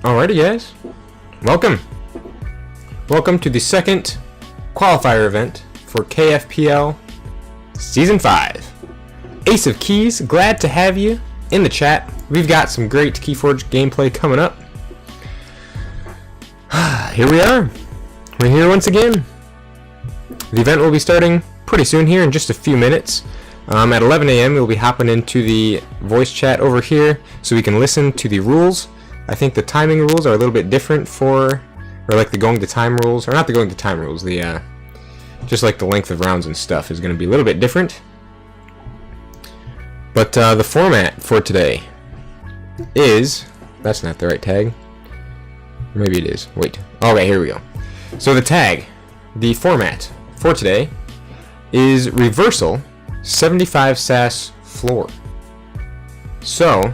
Alrighty guys, welcome to the second qualifier event for KFPL Season 5. Ace of Keys, glad to have you in the chat. We've got some great KeyForge gameplay coming up. Here we are, we're here once again. The event will be starting pretty soon here in just a few minutes. At 11 a.m. we'll be hopping into the voice chat over here so we can listen to the rules. I think the timing rules are a little bit different or like the going to time rules, or not the going to time rules, the just like the length of rounds and stuff is going to be a little bit different. But the format for today is, that's not the right tag, maybe it is, wait, okay, here we go. So the format for today is reversal 75 SAS floor. So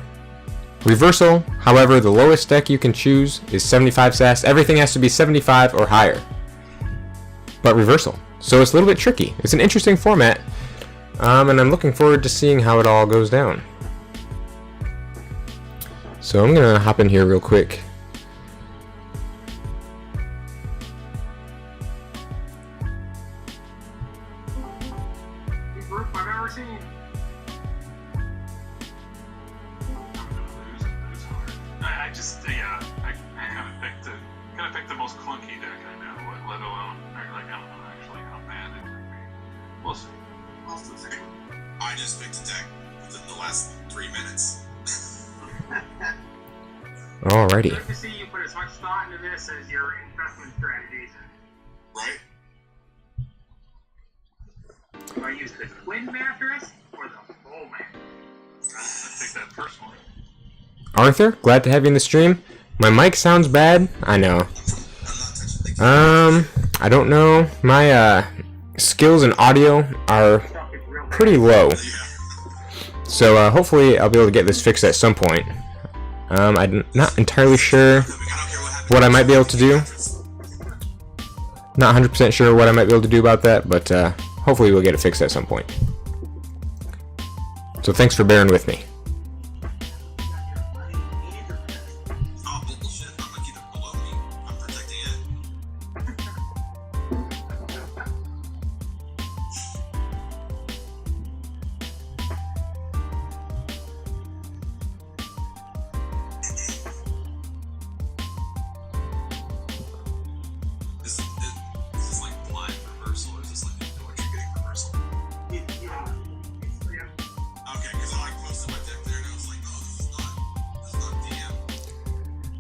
reversal, however, the lowest deck you can choose is 75 SAS. Everything has to be 75 or higher. But reversal. So it's a little bit tricky. It's an interesting format, and I'm looking forward to seeing how it all goes down. So I'm going to hop in here real quick. I just picked a deck within the last 3 minutes. Alrighty. Good to see you put as much thought into this as your investment strategies. Right? Do I use the twin mattress or the full mattress? I take that personally. Arthur, glad to have you in the stream. My mic sounds bad. I know. I don't know. My skills in audio are pretty low. So hopefully I'll be able to get this fixed at some point. I'm not entirely sure what I might be able to do. Not 100% sure what I might be able to do about that, but hopefully we'll get it fixed at some point. So thanks for bearing with me.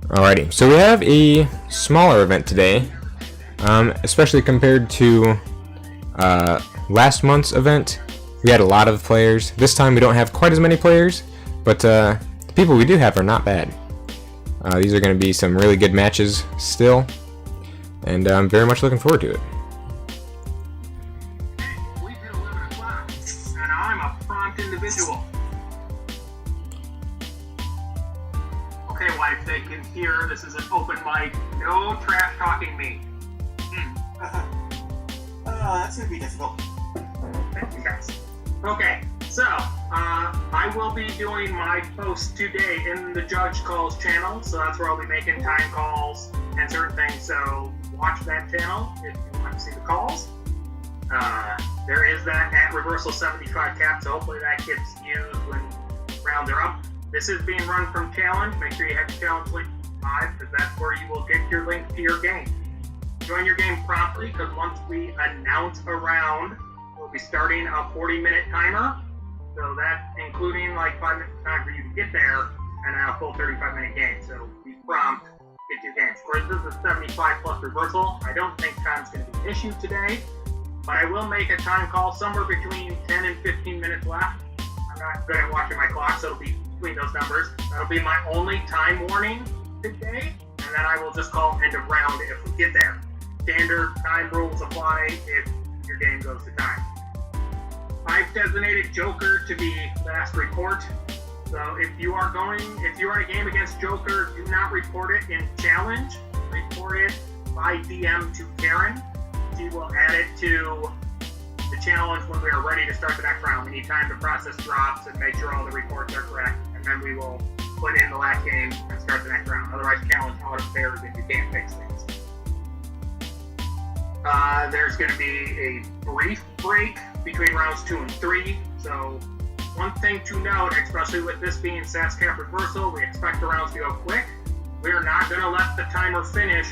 Alrighty, so we have a smaller event today, especially compared to last month's event. We had a lot of players. This time we don't have quite as many players, but the people we do have are not bad. These are going to be some really good matches still, and I'm very much looking forward to it. We've hit 11 o'clock, and I'm a prompt individual. Okay, wife, they can hear this is an open mic. No trash talking me. That's gonna be difficult. Thank you guys. Okay, so I will be doing my post today in the Judge Calls channel, so that's where I'll be making time calls and certain things. So watch that channel if you want to see the calls. There is that at reversal 75 cap, so hopefully that gets used when rounds are up. This is being run from Challenge. Make sure you have the Challenge link live, because that's where you will get your link to your game. Join your game promptly, because once we announce a round, we'll be starting a 40-minute timer. So that's including like 5 minutes time for you to get there, and a full 35-minute game. So be prompt, get your games. Of course, this is 75 plus reversal. I don't think time's going to be an issue today, but I will make a time call somewhere between 10 and 15 minutes left. I'm not good at watching my clock, so it'll be between those numbers. That'll be my only time warning today, and then I will just call end of round if we get there. Standard time rules apply if your game goes to time. I've designated Joker to be last report. So if you are in a game against Joker, do not report it in Challenge. Report it by DM to Karen. She will add it to the challenge when we are ready to start the next round. We need time to process drops and make sure all the reports are correct, and then we will put in the last game and start the next round. Otherwise, challenge out of pairs if you can't fix things. There's going to be a brief break between rounds 2 and 3. So one thing to note, especially with this being SASCAP reversal, we expect the rounds to go quick. We're not going to let the timer finish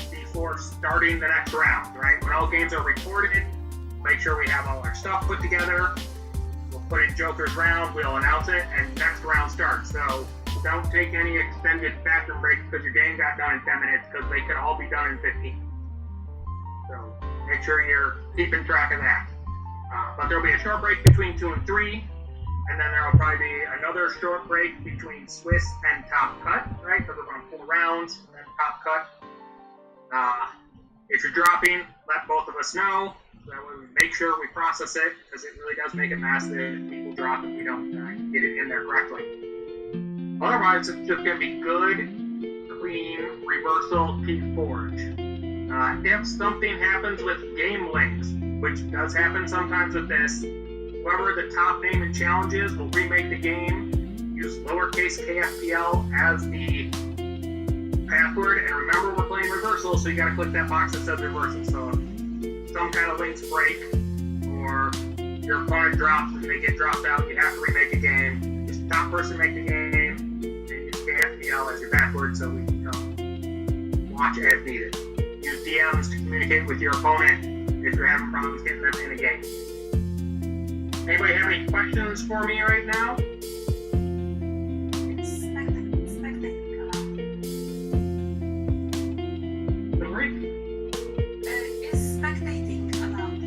before starting the next round, right? When all games are recorded, make sure we have all our stuff put together. We'll put in Joker's round, we'll announce it, and next round starts. So don't take any extended bathroom breaks because your game got done in 10 minutes, because they could all be done in 15. So make sure you're keeping track of that. But there'll be a short break between 2 and 3, and then there'll probably be another short break between Swiss and Top Cut, right? Because we're going to pull rounds and Top Cut. If you're dropping, let both of us know. So that way we make sure we process it, because it really does make a mess if people drop and we don't get it in there correctly. Otherwise, it's just going to be good, clean, reversal, KeyForge. If something happens with game links, which does happen sometimes with this, whoever the top name and challenge is will remake the game, use lowercase KFPL as the password, and remember we're playing reversal, so you gotta click that box that says reversal. So if some kind of links break, or your opponent drops and they get dropped out, you have to remake the game. Just top person make the game, and use KFPL as your password so we can watch as needed. Use DMs to communicate with your opponent if you're having problems getting them in a game. Anybody have any questions for me right now? Is spectating allowed?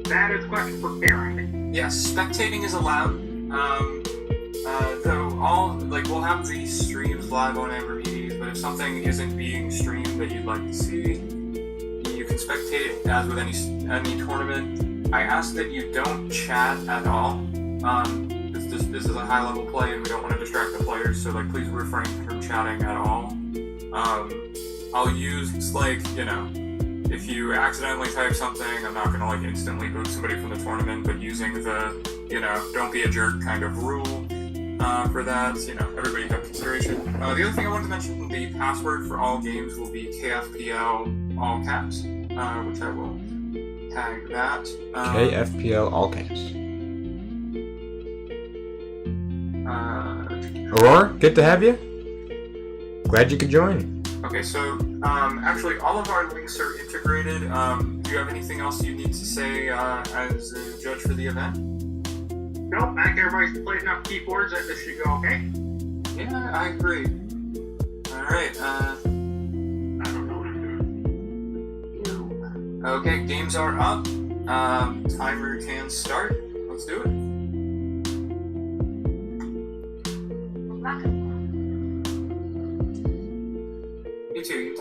That is a question for Karen. Yes, spectating is allowed. Though we'll have these streams live on Aembermedes, but if something isn't being streamed that you'd like to see, you can spectate as with any tournament. I ask that you don't chat at all. This is a high level play and we don't want to distract the players, so please refrain from chatting at all. I'll use if you accidentally type something, I'm not gonna instantly boot somebody from the tournament, but using the don't be a jerk kind of rule for that, everybody have consideration. The other thing I wanted to mention, the password for all games will be KFPL all caps, which I will tag that. KFPL all caps. Aurora, good to have you. Glad you could join. Okay, so actually all of our links are integrated. Do you have anything else you need to say as a judge for the event? Nope, I think everybody's played enough keyboards that this should go okay. Yeah, I agree. Alright, I don't know what I'm doing. okay, games are up. Timer can start. Let's do it. You too.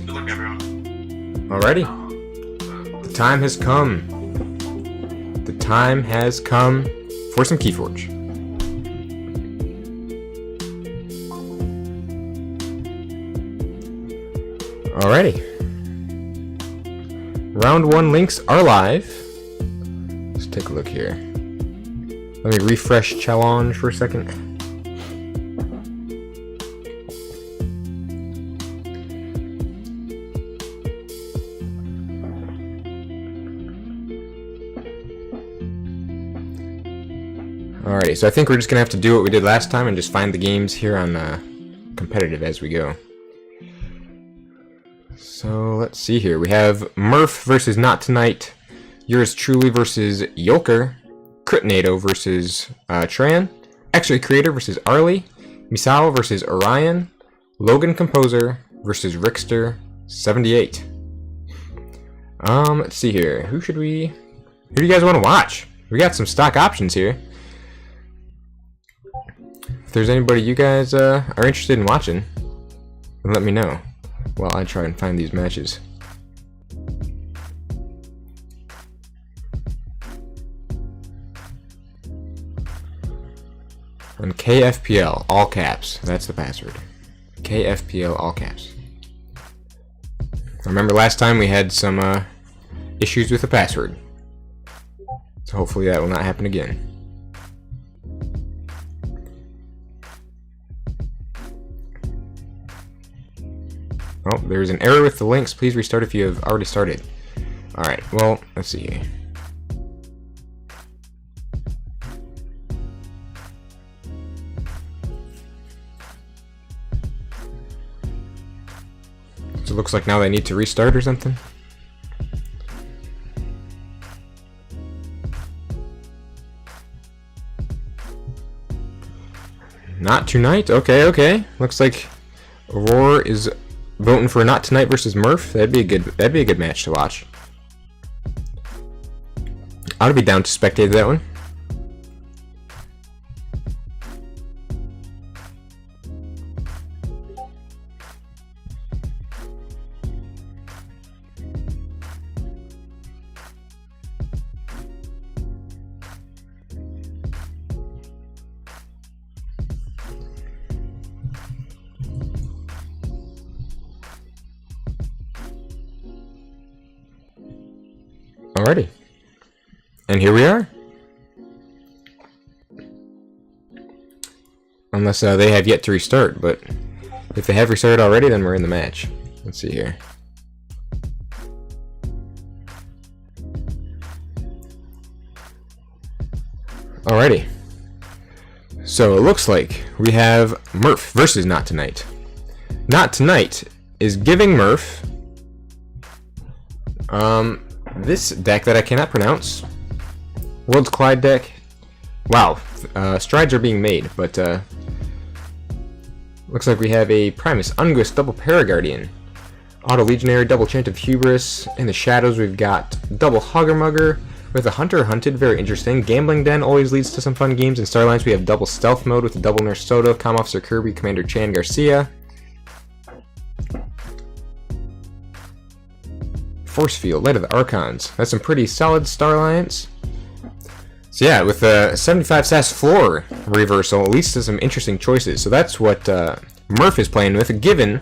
Good luck, everyone. Alrighty. The time has come. The time has come for some KeyForge. Alrighty. Round 1 links are live. Let's take a look here. Let me refresh challenge for a second. Alrighty, so I think we're just gonna have to do what we did last time and just find the games here on competitive as we go. So let's see here. We have Murph versus Not Tonight, Yours Truly versus Yolker, Critnado versus Tran, X-Ray Creator versus Arlie, Misao versus Orion, Logan Composer versus Rickster 78. Let's see here. Who do you guys want to watch? We got some stock options here. If there's anybody you guys are interested in watching, then let me know while I try and find these matches. And KFPL, all caps. That's the password. KFPL, all caps. I remember last time we had some issues with the password. So hopefully that will not happen again. Oh, there's an error with the links. Please restart if you have already started. Alright, well, let's see here. So it looks like now they need to restart or something. Not tonight? Okay, okay. Looks like Aurora is voting for not tonight versus Murph. That'd be a good match to watch. I'd be down to spectate that one. Alrighty. And here we are. Unless they have yet to restart, but if they have restarted already, then we're in the match. Let's see here. Alrighty. So it looks like we have Murph versus Not Tonight. Not Tonight is giving Murph this deck that I cannot pronounce. World's Collide deck. Wow, strides are being made, but looks like we have a Primus Unguist double Paraguardian, Auto Legionary, double Chant of Hubris. In the shadows, we've got double Huggermugger with a Hunter Hunted, very interesting. Gambling Den always leads to some fun games. In Starlines, we have double Stealth Mode with a double Nurse Soto, Comm Officer Kirby, Commander Chan Garcia. Force Field, Light of the Archons. That's some pretty solid Star Alliance. So yeah, with a 75 SAS floor reversal, at least there's some interesting choices. So that's what Murph is playing with, given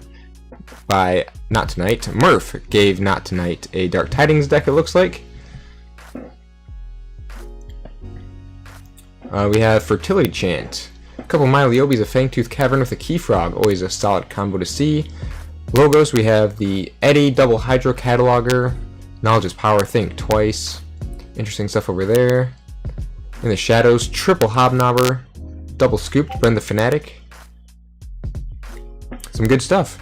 by Not Tonight. Murph gave Not Tonight a Dark Tidings deck, it looks like. We have Fertility Chant, a couple Myliobes, a Fangtooth Cavern with a Key Frog, always a solid combo to see. Logos, we have the Eddie double Hydro Cataloger, Knowledge is Power, Think Twice. Interesting stuff over there. In the shadows, triple Hobnobber, double Scooped, Bren the Fanatic. Some good stuff.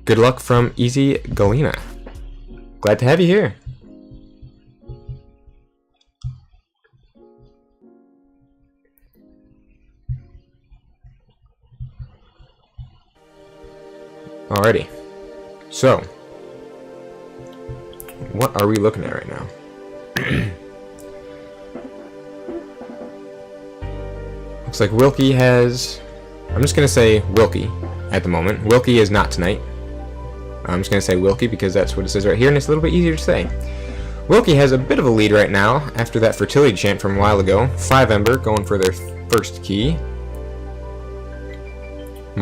Good luck from Easy Galena. Glad to have you here. Alrighty, so what are we looking at right now? Looks like Wilkie has, I'm just going to say Wilkie at the moment. Wilkie is Not Tonight. I'm just going to say Wilkie because that's what it says right here, and it's a little bit easier to say. Wilkie has a bit of a lead right now after that Fertility Chant from a while ago. 5 Ember going for their first key.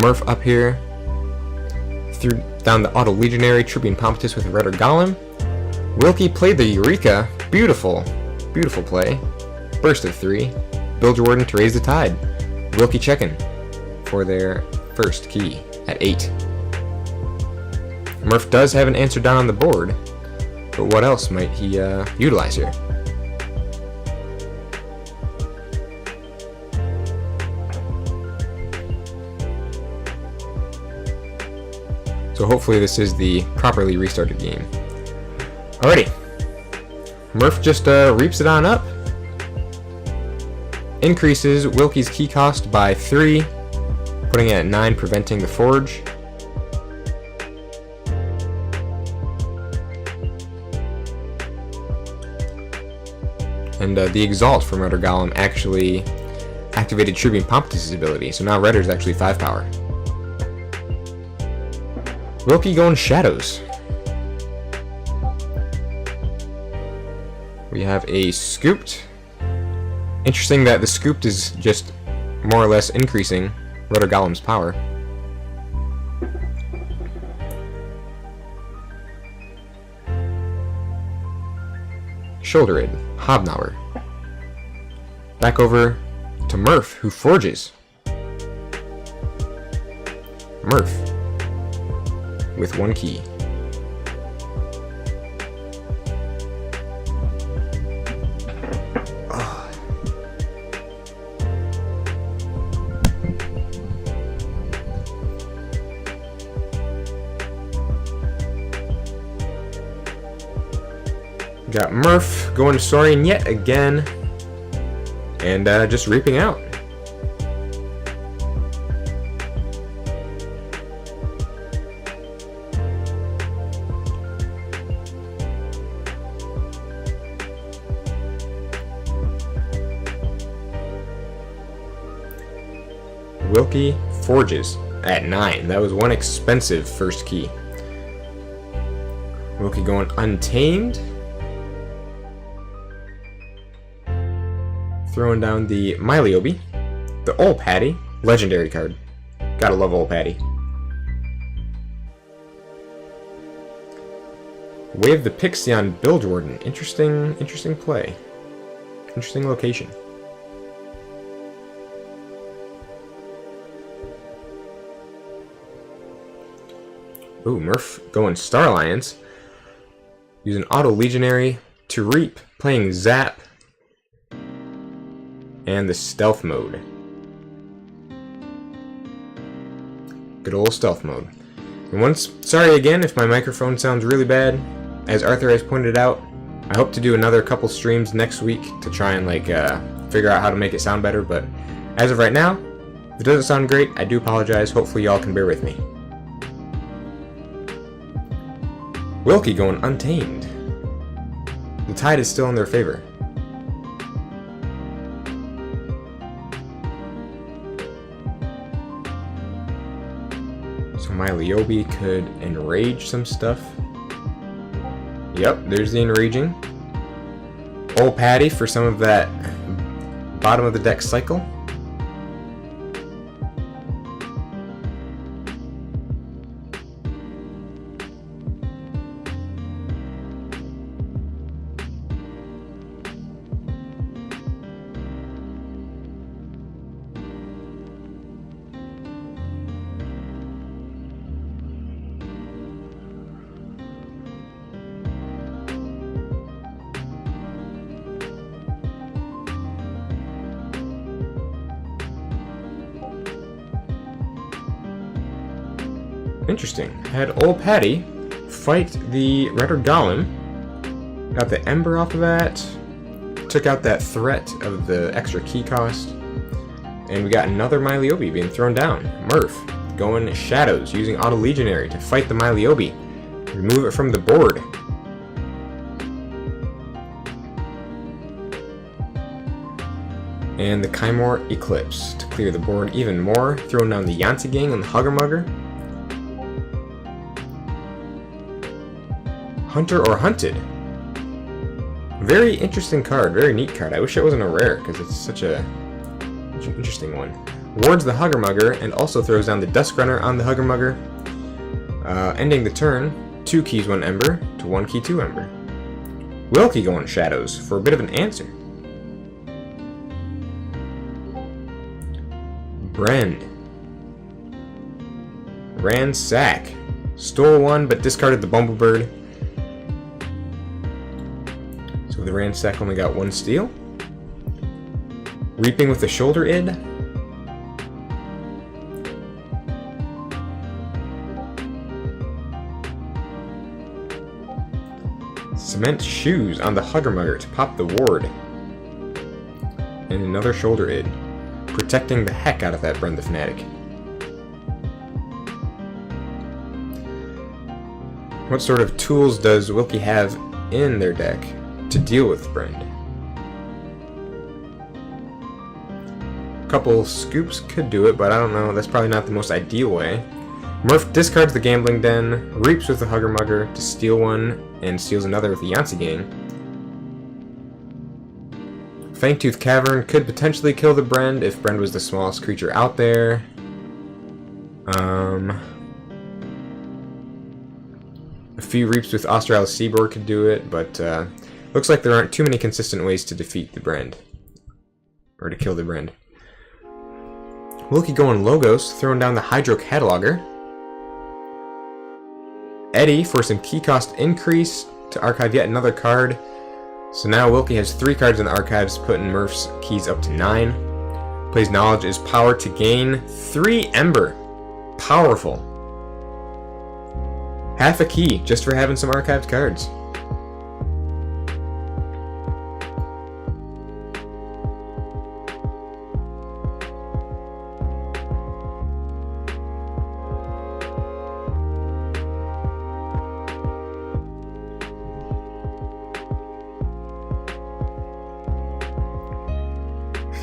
Murph up here. Threw down the Auto Legionary, Tribune Pompatus with a Rudder Golem. Wilkie played the Eureka. Beautiful. Beautiful play. Burst of 3. Build your Warden to raise the tide. Wilkie checking for their first key at 8. Murph does have an answer down on the board, but what else might he utilize here? So hopefully this is the properly restarted game. Alrighty. Murph just reaps it on up. Increases Wilkie's key cost by 3, putting it at 9, preventing the forge. And the Exalt from Rudder Golem actually activated Tribune Pompatus' ability, so now Rudder's actually 5 power. Wilkie going Shadows. We have a Scooped. Interesting that the Scooped is just more or less increasing Rudder Golem's power. Shouldered, Hobnobber. Back over to Murph, who forges. Murph with 1 key. Got Murph going to Saurian yet again, and just reaping out. Wilkie Forges at 9. That was one expensive first key. Wilkie going Untamed. Throwing down the Miliobi, the Ol Patty, legendary card. Gotta love Ol Patty. Wave the Pixie on Bill Jordan. Interesting play. Interesting location. Ooh, Murph going Star Alliance. Using Auto Legionary to reap, playing Zap. And the stealth mode. Good old stealth mode. And sorry again if my microphone sounds really bad. As Arthur has pointed out, I hope to do another couple streams next week to try and figure out how to make it sound better, but as of right now, if it doesn't sound great, I do apologize. Hopefully y'all can bear with me. Wilkie going Untamed. The tide is still in their favor. So Miliobi could enrage some stuff. Yep, there's the enraging. Ol Patty for some of that bottom of the deck cycle. Interesting. Had Ol Patty fight the Redder Golem. Got the Ember off of that. Took out that threat of the extra key cost. And we got another Miliobi being thrown down. Murph going Shadows, using Auto Legionary to fight the Miliobi. Remove it from the board. And the Kaimor Eclipse to clear the board even more. Throwing down the Yantzee Gang and the Huggermugger. Hunter or Hunted. Very interesting card, very neat card. I wish it wasn't a rare, because it's such an interesting one. Wards the Huggermugger, and also throws down the Dusk Runner on the Huggermugger. Ending the turn, 2 keys, 1 Ember, to 1 key, 2 Ember. Wilkie going Shadows, for a bit of an answer. Brend. Ransack. Stole 1, but discarded the Bumblebird. So the Ransack only got 1 steal. Reaping with the Shoulder Id. Cement Shoes on the Huggermugger to pop the ward. And another Shoulder Id. Protecting the heck out of that Brend the Fanatic. What sort of tools does Wilkie have in their deck to deal with Brend? A couple scoops could do it, but I don't know. That's probably not the most ideal way. Murph discards the Gambling Den, reaps with the Huggermugger to steal 1, and steals another with the Yantzee Gang. Fangtooth Cavern could potentially kill the Brend if Brend was the smallest creature out there. A few reaps with Australis Seaboard could do it, but looks like there aren't too many consistent ways to defeat the Brend. Or to kill the Brend. Wilkie going Logos, throwing down the Hydro Cataloger. Eddie for some key cost increase to archive yet another card. So now Wilkie has 3 cards in the archives, putting Murph's keys up to 9. Plays Knowledge is power to gain 3 Ember. Powerful. Half a key just for having some archived cards.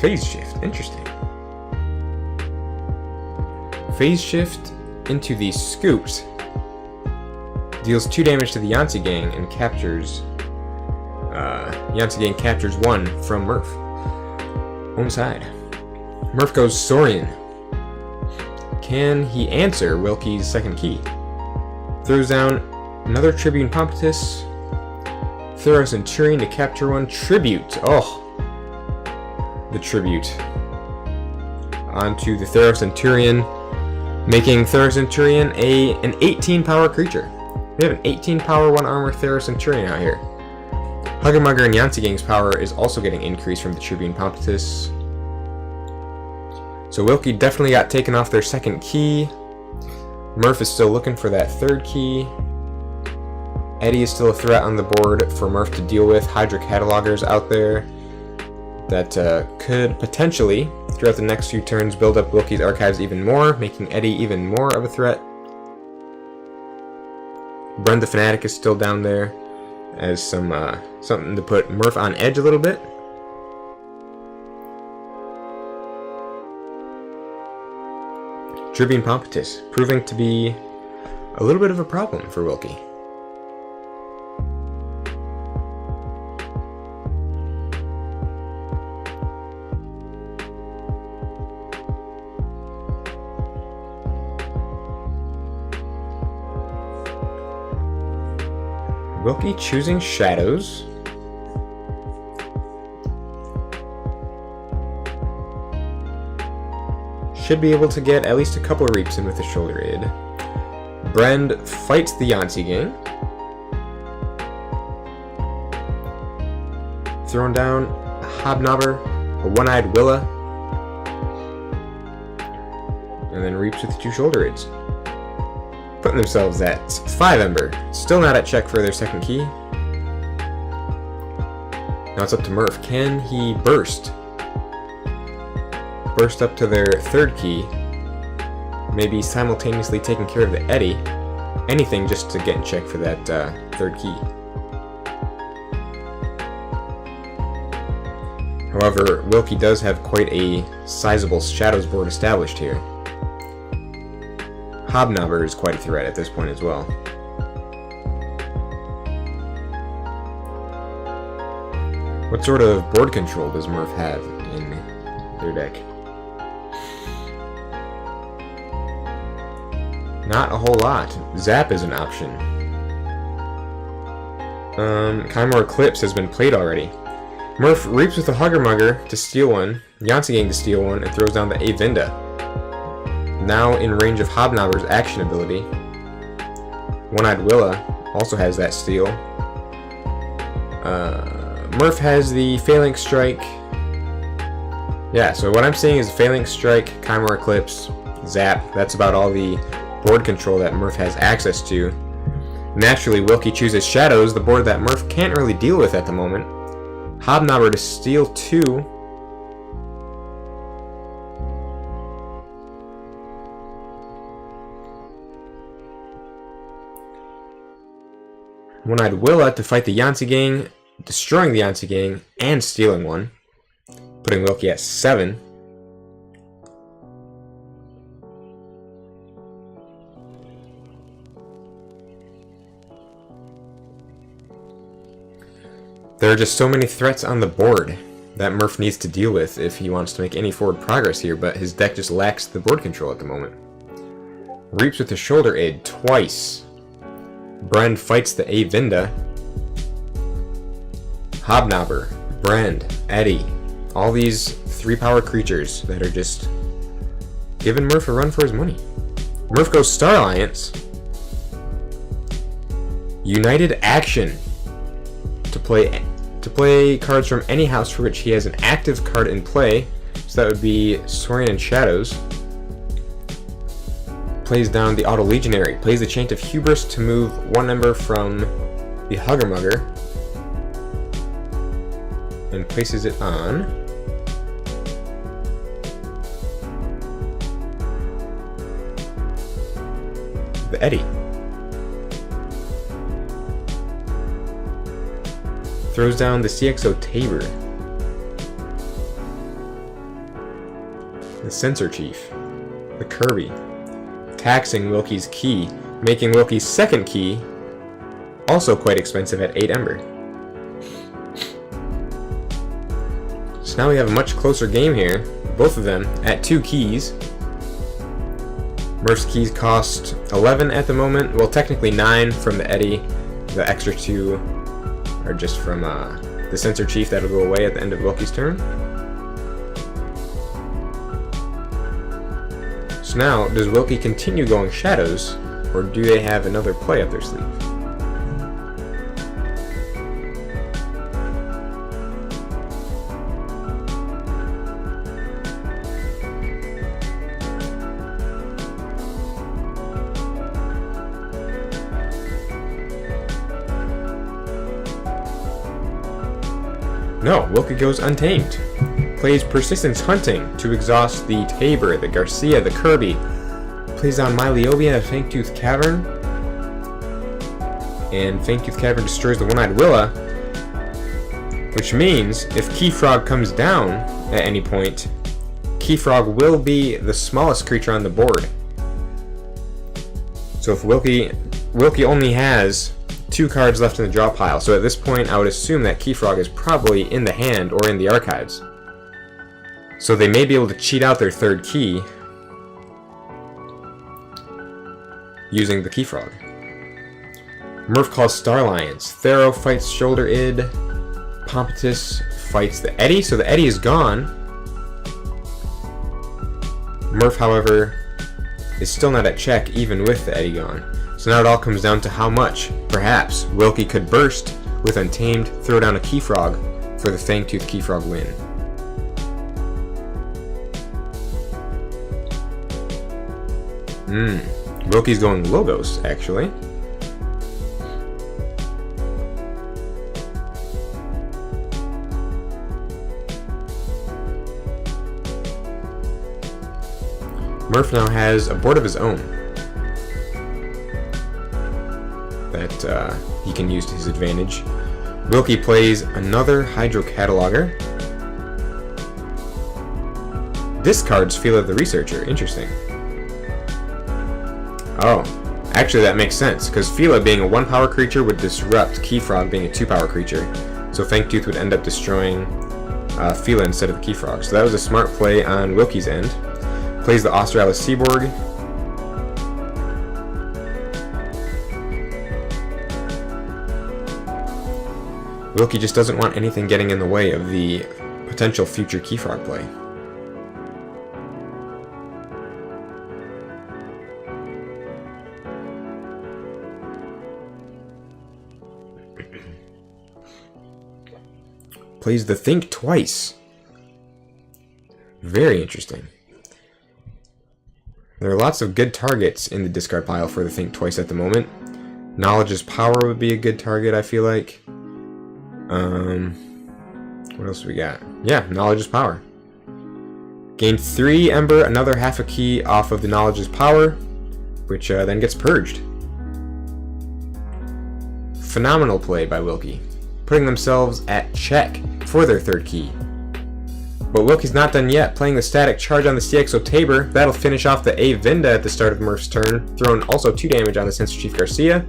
Phase shift, interesting. Phase shift into the scoops. Deals 2 damage to the Yancey gang and captures. Yancey gang captures 1 from Murph. Home side. Murph goes Saurian. Can he answer Wilkie's second key? Throws down another Tribune Pompatus. Thorough Centurion to capture 1. Tribute. Oh. The tribute onto the Thorough Centurion, making Thorough Centurion an 18 power creature. We have an 18 power 1 armor Thorough Centurion out here. Huggermugger and Yancey Gang's power is also getting increased from the Tribune Pompatus. So Wilkie definitely got taken off their second key. Murph is still looking for that 3rd key. Eddie is still a threat on the board for Murph to deal with. Hydra Catalogers out there that could potentially, throughout the next few turns, build up Wilkie's archives even more, making Eddie even more of a threat. Brenda Fanatic is still down there as something to put Murph on edge a little bit. Tribune Pompatus proving to be a little bit of a problem for Wilkie. Wilkie choosing Shadows. Should be able to get at least a couple of reaps in with the Shoulder Aid. Brend fights the Yancey gang. Throwing down a Hobnobber, a One-Eyed Willa, and then reaps with the 2 Shoulder Aids. Putting themselves at 5 Ember. Still not at check for their second key. Now it's up to Murph. Can he burst? Burst up to their 3rd key. Maybe simultaneously taking care of the Eddie. Anything just to get in check for that 3rd key. However, Wilkie does have quite a sizable Shadows board established here. Hobnobber is quite a threat at this point as well. What sort of board control does Murph have in their deck? Not a whole lot. Zap is an option. Chimera Eclipse has been played already. Murph reaps with the Huggermugger to steal 1, Yancey Gang to steal 1, and throws down the Aembermedes. Now in range of Hobnobber's action ability. One-Eyed Willa also has that steal. Murph has the Phalanx Strike. Yeah, so what I'm seeing is Phalanx Strike, Chimera Eclipse, Zap. That's about all the board control that Murph has access to. Naturally, Wilkie chooses Shadows, the board that Murph can't really deal with at the moment. Hobnobber to steal 2. One-Eyed Willa to fight the Yancey Gang, destroying the Yancey Gang and stealing 1, putting Wilkie at 7. There are just so many threats on the board that Murph needs to deal with if he wants to make any forward progress here, but his deck just lacks the board control at the moment. Reaps with the Shoulder Aid twice. Brend fights the Aembermedes. Hobnobber, Brend, Eddie. All these 3-power creatures that are just giving Murph a run for his money. Murph goes Star Alliance. United Action. To play cards from any house for which he has an active card in play. So that would be Saurian Shadows. Plays down the Auto Legionary. Plays the Chant of Hubris to move 1 member from the Hugger Mugger. And places it on the Eddy. Throws down the CXO Tabor. The Censor Chief. The Kirby. Taxing Wilkie's key, making Wilkie's second key also quite expensive at 8 Ember. So now we have a much closer game here, both of them at 2 keys. Murph's keys cost 11 at the moment, well technically 9 from the Eddy, the extra 2 are just from the Censor Chief that'll go away at the end of Wilkie's turn. So now, does Wilkie continue going Shadows, or do they have another play up their sleeve? No, Wilkie goes Untamed. Plays Persistence Hunting to exhaust the Tabor, the Garcia, the Kirby. Plays on Myliobia, Fangtooth Cavern. And Fangtooth Cavern destroys the One-Eyed Willa. Which means, if KeyFrog comes down at any point, KeyFrog will be the smallest creature on the board. So if Wilkie only has 2 cards left in the draw pile, so at this point I would assume that KeyFrog is probably in the hand or in the archives. So they may be able to cheat out their 3rd key using the KeyFrog. Murph calls Star Lions. Thero fights Shoulder Id. Pompatus fights the Eddy, so the Eddy is gone. Murph, however, is still not at check even with the Eddy gone. So now it all comes down to how much. Perhaps Wilkie could burst with Untamed, throw down a KeyFrog for the Fangtooth KeyFrog win. Wilkie's going Logos, actually. Murph now has a board of his own that he can use to his advantage. Wilkie plays another Hydro Cataloger. Discards Fila the Researcher. Interesting. Oh, actually that makes sense, because Fila being a 1-power creature would disrupt KeyFrog being a 2-power creature. So Fangtooth would end up destroying Fila instead of KeyFrog. So that was a smart play on Wilkie's end. Plays the Australis Seaborg. Wilkie just doesn't want anything getting in the way of the potential future KeyFrog play. Plays the Think Twice. Very interesting. There are lots of good targets in the discard pile for the Think Twice at the moment. Knowledge is Power would be a good target, I feel like. What else do we got? Yeah, Knowledge is Power. Gain 3 Ember, another half a key off of the Knowledge is Power, which then gets purged. Phenomenal play by Wilkie, putting themselves at check for their 3rd key. But Wilkie's not done yet, playing the Static Charge on the CXO Tabor. That'll finish off the A Vinda at the start of Murph's turn, throwing also 2 damage on the Censor Chief Garcia.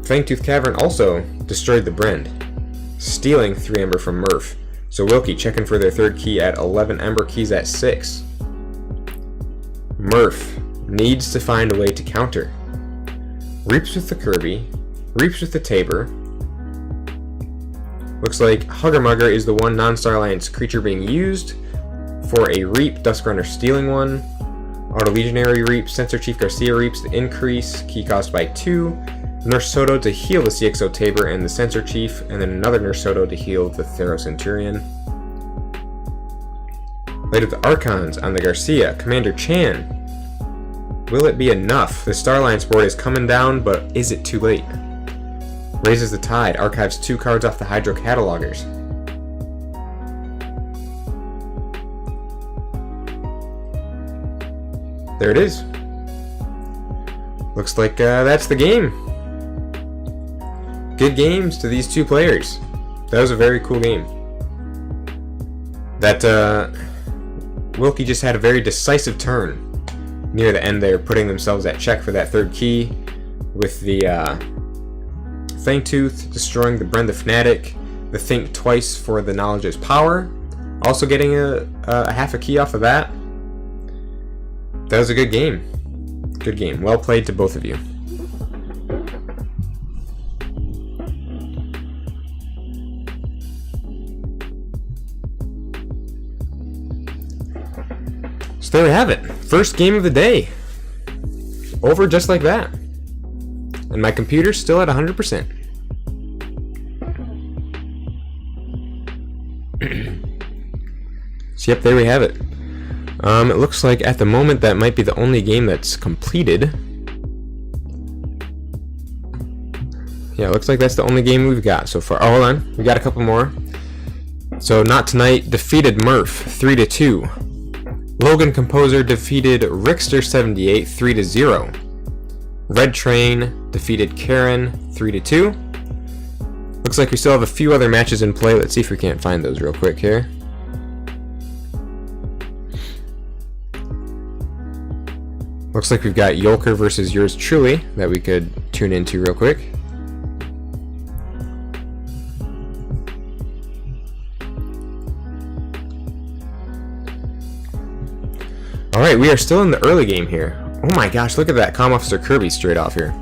Fangtooth Cavern also destroyed the Brend, stealing 3 Ember from Murph. So Wilkie checking for their 3rd key at 11 Ember, keys at 6. Murph needs to find a way to counter. Reaps with the Kirby, Reaps with the Tabor. Looks like Hugger Mugger is the one non-Star Alliance creature being used for a Reap, Duskrunner stealing one. Auto Legionary Reap, Sensor Chief Garcia Reaps the increase, key cost by 2. Nurse Soto to heal the CXO Tabor and the Sensor Chief, and then another Nurse Soto to heal the Thero Centurion. Light of the Archons on the Garcia, Commander Chan. Will it be enough? The Star Alliance board is coming down, but is it too late? Raises the Tide, archives 2 cards off the Hydro Catalogers. There it is. Looks like that's the game. Good games to these 2 players. That was a very cool game. That Wilkie just had a very decisive turn near the end there, putting themselves at check for that 3rd key with the Fangtooth, destroying the Bren the Fnatic, the Think Twice for the Knowledge is Power, also getting a half a key off of that. That was a good game. Good game. Well played to both of you. So there we have it. First game of the day. Over just like that. And my computer's still at 100%. So yep, there we have it. It looks like at the moment that might be the only game that's completed. Yeah, it looks like that's the only game we've got so far. Oh, hold on. We got a couple more. So Not Tonight defeated Murph 3-2. Logan Composer defeated Rickster78 3-0. Red Train defeated Karen 3-2. Looks like we still have a few other matches in play. Let's see if we can't find those real quick here. Looks like we've got Yolker versus yours truly that we could tune into real quick. Alright, we are still in the early game here. Oh my gosh, look at that. Comm Officer Kirby straight off here.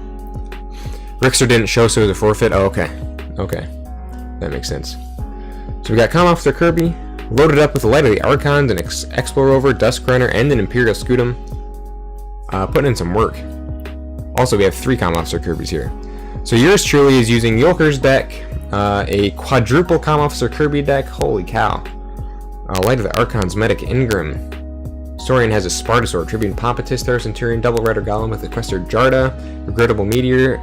Rickster didn't show, so it was a forfeit. Oh, okay. Okay. That makes sense. So we got Comm Officer Kirby, loaded up with the Light of the Archons, an Explorer, Duskrunner, and an Imperial Scutum. Putting in some work. Also, we have 3 Comm Officer Kirbys here. So yours truly is using Yolker's deck, a quadruple Comm Officer Kirby deck. Holy cow. Light of the Archons, Medic Ingram. Saurian has a Spartosaur, Tribune Pompatus, Thero Centurion, Double Rider Golem with a Quester Jarda, Regrettable Meteor,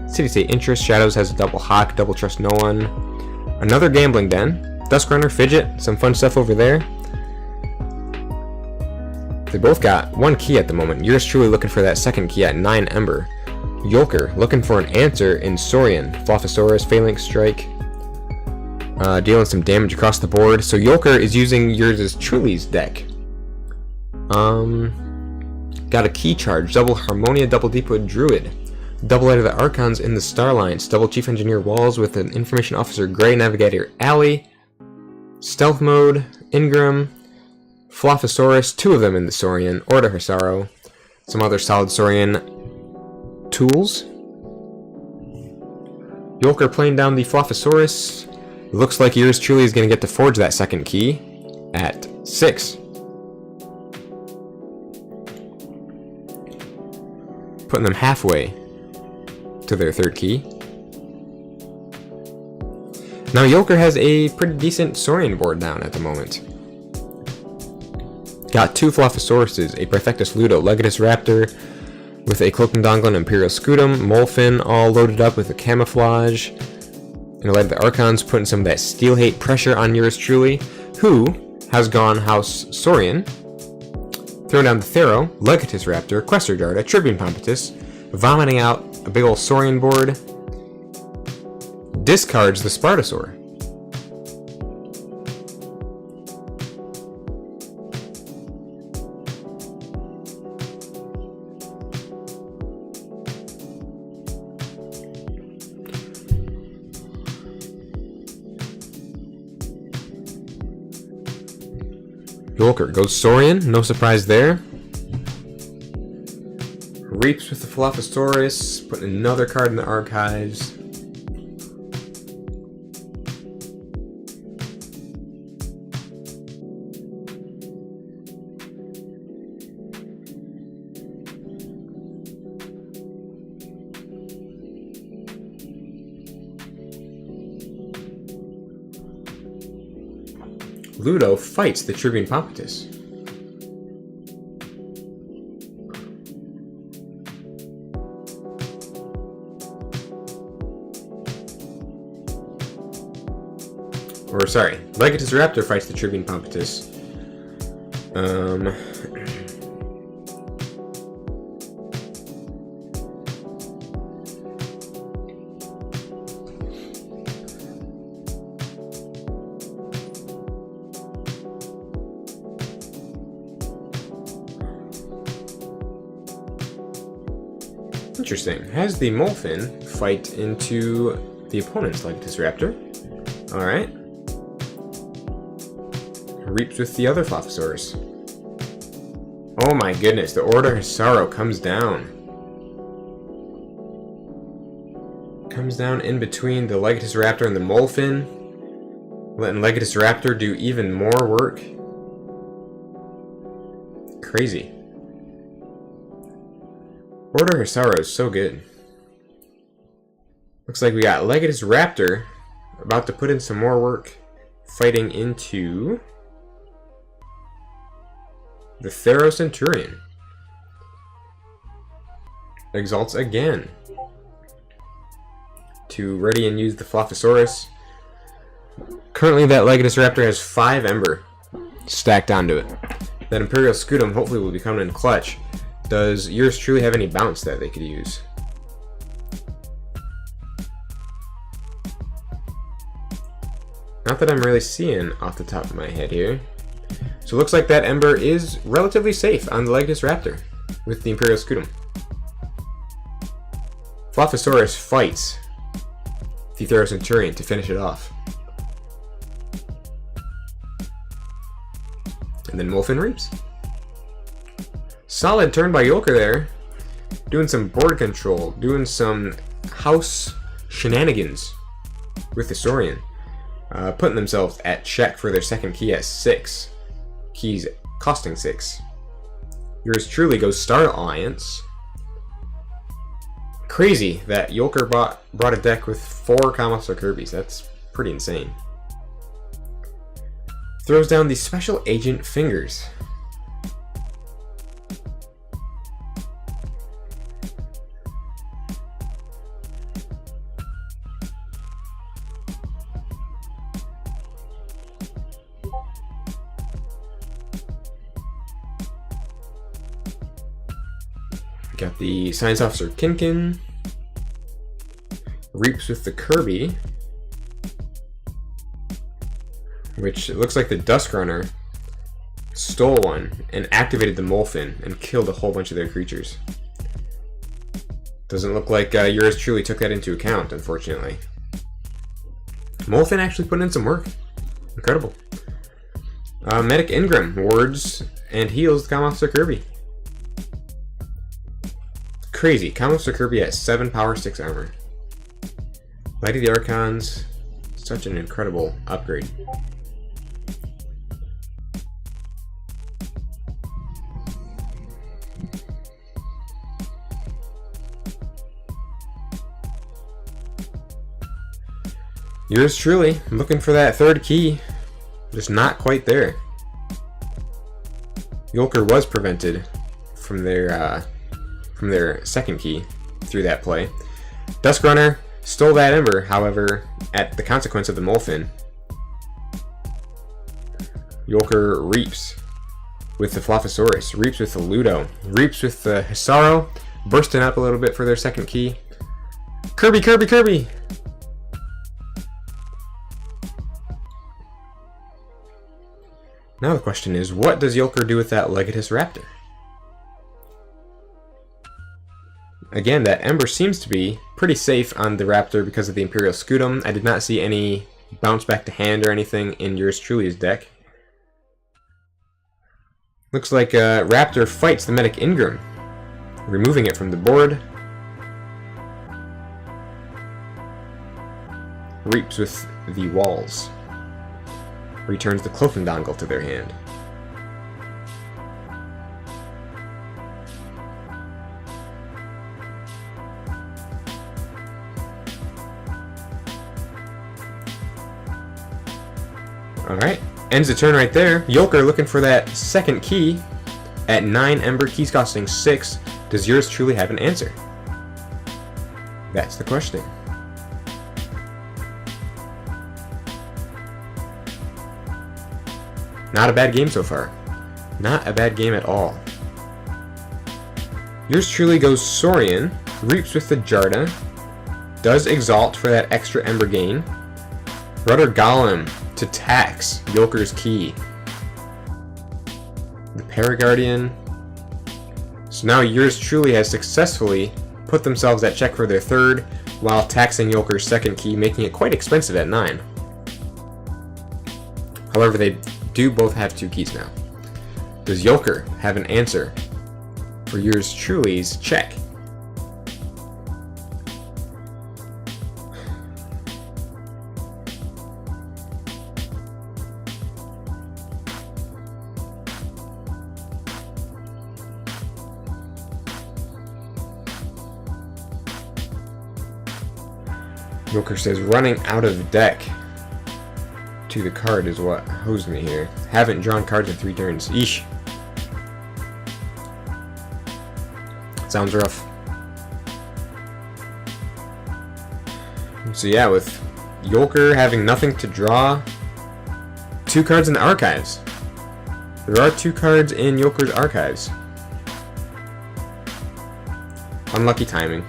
City State Interest, Shadows has a Double Hawk, Double Trust No One, another Gambling Den, Duskrunner, Fidget, some fun stuff over there. They both got 1 key at the moment. Yours truly looking for that 2nd key at 9 Ember. Yolker looking for an answer in Saurian. Flophosaurus, Phalanx Strike. Dealing some damage across the board. So Yolker is using yours truly's deck. Got a key charge. Double Harmonia, Double Deepwood Druid. Double Light of the Archons in the Star Alliance. Double Chief Engineer Walls with an Information Officer Grey, Navigator Alley. Stealth Mode, Ingram. Flophosaurus, 2 of them in the Saurian, Orda Hisaro, some other solid Saurian tools. Yolker playing down the Flophosaurus. Looks like yours truly is going to get to forge that 2nd key at 6. Putting them halfway to their 3rd key. Now Yolker has a pretty decent Saurian board down at the moment. Got 2 Flophosauruses, a Perfectus Ludo, Legatus Raptor with a Cloak and Dongle and Imperial Scutum, Molfin all loaded up with a Camouflage, and a Light of the Archons putting some of that Steel Hate pressure on yours truly, who has gone House Saurian, throwing down the Thero, Legatus Raptor, Quester Jarda, Tribune Pompatus, vomiting out a big old Saurian board, discards the Spartosaur. Yolker goes Saurian, no surprise there. Reaps with the Flophosaurus, putting another card in the archives. Ludo fights the Tribune Pompatus. Or sorry, Legatus Raptor fights the Tribune Pompatus. Interesting. Has the Molphin fight into the opponent's Legatus Raptor. Alright. Reaps with the other Flophosaurus. Oh my goodness, the Order Hisaro comes down. Comes down in between the Legatus Raptor and the Molphin, letting Legatus Raptor do even more work. Crazy. Order Hisaro is so good. Looks like we got Legatus Raptor about to put in some more work, fighting into the Thero Centurion. Exalts again to ready and use the Flophosaurus. Currently that Legatus Raptor has 5 Ember stacked onto it. That Imperial Scutum hopefully will be coming in clutch. Does yours truly have any bounce that they could use? Not that I'm really seeing off the top of my head here. So it looks like that Ember is relatively safe on the Legatus Raptor with the Imperial Scutum. Flophosaurus fights the Thero Centurion to finish it off. And then Molphin reaps. Solid turn by Yolker there. Doing some board control, doing some house shenanigans with the Saurian. Putting themselves at check for their second key at 6. Keys costing 6. Yours truly goes Star Alliance. Crazy that Yolker brought a deck with 4 Commons or Kirby's. That's pretty insane. Throws down the Special Agent Fingers. Got the Science Officer Kinkin. Reaps with the Kirby. Which it looks like the Dusk Runner stole one and activated the Molphin and killed a whole bunch of their creatures. Doesn't look like yours truly took that into account, unfortunately. Molphin actually put in some work. Incredible. Medic Ingram wards and heals the Common Officer Kirby. Crazy. Common Officer Kirby has 7 power, 6 armor. Light of the Archons. Such an incredible upgrade. Yours truly, looking for that 3rd key. Just not quite there. Yolker was prevented from their 2nd key through that play. Dusk Runner stole that Ember, however, at the consequence of the Molphin. Yolker reaps with the Flophosaurus, reaps with the Ludo, reaps with the Hisaro, bursting up a little bit for their 2nd key. Kirby, Kirby, Kirby! Now the question is, what does Yolker do with that Legatus Raptor? Again, that Ember seems to be pretty safe on the Raptor because of the Imperial Scutum. I did not see any bounce back to hand or anything in yours truly's deck. Looks like Raptor fights the Medic Ingram, removing it from the board. Reaps with the Walls. Returns the Cloaking Dongle to their hand. Alright, ends the turn right there. Yolker looking for that second key at 9 Ember, keys costing 6. Does yours truly have an answer? That's the question. Not a bad game so far. Not a bad game at all. Yours truly goes Saurian, reaps with the Jarda, does Exalt for that extra Ember gain, Rudder Golem to tax Yolker's key, the Paraguardian. So now yours truly has successfully put themselves at check for their third, while taxing Yolker's second key, making it quite expensive at 9. However, they do both have 2 keys now. Does Yolker have an answer for yours truly's check? Yolker says running out of deck to the card is what hosed me here. Haven't drawn cards in 3 turns. Eesh. Sounds rough. So yeah, with Yolker having nothing to draw, 2 cards in the archives. There are 2 cards in Yolker's archives. Unlucky timing.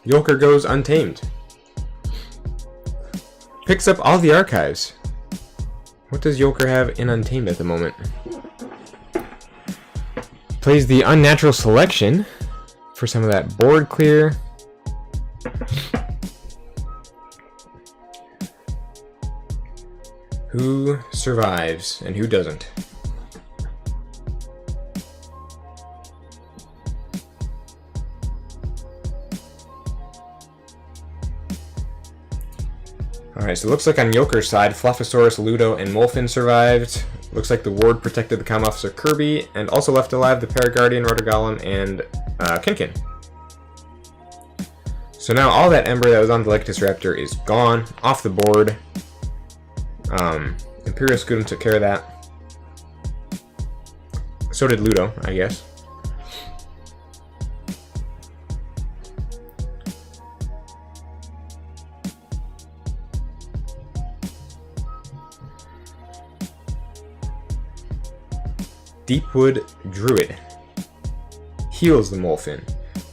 Yolker goes Untamed. Picks up all the archives. What does Yolker have in Untamed at the moment? Plays the Unnatural Selection for some of that board clear. Who survives and who doesn't? Alright, so it looks like on Yolker's side, Fluffosaurus, Ludo, and Molfin survived. Looks like the ward protected the Comm Officer Kirby, and also left alive the Paraguardian, Rudder Golem, and Kinkin. So now all that Ember that was on the Legatus Raptor is gone, off the board. Imperial Scudum took care of that. So did Ludo, I guess. Deepwood Druid heals the Molfin.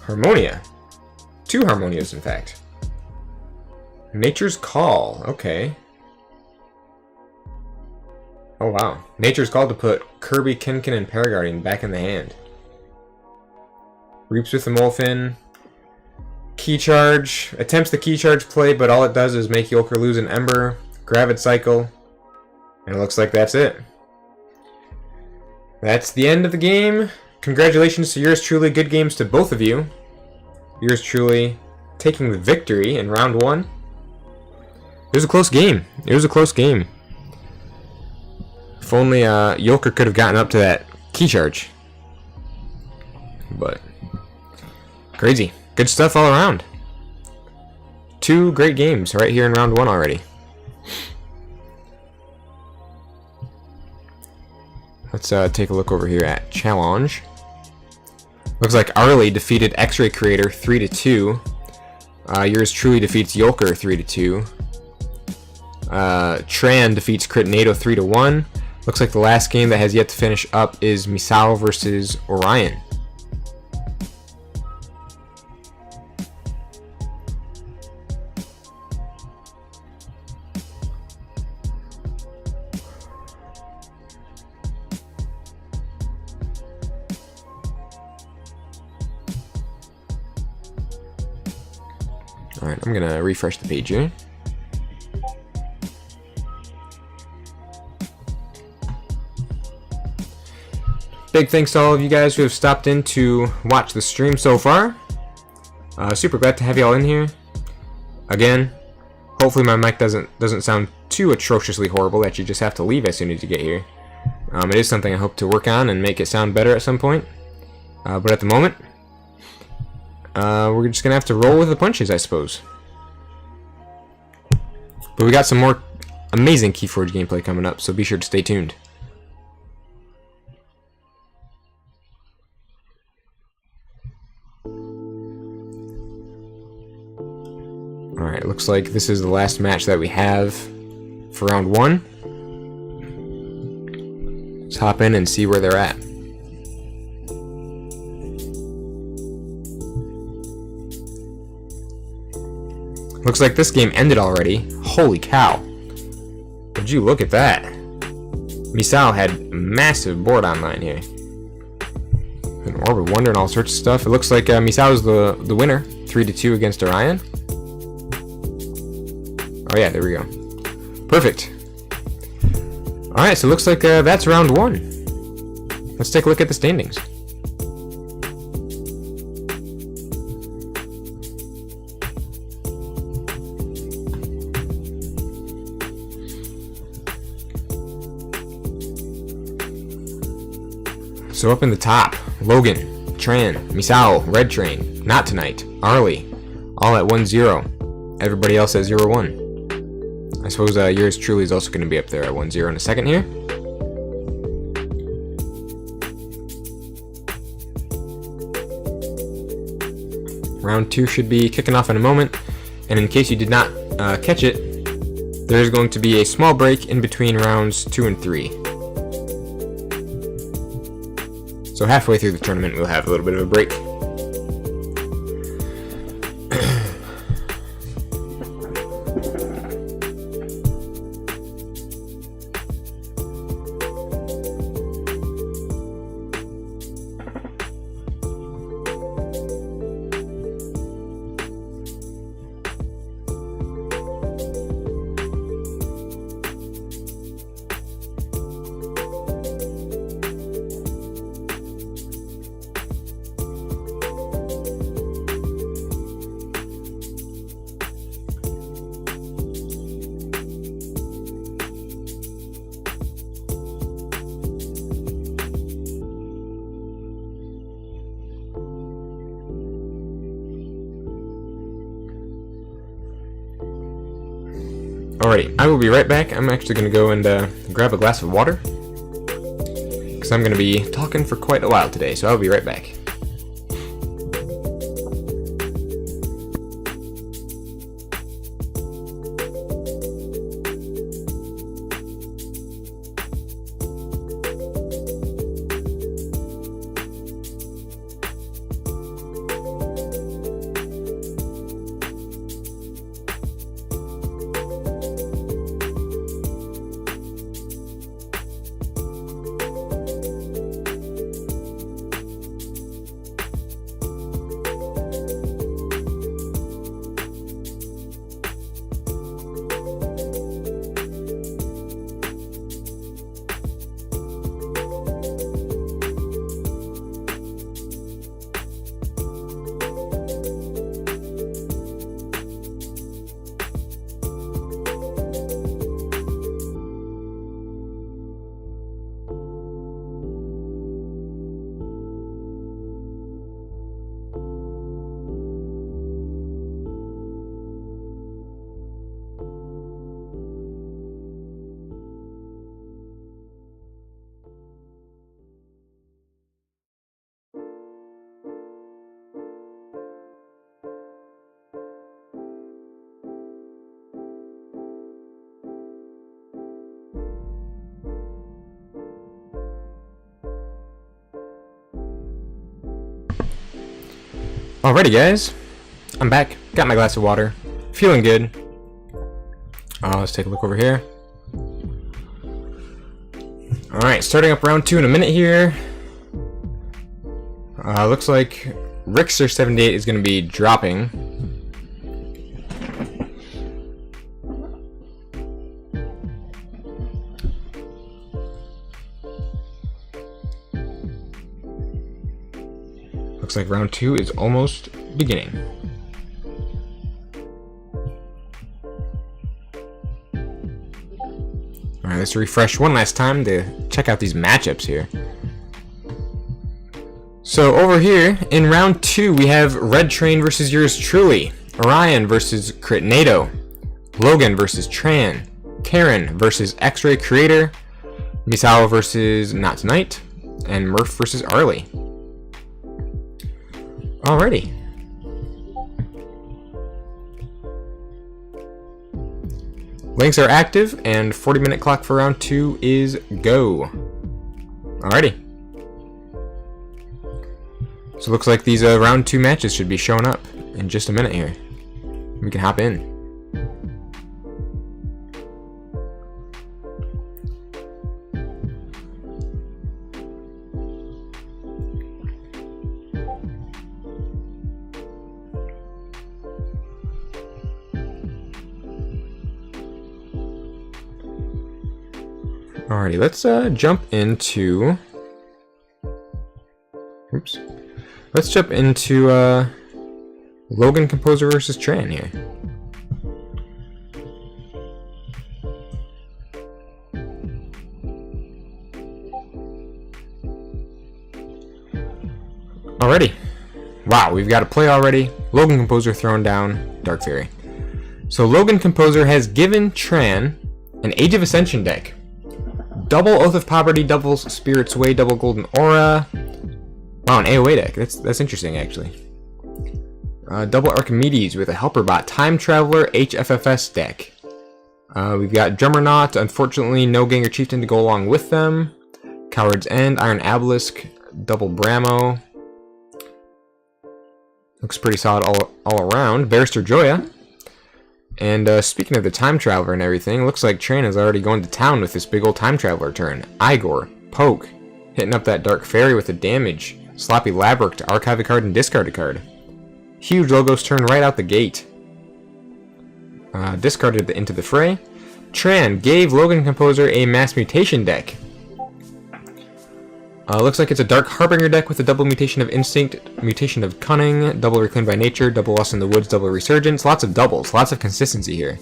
Harmonia. 2 Harmonias, in fact. Nature's Call. Okay. Oh, wow. Nature's Call to put Kirby, Kinkin, and Paraguardian back in the hand. Reaps with the Molfin. Key Charge. Attempts the Key Charge play, but all it does is make Yolker lose an Ember. Gravid Cycle. And it looks like that's it. That's the end of the game. Congratulations to yours truly. Good games to both of you. Yours truly taking the victory in round 1. It was a close game. It was a close game. If only Yolker could have gotten up to that key charge. But crazy. Good stuff all around. 2 great games right here in round 1 already. Let's take a look over here at Challenge. Looks like Arlie defeated X-Ray Creator 3-2. Yours truly defeats Yolker 3-2. Tran defeats Critnado 3-1. Looks like the last game that has yet to finish up is Misao versus Orion. Alright, I'm gonna refresh the page here. Big thanks to all of you guys who have stopped in to watch the stream so far. Super glad to have you all in here. Again, hopefully my mic doesn't sound too atrociously horrible that you just have to leave as soon as you get here. It is something I hope to work on and make it sound better at some point. But at the moment, we're just gonna have to roll with the punches, I suppose. But we got some more amazing KeyForge gameplay coming up, so be sure to stay tuned. Alright, looks like this is the last match that we have for round 1. Let's hop in and see where they're at. Looks like this game ended already. Holy cow. Would you look at that? Misao had a massive board online here. An Orb of Wonder and all sorts of stuff. It looks like Misao's the winner. 3-2 against Orion. Oh yeah, there we go. Perfect. Alright, so it looks like that's round 1. Let's take a look at the standings. So up in the top, Logan, Tran, Misao, Red Train, Not Tonight, Arlie, all at 1-0. Everybody else at 0-1. I suppose yours truly is also going to be up there at 1-0 in a second here. Round 2 should be kicking off in a moment, and in case you did not catch it, there's going to be a small break in between rounds 2 and 3. So halfway through the tournament, we'll have a little bit of a break. Alrighty, I will be right back. I'm actually going to go and grab a glass of water, because I'm going to be talking for quite a while today, so I'll be right back. Alrighty, guys. I'm back. Got my glass of water. Feeling good. Let's take a look over here. Alright, starting up round 2 in a minute here. Looks like Rickster 78 is going to be dropping. Looks like round 2 is almost beginning. Alright, let's refresh one last time to check out these matchups here. So over here, in round 2, we have Red Train versus yours truly, Orion versus Critnado, Logan versus Tran, Karen versus X-Ray Creator, Misawa versus Not Tonight, and Murph versus Arlie. Alrighty. Links are active, and 40-minute clock for round 2 is go. Alrighty. So it looks like these round 2 matches should be showing up in just a minute here. We can hop in. Alrighty, let's jump into... Oops. Let's jump into Logan Composer versus Tran here. Alrighty. Wow, we've got a play already. Logan Composer throwing down Dark Fairy. So Logan Composer has given Tran an Age of Ascension deck. Double Oath of Poverty, double Spirit's Way, double Golden Aura. Wow, an AoE deck. That's interesting, actually. Double Archimedes with a Helper Bot. Time Traveler HFFS deck. We've got Drummernaut. Unfortunately, no Ganger Chieftain to go along with them. Coward's End. Iron Obelisk. Double Bramo. Looks pretty solid all around. Barrister Joya. And speaking of the Time Traveler and everything, looks like Tran is already going to town with this big old Time Traveler turn. Igor. Poke. Hitting up that Dark Fairy with the damage. Sloppy Labyrinth to archive a card and discard a card. Huge Logos turn right out the gate. Discarded into the fray. Tran gave Logan Composer a Mass Mutation deck. Looks like it's a Dark Harbinger deck with a double Mutation of Instinct, Mutation of Cunning, double Reclaimed by Nature, double Lost in the Woods, double Resurgence. Lots of doubles, lots of consistency here.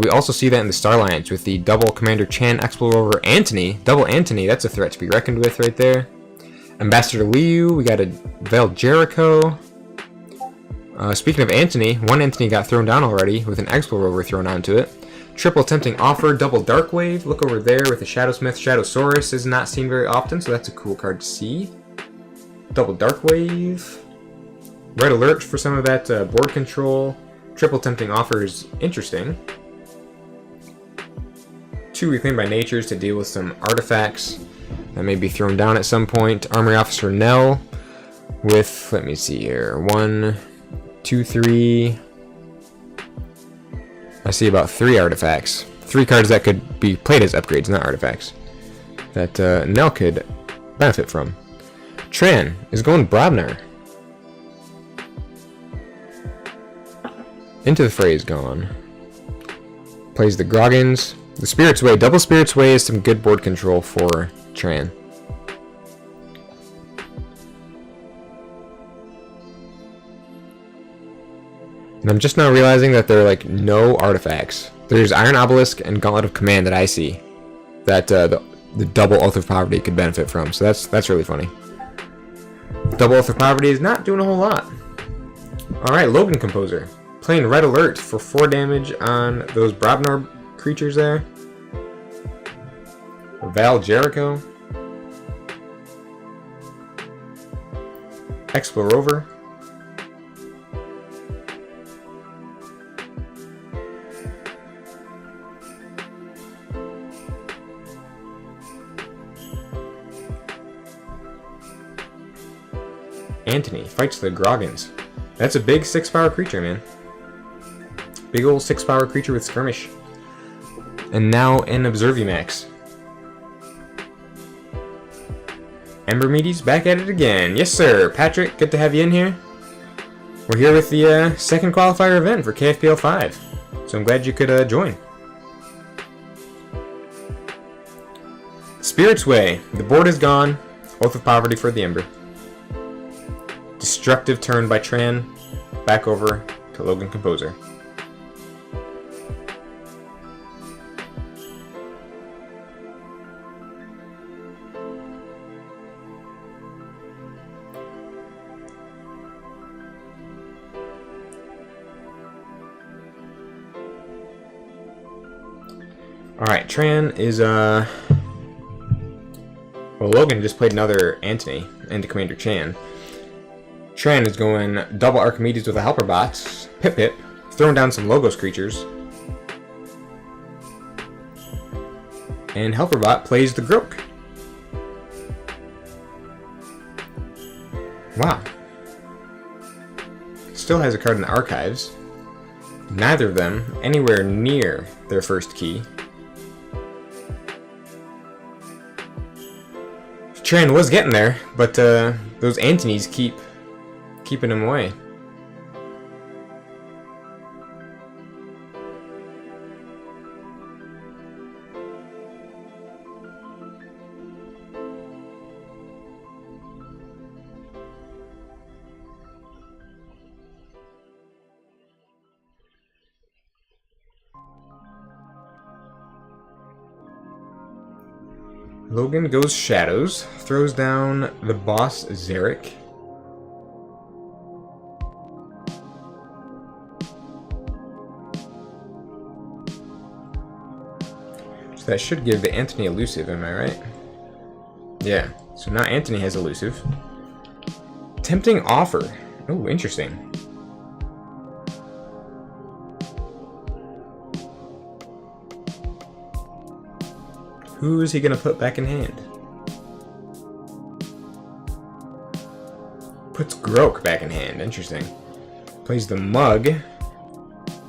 We also see that in the Star Alliance with the double Commander Chan, Explorer Antony. Double Antony, that's a threat to be reckoned with right there. Ambassador Liu, we got a Veil Jericho. Speaking of Antony, one Antony got thrown down already with an Explorer thrown onto it. Triple Tempting Offer, double Dark Wave. Look over there with a Shadowsmith. Shadowsaurus is not seen very often, so that's a cool card to see. Double Dark Wave. Red Alert for some of that board control. Triple Tempting Offer is interesting. 2 Reclaimed by Natures to deal with some artifacts that may be thrown down at some point. Armory Officer Nell with, let me see here, 1, 2, 3. I see about 3 artifacts. 3 cards that could be played as upgrades, not artifacts, that Nell could benefit from. Tran is going Brobnar. Into the Fray is gone. Plays the Groggins. The Spirit's Way. Double Spirit's Way is some good board control for Tran. And I'm just now realizing that there are like no artifacts. There's Iron Obelisk and Gauntlet of Command that I see that the double Oath of Poverty could benefit from. So that's really funny. Double Oath of Poverty is not doing a whole lot. Alright, Logan Composer. Playing Red Alert for 4 damage on those Brobnar creatures there. Val Jericho. Explorer. Antony fights the Groggins. That's a big 6-power creature, man. Big old 6-power creature with skirmish. And now an Aembermedes. Aembermedes back at it again. Yes, sir. Patrick, good to have you in here. We're here with the second qualifier event for KFPL 5. So I'm glad you could join. Spirit's Way. The board is gone. Oath of Poverty for the Ember. Destructive turn by Tran. Back over to Logan Composer. Alright, Tran is, well, Logan just played another Antony into Commander Chan. Tran is going double Archimedes with a Helper Bot, Pip, throwing down some Logos creatures. And Helper Bot plays the Grok. Wow. Still has a card in the archives. Neither of them anywhere near their first key. Tran was getting there, but those Antonies keeping him away. Logan goes Shadows, throws down the boss Zarek. So that should give the Antony elusive, am I right? Yeah, so now Antony has elusive. Tempting Offer. Oh, interesting. Who is he going to put back in hand? Puts Grok back in hand. Interesting. Plays the Mug.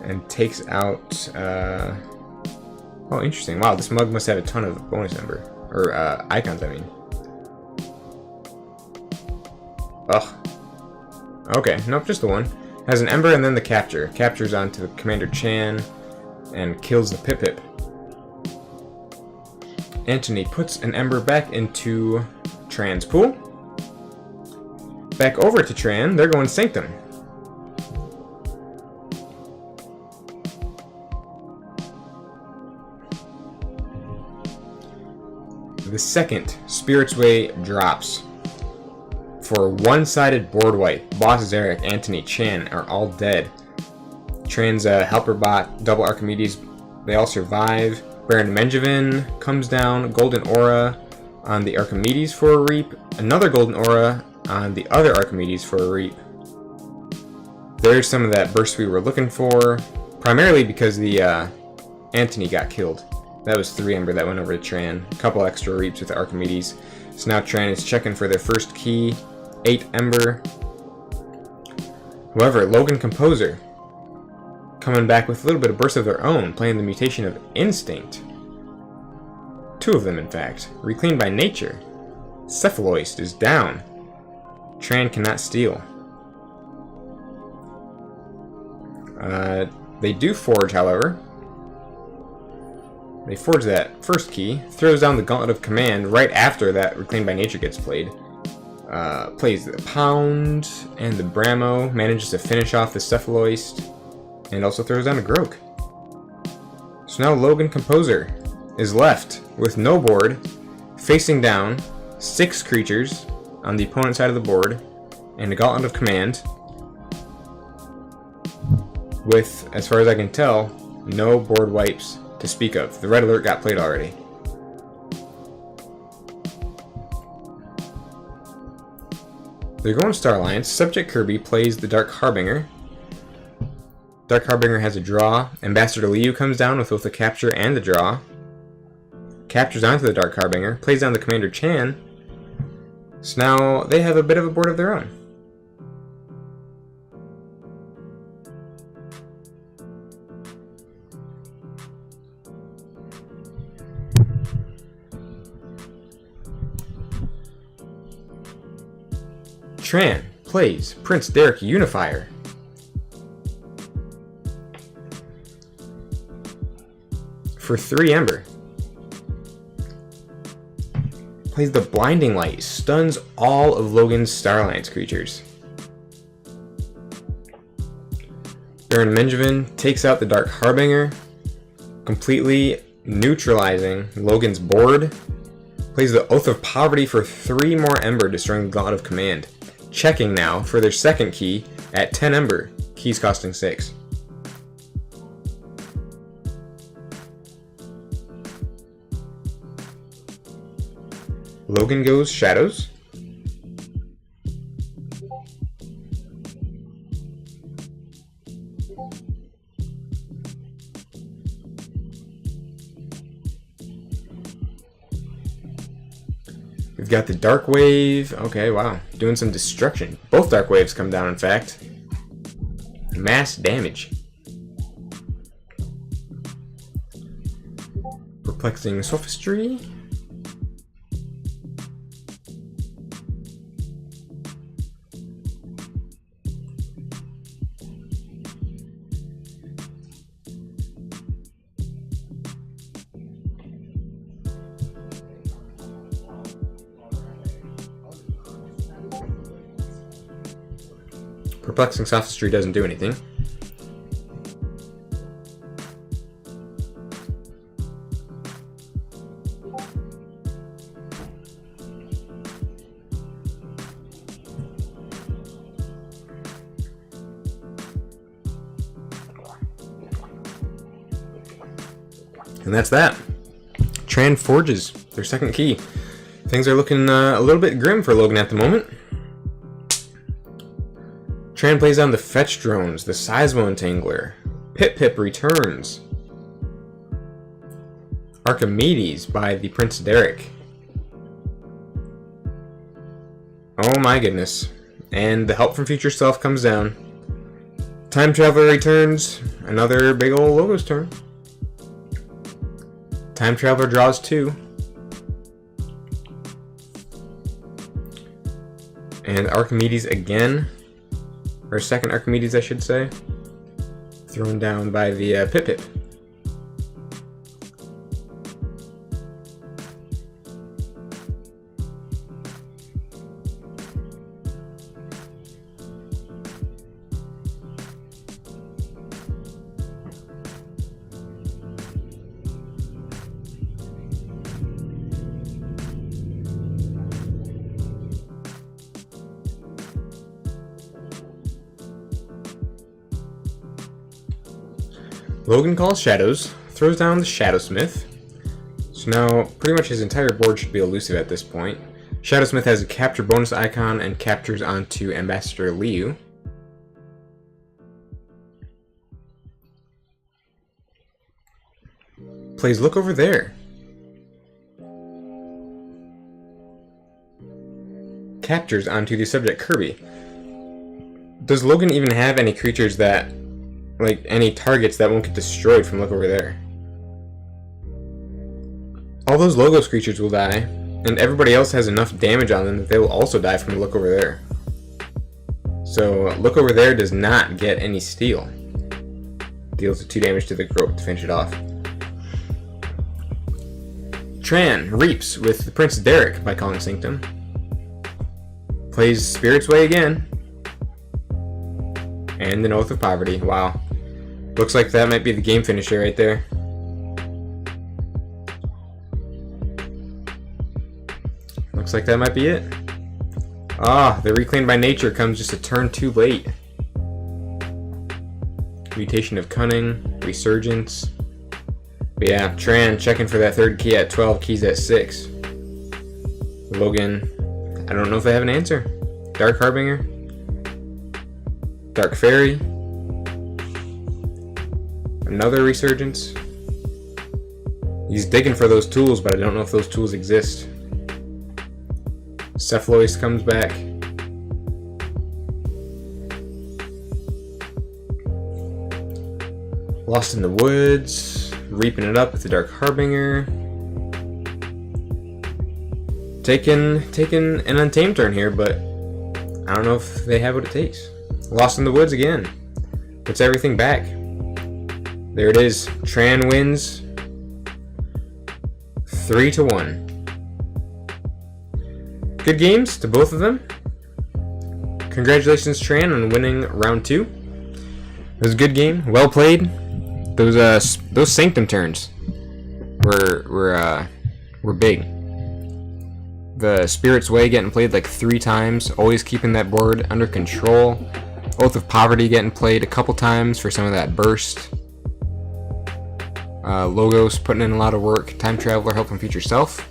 And takes out... Oh, interesting. Wow, this Mug must have a ton of bonus number. Or, icons, I mean. Ugh. Okay, nope, just the one. Has an Ember and then the Capture. Captures onto Commander Chan. And kills the Pip. Antony puts an Ember back into Tran's pool. Back over to Tran, they're going Sanctum. The second Spirit's Way drops. For a one-sided board wipe, Boss Zarek, Antony, Chan are all dead. Tran's Helper Bot, double Archimedes, they all survive. Baron Mengevin comes down, Golden Aura on the Archimedes for a reap, another Golden Aura on the other Archimedes for a reap. There's some of that burst we were looking for, primarily because the Antony got killed. That was 3 Ember that went over to Tran, a couple extra reaps with the Archimedes. So now Tran is checking for their first key, 8 Ember. However, Logan Composer coming back with a little bit of burst of their own, playing the mutation of Instinct. 2 of them, in fact. Reclaimed by Nature. Cephaloist is down. Tran cannot steal. They do forge, however. They forge that first key, throws down the Gauntlet of Command right after that Reclaimed by Nature gets played. Plays the Pound and the Bramo, manages to finish off the Cephaloist. And also throws down a Grok. So now Logan Composer is left with no board, facing down 6 creatures on the opponent's side of the board, and a Gauntlet of Command, with, as far as I can tell, no board wipes to speak of. The Red Alert got played already. They're going Star Alliance. Subject Kirby plays the Dark Harbinger. Dark Harbinger has a draw. Ambassador Liu comes down with both the capture and the draw. Captures onto the Dark Harbinger. Plays down the Commander Chan. So now they have a bit of a board of their own. Tran plays Prince Derek Unifier. For 3 Ember. Plays the Blinding Light, stuns all of Logan's Star Alliance creatures. Baron Mengevin takes out the Dark Harbinger, completely neutralizing Logan's board. Plays the Oath of Poverty for 3 more Ember, destroying the God of Command. Checking now for their second key at 10 Ember, keys costing 6. Logan goes Shadows. We've got the Dark Wave. Okay, wow. Doing some destruction. Both Dark Waves come down, in fact. Mass damage. Perplexing Sophistry. Perplexing Sophistry doesn't do anything. And that's that. Tran forges their second key. Things are looking a little bit grim for Logan at the moment. Tran plays on the Fetch Drones, the Seismo Entangler. Pip returns. Aembermedes by the Prince Derek. Oh my goodness. And the Help from Future Self comes down. Time Traveler returns. Another big old Logo's turn. Time Traveler draws 2. And Aembermedes again. Or second Aembermedes, I should say. Thrown down by the Pip. Logan calls Shadows, throws down the Shadowsmith. So now, pretty much his entire board should be elusive at this point. Shadowsmith has a capture bonus icon and captures onto Ambassador Liu. Plays Look Over There. Captures onto the subject Kirby. Does Logan even have any creatures that, like, any targets that won't get destroyed from Look Over There? All those Logos creatures will die, and everybody else has enough damage on them that they will also die from Look Over There. So Look Over There does not get any steal. Deals 2 damage to the Grope to finish it off. Tran reaps with the Prince Derek by calling Sanctum. Plays Spirit's Way again. And an Oath of Poverty. Wow. Looks like that might be the game finisher right there. Looks like that might be it. Ah, the Reclaimed by Nature comes just a turn too late. Mutation of Cunning, Resurgence. But yeah, Tran checking for that third key at 12, keys at 6. Logan, I don't know if they have an answer. Dark Harbinger. Dark Fairy. Another Resurgence. He's digging for those tools, but I don't know if those tools exist. Cephalois comes back. Lost in the Woods. Reaping it up with the Dark Harbinger. Taking an Untamed turn here, but I don't know if they have what it takes. Lost in the Woods again. Puts everything back. There it is. Tran wins 3-1. Good games to both of them. Congratulations, Tran, on winning round 2. It was a good game. Well played. Those Sanctum turns were big. The Spirit's Way getting played like 3 times, always keeping that board under control. Oath of Poverty getting played a couple times for some of that burst. Logos putting in a lot of work. Time Traveler helping Future Self.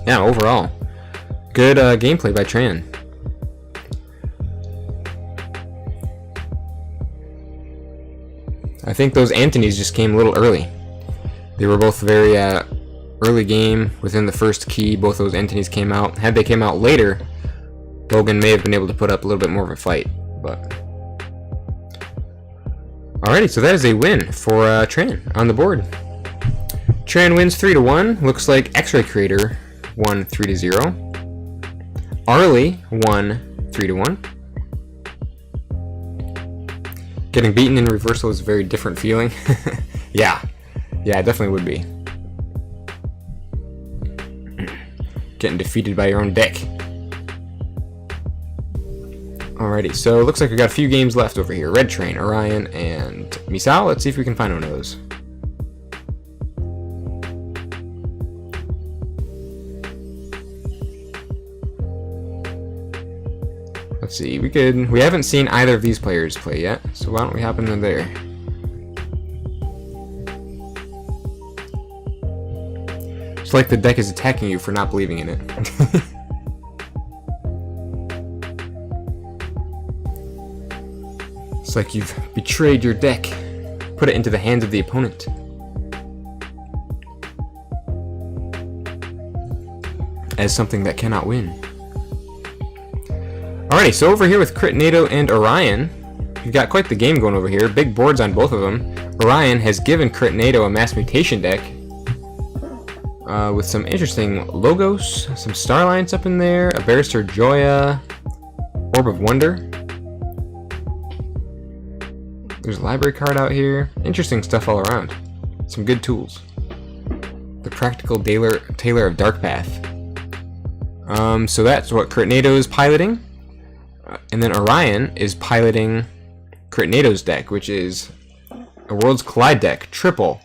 Yeah, overall, good gameplay by Tran. I think those Antonies just came a little early. They were both very early game within the first key. Both those Antonies came out. Had they came out later, Logan may have been able to put up a little bit more of a fight. But alrighty, so that is a win for Tran on the board. Tran wins 3-1. Looks like X-Ray Creator won 3-0. Arlie won 3-1. Getting beaten in reversal is a very different feeling. Yeah, it definitely would be. Getting defeated by your own deck. Alrighty, so it looks like we got a few games left over here. Red Train, Orion, and Misao. Let's see if we can find one of those. Let's see, we haven't seen either of these players play yet, so why don't we hop into there? It's like the deck is attacking you for not believing in it. It's like you've betrayed your deck. Put it into the hands of the opponent. As something that cannot win. Alrighty, so over here with Crit NATO and Orion, we've got quite the game going over here. Big boards on both of them. Orion has given Crit NATO a Mass Mutation deck with some interesting logos, some Starlines up in there, a Barrister Joya, Orb of Wonder. There's a library card out here. Interesting stuff all around. Some good tools. The Practical Tailor of Dark Path. So that's what Crit NATO is piloting. And then Orion is piloting Crit NATO's deck, which is a Worlds Collide deck. Triple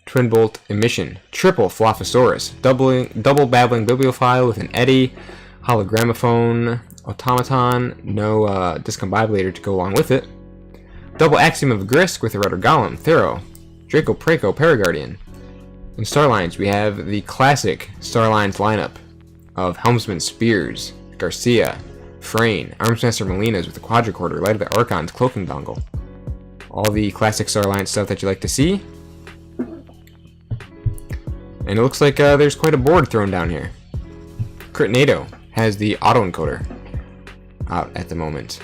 Twin Bolt Emission. Triple Flophosaurus. Double Babbling Bibliophile with an Eddy. Hologrammophone. Automaton. No Discombobulator to go along with it. Double Axiom of Grisk with a Rudder Golem. Thero. Draco Praco Paraguardian. In Starlines, we have the classic Starlines lineup of Helmsman Spears, Garcia, Frayne, Armsmaster Molinas with the Quadricorder, Light of the Archon's Cloaking Dongle. All the classic Starline stuff that you like to see. And it looks like there's quite a board thrown down here. Crit NATO has the autoencoder out at the moment.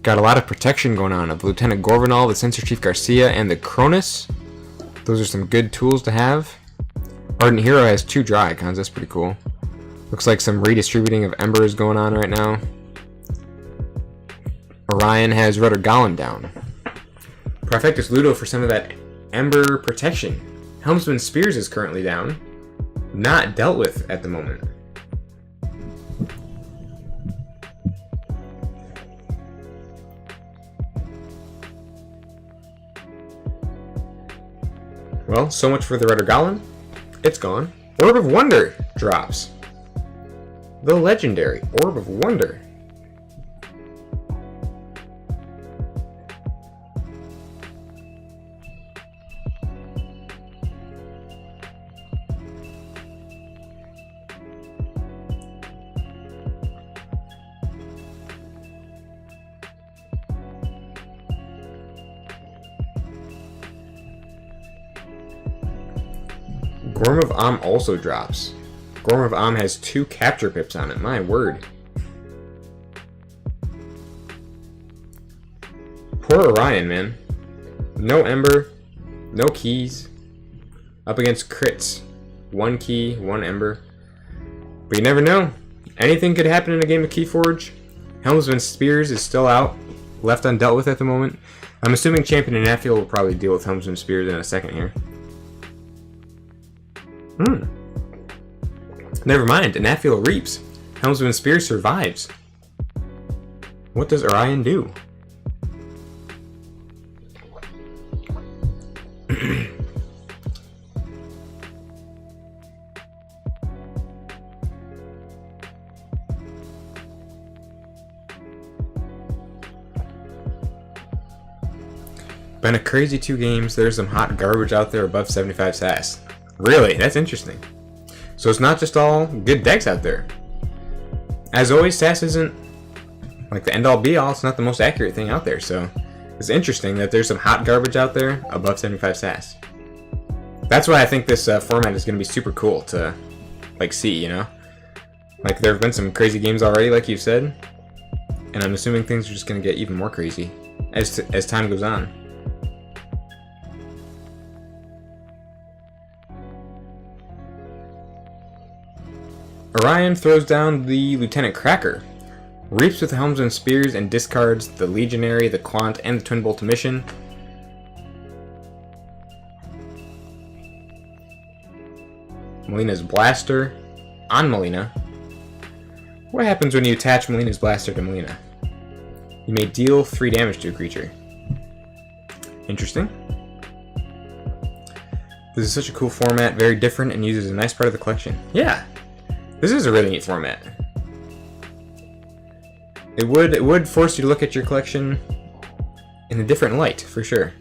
Got a lot of protection going on of Lieutenant Gorvanal, the Sensor Chief Garcia, and the Cronus. Those are some good tools to have. Ardent Hero has 2 draw icons, that's pretty cool. Looks like some redistributing of Ember is going on right now. Orion has Rudder Golem down. Perfectus Ludo for some of that Ember protection. Helmsman Spears is currently down. Not dealt with at the moment. Well, so much for the Rudder Golem. It's gone. Orb of Wonder drops. The legendary Orb of Wonder. Gorm of Am also drops. Gorm of Am has 2 capture pips on it, my word. Poor Orion, man. No Ember, no keys. Up against crits. 1 key, 1 Ember. But you never know. Anything could happen in a game of KeyForge. Helmsman Spears is still out, left undealt with at the moment. I'm assuming Champion and Naffiel will probably deal with Helmsman Spears in a second here. Never mind, Naffiel reaps. Helmsman Spears survives. What does Orion do? Been a crazy 2 games. There's some hot garbage out there above 75 SAS. Really? That's interesting. So it's not just all good decks out there. As always, SAS isn't like the end-all be-all. It's not the most accurate thing out there. So it's interesting that there's some hot garbage out there above 75 SAS. That's why I think this format is going to be super cool to like see, you know? Like there have been some crazy games already, like you said. And I'm assuming things are just going to get even more crazy as time goes on. Orion throws down the Lieutenant Cracker, reaps with the Helmsman Spears and discards the Legionary, the Quant, and the Twin Bolt Mission. Melina's Blaster on Melina. What happens when you attach Melina's Blaster to Melina? You may deal 3 damage to a creature. Interesting. This is such a cool format, very different, and uses a nice part of the collection. Yeah! This is a really neat format. It would force you to look at your collection in a different light, for sure.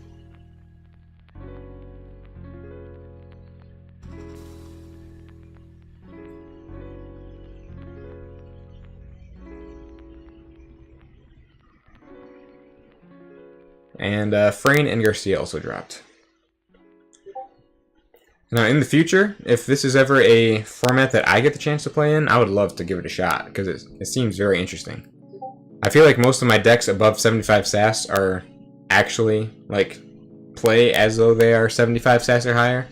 And Frayne and Garcia also dropped. Now, in the future, if this is ever a format that I get the chance to play in, I would love to give it a shot, because it seems very interesting. I feel like most of my decks above 75 SAS are actually, like, play as though they are 75 SAS or higher.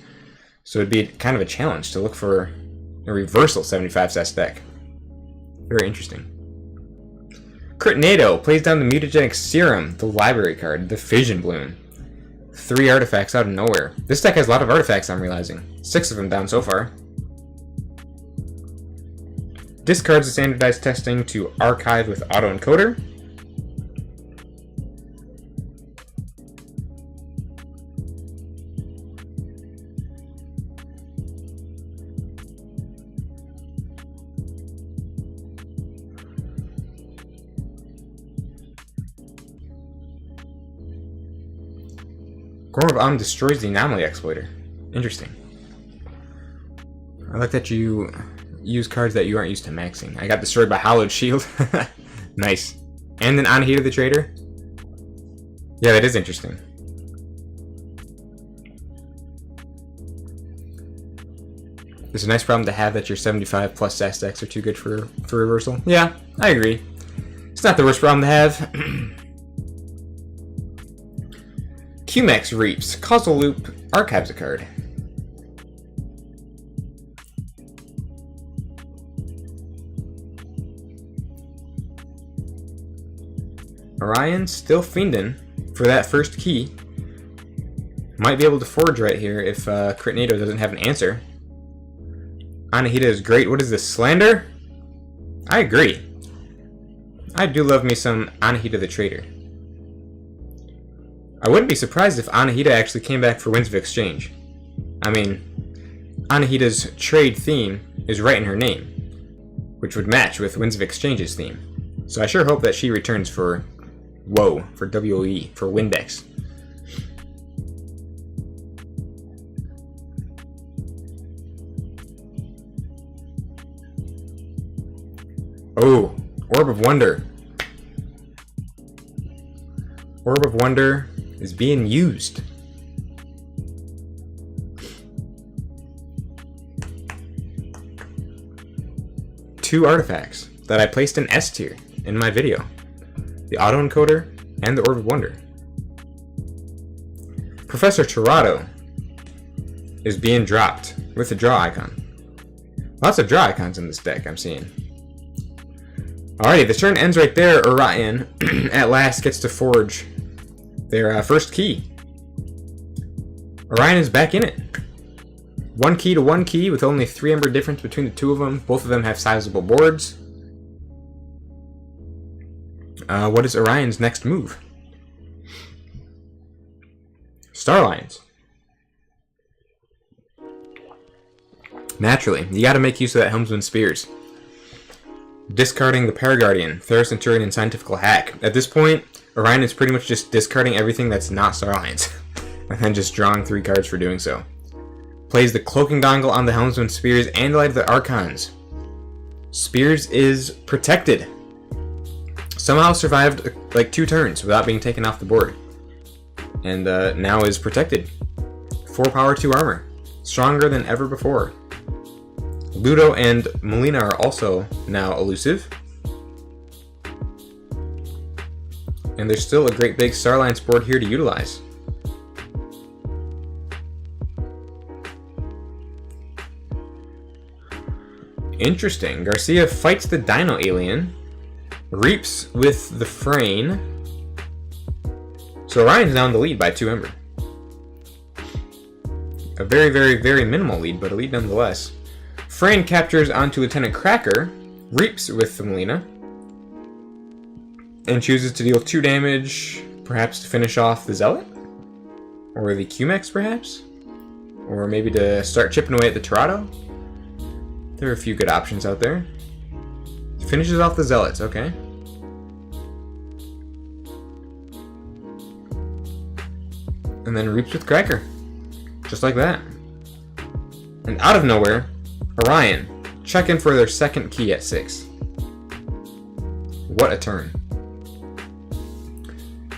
So it'd be kind of a challenge to look for a reversal 75 SAS deck. Very interesting. Critnado plays down the Mutagenic Serum, the library card, the Fission Bloom. 3 artifacts out of nowhere. This deck has a lot of artifacts, I'm realizing. 6 of them down so far. Discards the standardized testing to archive with autoencoder. Gorm of destroys the Anomaly Exploiter. Interesting. I like that you use cards that you aren't used to maxing. I got destroyed by Hallowed Shield. Nice. And then Anahita the Trader. Yeah, that is interesting. It's a nice problem to have that your 75 plus SAS decks are too good for reversal. Yeah, I agree. It's not the worst problem to have. QMax Reaps. Causal Loop archives a card. Orion still fiending for that first key. Might be able to forge right here if Critnado doesn't have an answer. Anahita is great. What is this, Slander? I agree. I do love me some Anahita the Trader. I wouldn't be surprised if Anahita actually came back for Winds of Exchange. I mean, Anahita's trade theme is right in her name, which would match with Winds of Exchange's theme. So I sure hope that she returns for WoE, for WoE, for Windex. Oh, Orb of Wonder. Orb of Wonder is being used. Two artifacts that I placed in S tier in my video. The autoencoder and the Orb of Wonder. Professor Tirado is being dropped with a draw icon. Lots of draw icons in this deck I'm seeing. Alrighty, the turn ends right there. Orion at last gets to forge their first key. Orion is back in it. 1 key to 1 key with only 3 ember difference between the two of them. Both of them have sizable boards. What is Orion's next move? Star Lions. Naturally, you gotta make use of that Helmsman Spears. Discarding the Paraguardian, Theracenturion, and Scientifical Hack. At this point, Orion is pretty much just discarding everything that's not Star Lions. And then just drawing 3 cards for doing so. Plays the Cloaking Dongle on the Helmsman Spears and Light of the Archons. Spears is protected. Somehow survived like 2 turns without being taken off the board. And now is protected. 4 power, 2 armor. Stronger than ever before. Ludo and Melina are also now elusive. And there's still a great big Star Alliance board here to utilize. Interesting. Garcia fights the Dino Alien. Reaps with the Frayne. So Orion's now in the lead by 2 ember. A very, very, very minimal lead, but a lead nonetheless. Frayne captures onto Lieutenant Cracker. Reaps with the Melina. And chooses to deal 2 damage, perhaps to finish off the Zealot? Or the Cumex, perhaps? Or maybe to start chipping away at the Torado? There are a few good options out there. Finishes off the Zealots, okay. And then Reaps with Cracker. Just like that. And out of nowhere, Orion. Check in for their second key at 6. What a turn.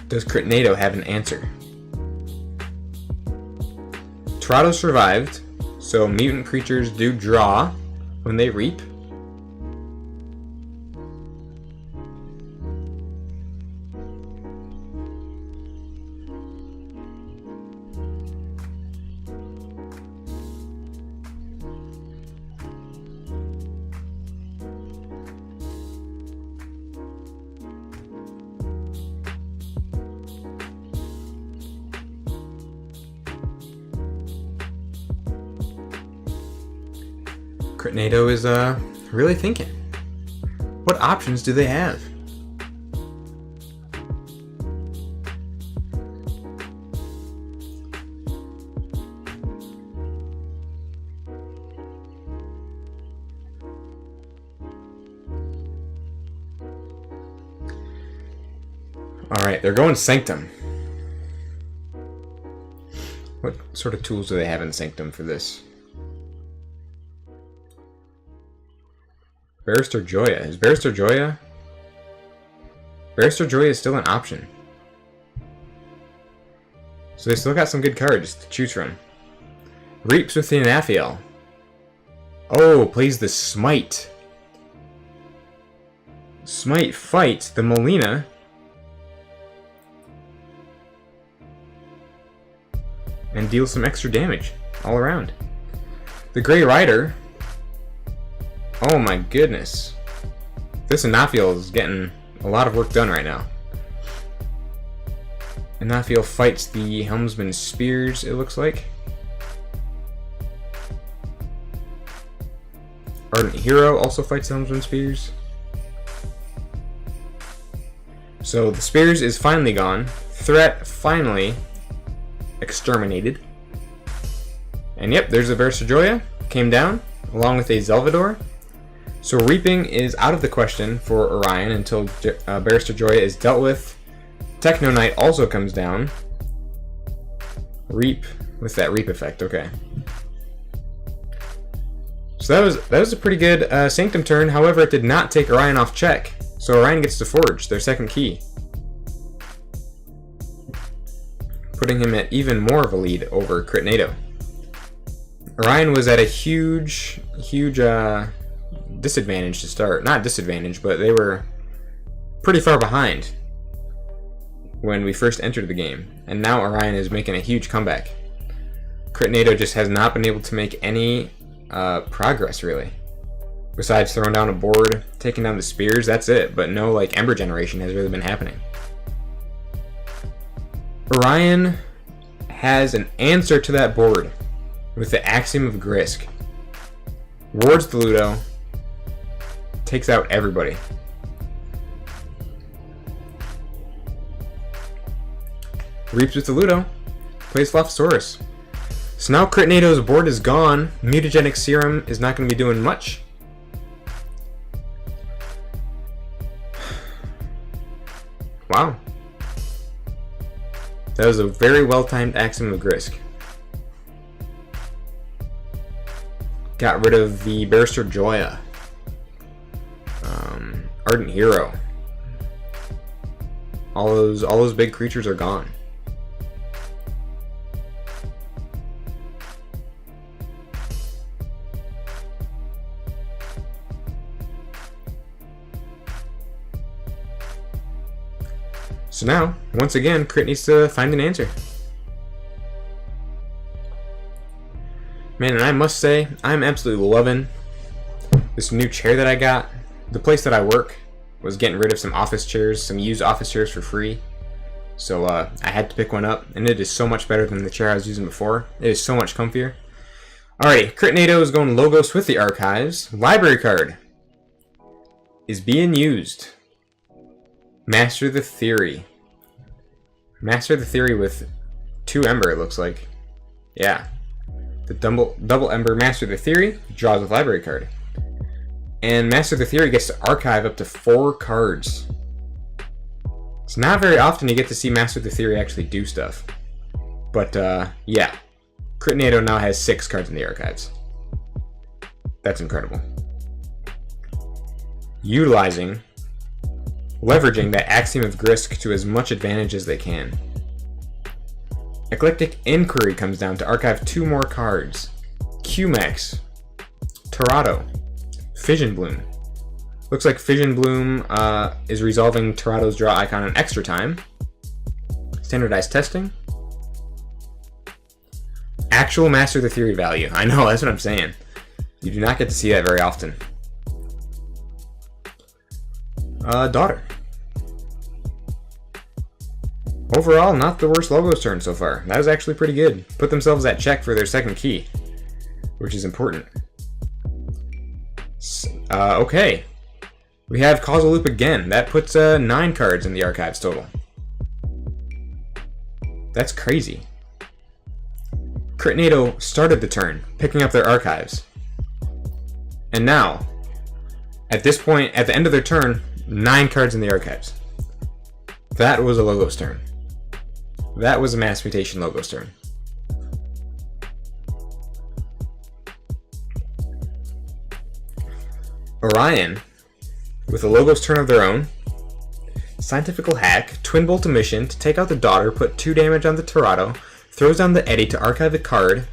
Does Critnado have an answer? Torado survived, so mutant creatures do draw when they reap. Critnado is really thinking. What options do they have? Alright, they're going Sanctum. What sort of tools do they have in Sanctum for this? Barrister Joya. Is Barrister Joya? Barrister Joya is still an option. So they still got some good cards to choose from. Reaps with the Anaphiel. Oh, plays the Smite. Smite fights the Melina. And deals some extra damage all around. The Grey Rider. Oh my goodness. This Anaphiel is getting a lot of work done right now. Anaphiel fights the Helmsman Spears, it looks like. Ardent Hero also fights the Helmsman Spears. So the Spears is finally gone. Threat finally exterminated. And yep, there's a Barrister Joya. Came down, along with a Zelvador. So Reaping is out of the question for Orion until Barrister Joya is dealt with. Techno Knight also comes down. Reap with that Reap effect, okay. So that was a pretty good Sanctum turn, however it did not take Orion off check. So Orion gets to forge their second key. Putting him at even more of a lead over Critnado. Orion was at a huge disadvantage to start. Not disadvantage, but they were pretty far behind when we first entered the game. And now Orion is making a huge comeback. Critnado just has not been able to make any progress, really. Besides throwing down a board, taking down the spears, that's it. But no, like, Ember generation has really been happening. Orion has an answer to that board with the Axiom of Grisk. Wards the Ludo, takes out everybody. Reaps with the Ludo, plays Lophosaurus. So now Critnado's board is gone. Mutagenic Serum is not going to be doing much. Wow. That was a very well-timed Axiom of Grisk. Got rid of the Barrister Joya. Ardent Hero. All those big creatures are gone. So now, once again, Crit needs to find an answer. Man, and I must say, I'm absolutely loving this new chair that I got. The place that I work was getting rid of some office chairs, some used office chairs for free. So I had to pick one up, and it is so much better than the chair I was using before. It is so much comfier. Alrighty, Critnado is going Logos with the Archives. Library card is being used. Master the Theory. Master the Theory with 2 Ember, it looks like. Yeah. The double Ember Master the Theory draws a library card. And Master the Theory gets to archive up to 4 cards. It's not very often you get to see Master the Theory actually do stuff. But, yeah. Critnado now has 6 cards in the archives. That's incredible. Leveraging that Axiom of Grisk to as much advantage as they can. Eclectic Inquiry comes down to archive 2 more cards. Q-Max. Torado. Fission Bloom. Looks like Fission Bloom is resolving Torado's draw icon in extra time. Standardized Testing. Actual Master the Theory value. I know, that's what I'm saying. You do not get to see that very often. Daughter. Overall, not the worst Logos turn so far. That was actually pretty good. Put themselves at check for their second key, which is important. Okay. We have Causal Loop again. That puts 9 cards in the archives total. That's crazy. Critnado started the turn, picking up their archives. And now, at this point, at the end of their turn, 9 cards in the archives. That was a Logos turn. That was a Mass Mutation Logos turn. Orion, with a Logos turn of their own, Scientifical Hack, Twin Bolt Emission to take out the Daughter, put 2 damage on the Torado, throws down the Eddy to archive a card.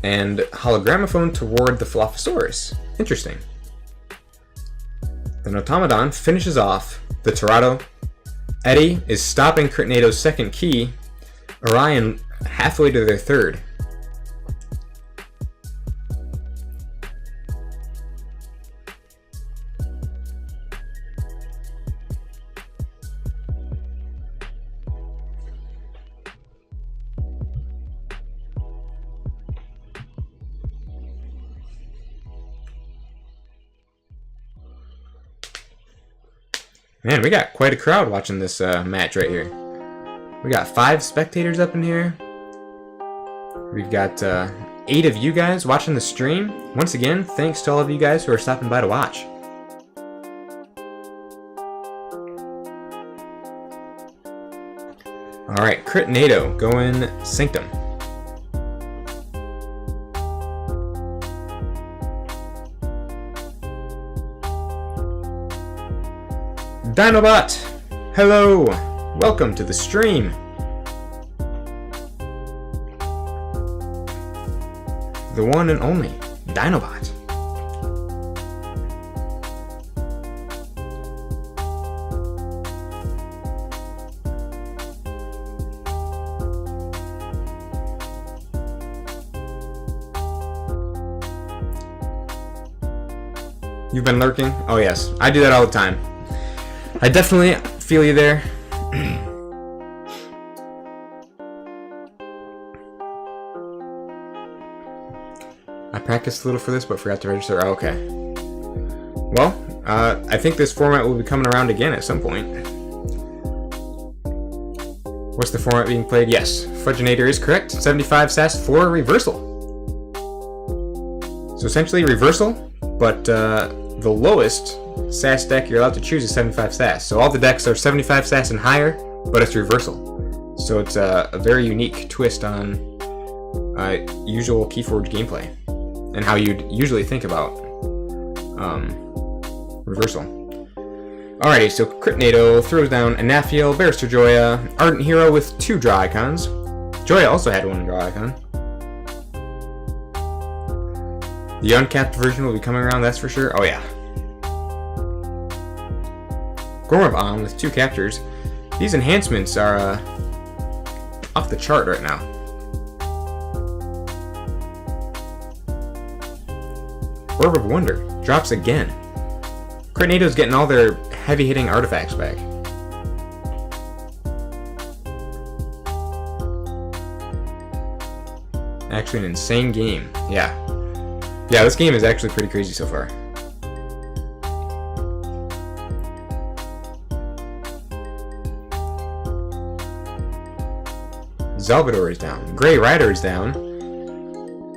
And Hologramophone toward the Dilophosaurus. Interesting. Then Automaton finishes off the Torado. Eddy is stopping Critnado's second key. Orion halfway to their third. Man, we got quite a crowd watching this match right here. We got 5 spectators up in here. We've got 8 of you guys watching the stream. Once again, thanks to all of you guys who are stopping by to watch. Alright, Critnado going Sanctum. Dinobot! Hello! Welcome to the stream! The one and only Dinobot. You've been lurking? Oh yes, I do that all the time. I definitely feel you there. I practiced a little for this, but forgot to register. Oh, okay. Well, I think this format will be coming around again at some point. What's the format being played? Yes, Fudgeinator is correct. 75 sass for reversal. So essentially reversal, but the lowest sass deck you're allowed to choose is 75 sass. So all the decks are 75 sass and higher, but it's reversal. So it's a very unique twist on usual KeyForge gameplay and how you'd usually think about reversal. Alrighty, so Critnado throws down Anafiel, Barrister Joya, Ardent Hero with 2 draw icons. Joya also had 1 draw icon. The uncapped version will be coming around, that's for sure. Oh yeah. Gormov with 2 captures. These enhancements are off the chart right now. Orb of Wonder drops again. Critnado's getting all their heavy-hitting artifacts back. Actually an insane game. Yeah, this game is actually pretty crazy so far. Salvador is down. Grey Rider is down.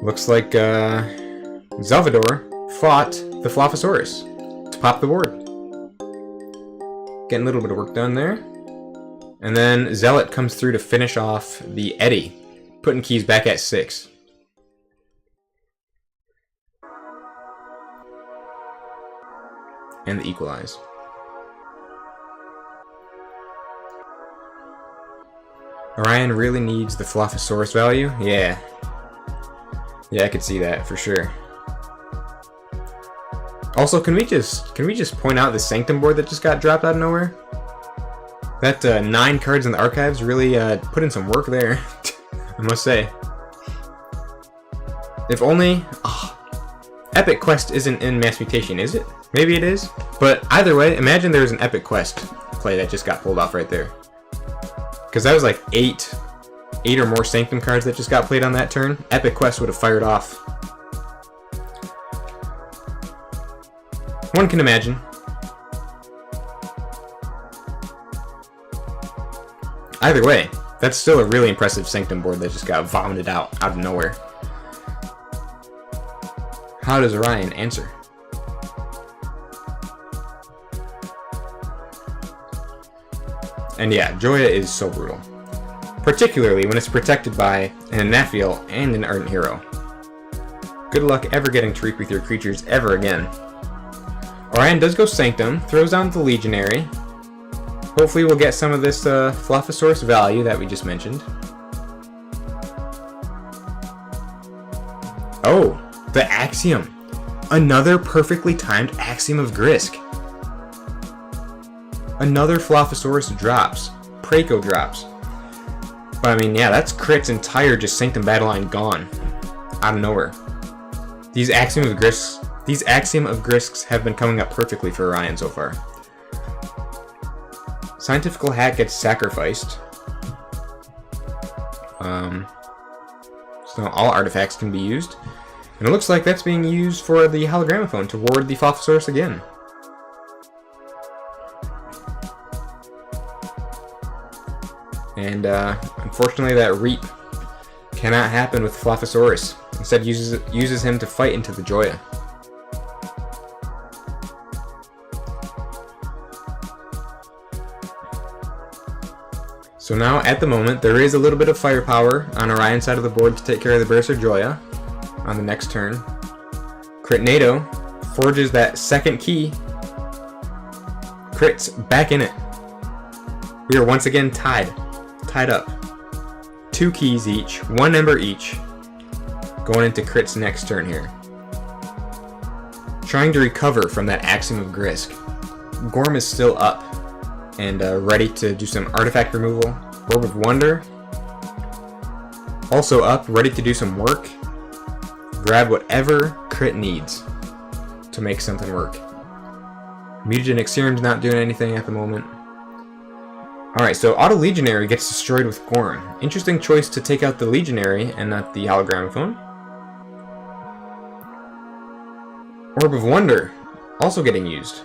Looks like Salvador fought the Flophosaurus to pop the board. Getting a little bit of work done there. And then Zealot comes through to finish off the Eddie, putting keys back at 6. And the Equalize. Orion really needs the Flophosaurus value? Yeah. Yeah, I could see that for sure. Also, can we just point out the Sanctum board that just got dropped out of nowhere? That 9 cards in the archives really put in some work there, I must say. If only... Epic Quest isn't in Mass Mutation, is it? Maybe it is. But either way, imagine there was an Epic Quest play that just got pulled off right there. Because that was like 8 or more Sanctum cards that just got played on that turn. Epic Quest would have fired off. One can imagine. Either way, that's still a really impressive Sanctum board that just got vomited out of nowhere. How does Orion answer? And yeah, Joya is so brutal. Particularly when it's protected by an Anafiel and an Ardent Hero. Good luck ever getting to reap with your creatures ever again. Orion does go Sanctum, throws down the Legionary. Hopefully we'll get some of this Flophosaurus value that we just mentioned. Oh, the Axiom. Another perfectly timed Axiom of Grisk. Another Flophosaurus drops. Praco drops. But I mean, yeah, that's Crit's entire just Sanctum battle line gone. Out of nowhere. These Axiom of Grisks have been coming up perfectly for Orion so far. Scientifical Hack gets sacrificed. So all artifacts can be used. And it looks like that's being used for the Hologramophone to ward the Flophosaurus again. And unfortunately that Reap cannot happen with Flophosaurus. Instead uses him to fight into the Joya. So now, at the moment, there is a little bit of firepower on Orion's side of the board to take care of the Barrister Joya on the next turn. Critnado forges that second key. Crit's back in it. We are once again tied up. 2 keys each, 1 ember each, going into Crit's next turn here. Trying to recover from that Axiom of Grisk. Gorm is still up and ready to do some artifact removal. Orb of Wonder also up, ready to do some work. Grab whatever Crit needs to make something work. Mutagenic Serum's not doing anything at the moment. Alright, so Auto Legionary gets destroyed with Gorn. Interesting choice to take out the Legionary and not the Hologramophone. Orb of Wonder also getting used.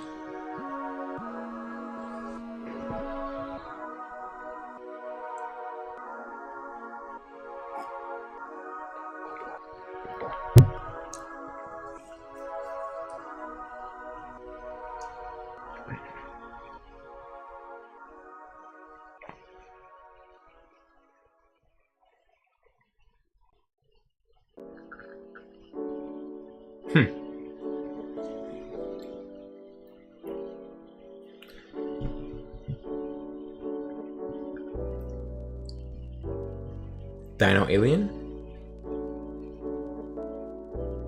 Dino Alien.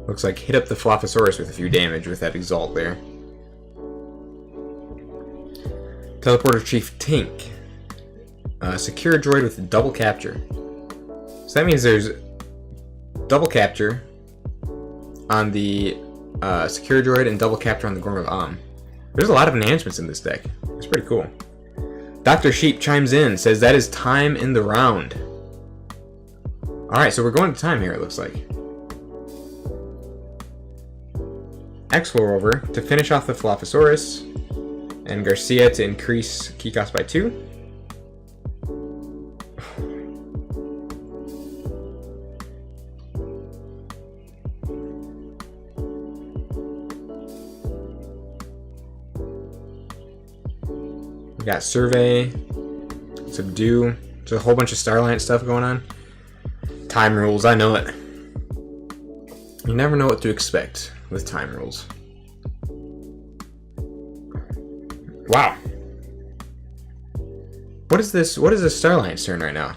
Looks like hit up the Dilophosaurus with a few damage with that Exalt there. Teleporter Chief Tink. Secure droid with double capture. So that means there's double capture on the secure droid and double capture on the Gorm of Am. There's a lot of enhancements in this deck. It's pretty cool. Dr. Sheep chimes in, says that is time in the round. Alright, so we're going to time here, it looks like. X-Floor over to finish off the Dilophosaurus, and Garcia to increase key cost by 2. We got Survey, Subdue, there's a whole bunch of Starlight stuff going on. Time rules, I know it. You never know what to expect with time rules. Wow. What is this? What is this Starlight's turn right now?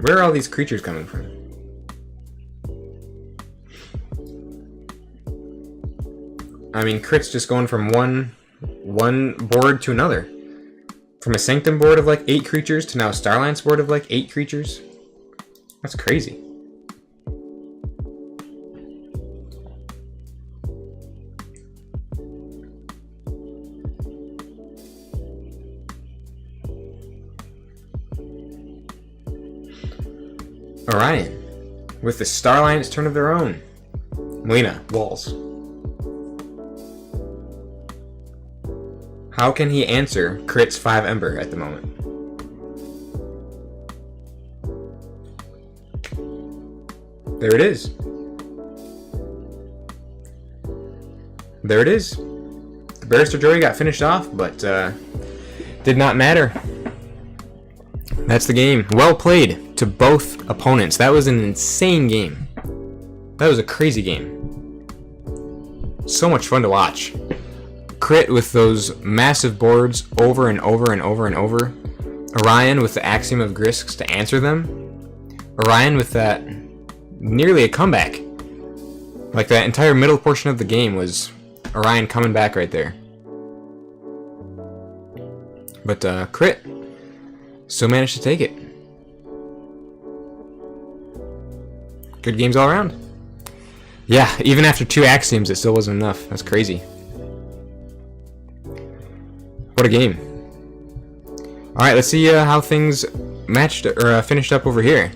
Where are all these creatures coming from? I mean, Crit's just going from one board to another. From a Sanctum board of like 8 creatures to now a Starline's board of like 8 creatures. That's crazy. Orion, with the Starline's turn of their own. Melina, Walls. How can he answer Crit's 5 Ember at the moment? There it is. There it is. The Barrister Joey got finished off, but did not matter. That's the game. Well played to both opponents. That was an insane game. That was a crazy game. So much fun to watch. Crit with those massive boards over and over and over and over. Orion with the Axiom of Grisks to answer them. Orion with that nearly a comeback. Like that entire middle portion of the game was Orion coming back right there. But Crit still managed to take it. Good games all around. Yeah, even after 2 Axioms it still wasn't enough. That's crazy. What a game. Alright, let's see how things matched or finished up over here.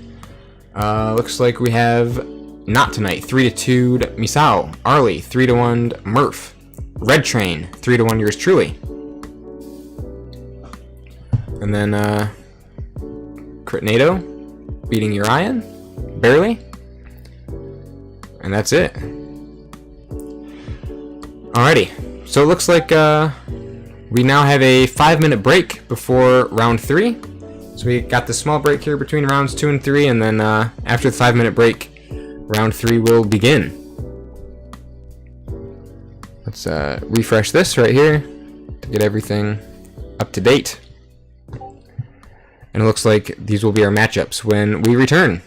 Looks like we have Not Tonight, 3-2 to Misao. Arlie, 3-1 to Murph. Red Train, 3-1 yours truly. And then Critnado beating Urian, barely. And that's it. Alrighty, so it looks like we now have a 5-minute break before round 3. So we got the small break here between rounds 2 and 3, and then after the 5-minute break, round 3 will begin. Let's refresh this right here to get everything up to date. And it looks like these will be our matchups when we return.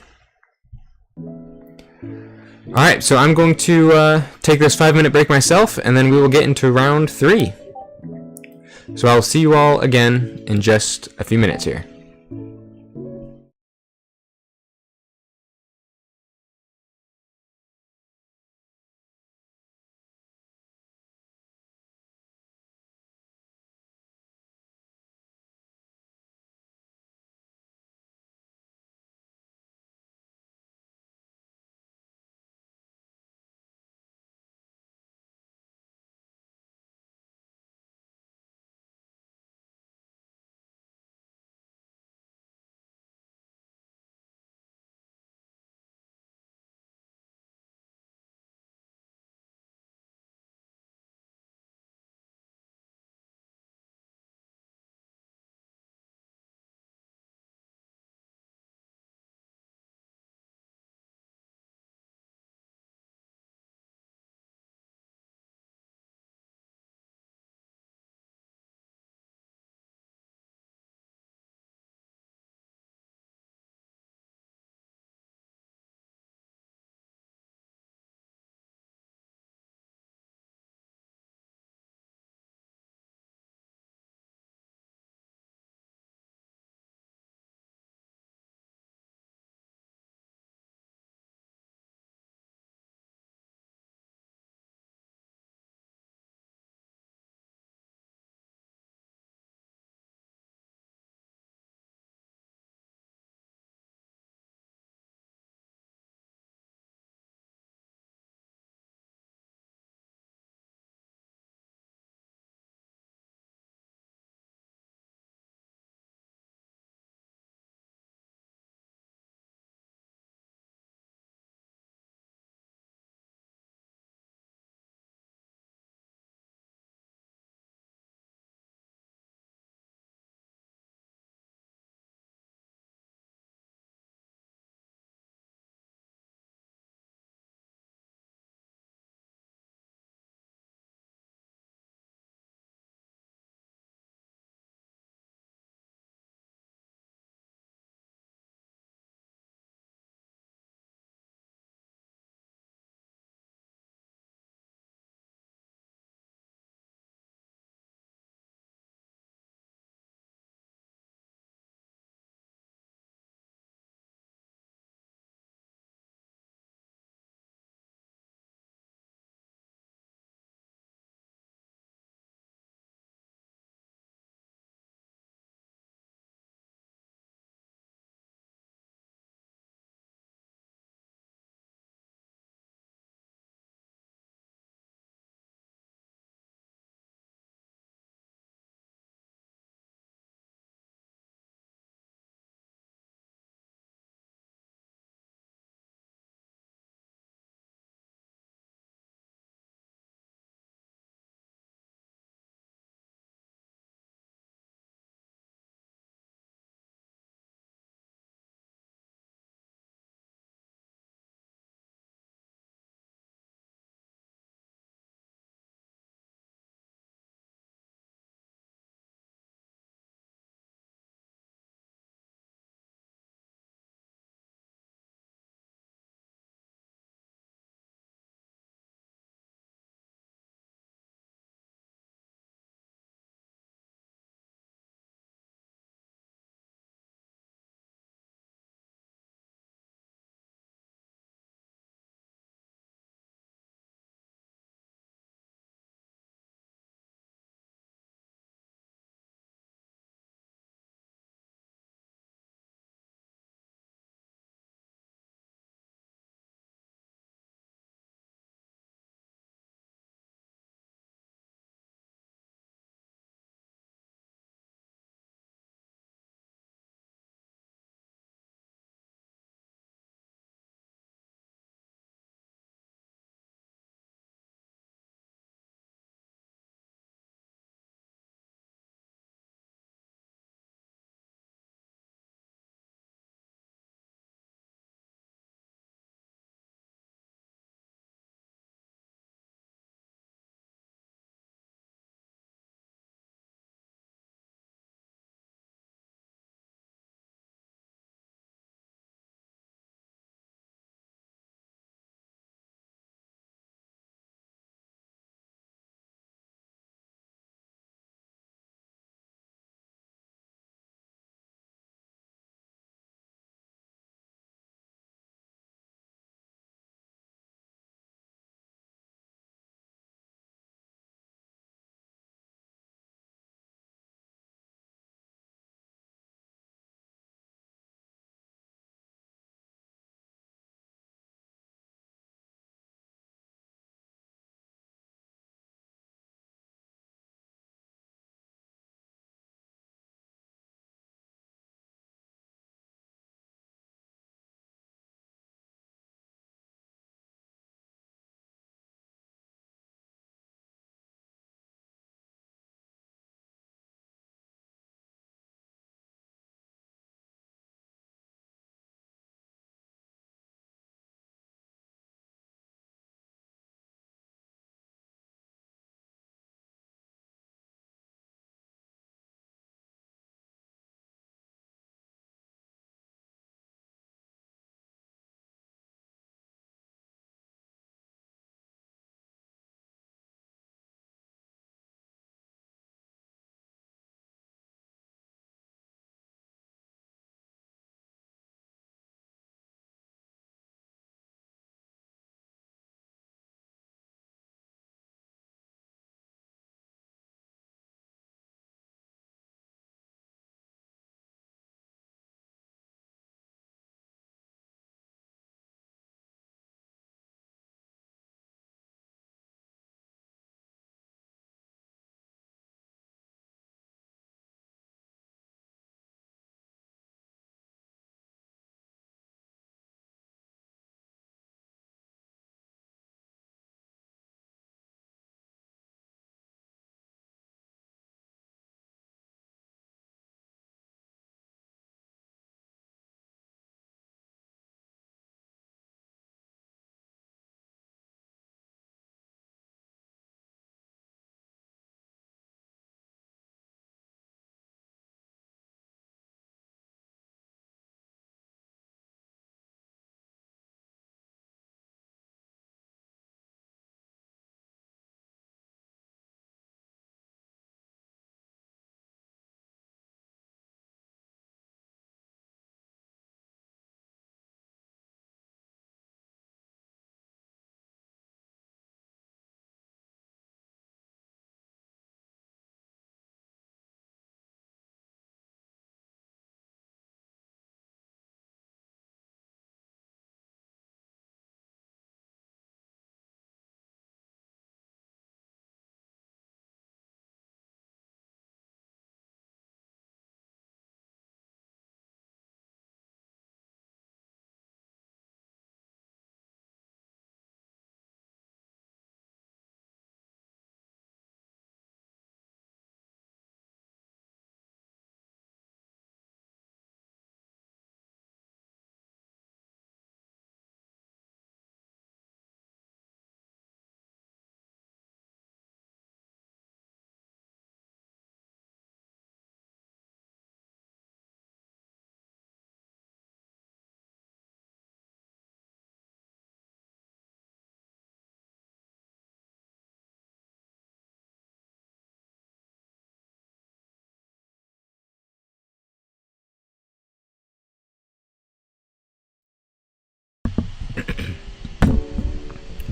Alright, so I'm going to take this 5-minute break myself, and then we will get into round 3. So I'll see you all again in just a few minutes here.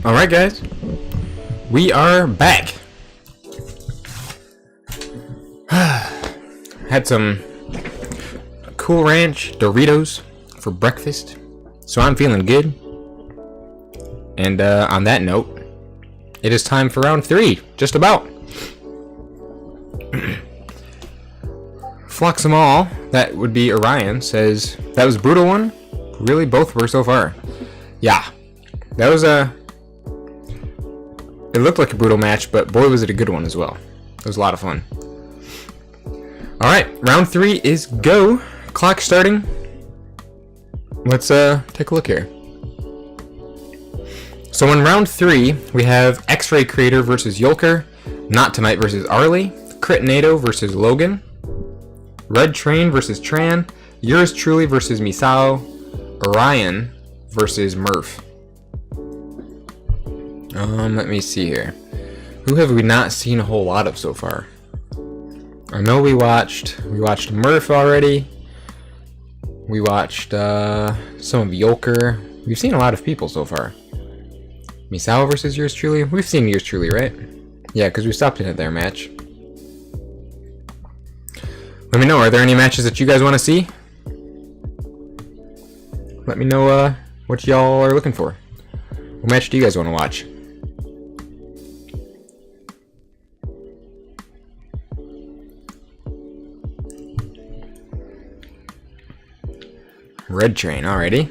Alright, guys. We are back. Had some Cool Ranch Doritos for breakfast, so I'm feeling good. And on that note, it is time for round 3, just about. Flux 'em all, that would be Orion, says, that was a brutal one. Really, both were so far. Yeah, that was it looked like a brutal match, but boy was it a good one as well. It was a lot of fun. Alright, round 3 is go. Clock starting. Let's take a look here. So in round 3, we have X-Ray Creator versus Yolker, Not Tonight versus Arlie, Crit NATO versus Logan, Red Train versus Tran, Yours Truly versus Misao, Orion versus Murph. Let me see here. Who have we not seen a whole lot of so far? I know we watched Murph already. We watched some of Yolker. We've seen a lot of people so far. Misao versus Yours Truly? We've seen Yours Truly, right? Yeah, because we stopped in at their match. Let me know, are there any matches that you guys want to see? Let me know what y'all are looking for. What match do you guys want to watch? Red Train, alrighty.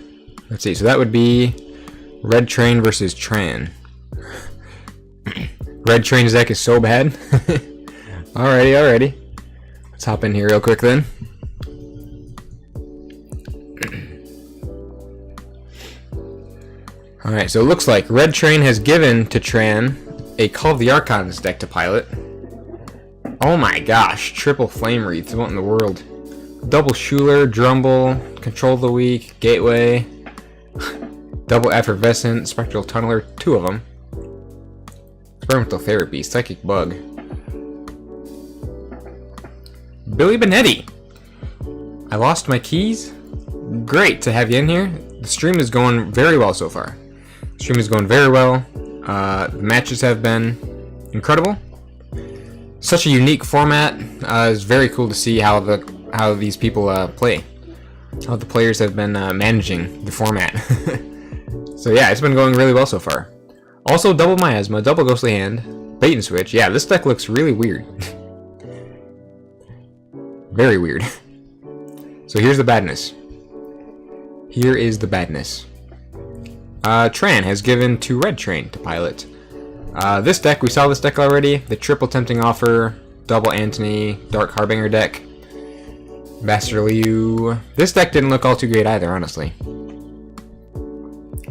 Let's see, so that would be Red Train versus Tran. Red Train's deck is so bad. Alrighty. Let's hop in here real quick then. Alright, so it looks like Red Train has given to Tran a Call of the Archons deck to pilot. Oh my gosh, triple Flame Wreaths, what in the world? Double Schuler, Drumble, Control of the Weak, Gateway, Double Effervescent, Spectral Tunneler, 2 of them. Experimental Therapy, Psychic Bug. Billy Benetti! I lost my keys? Great to have you in here. The stream is going very well so far. The stream is going very well. The matches have been incredible. Such a unique format. It's very cool to see how these people play. How the players have been managing the format. So yeah, it's been going really well so far. Also, double Miasma, double Ghostly Hand, Bait and Switch. Yeah, this deck looks really weird. Very weird. So here's the badness. Here is the badness. Tran has given to Red Train to pilot. This deck, we saw this deck already. The triple Tempting Offer, double Antony, Dark Harbinger deck. Master Liu. This deck didn't look all too great either, honestly.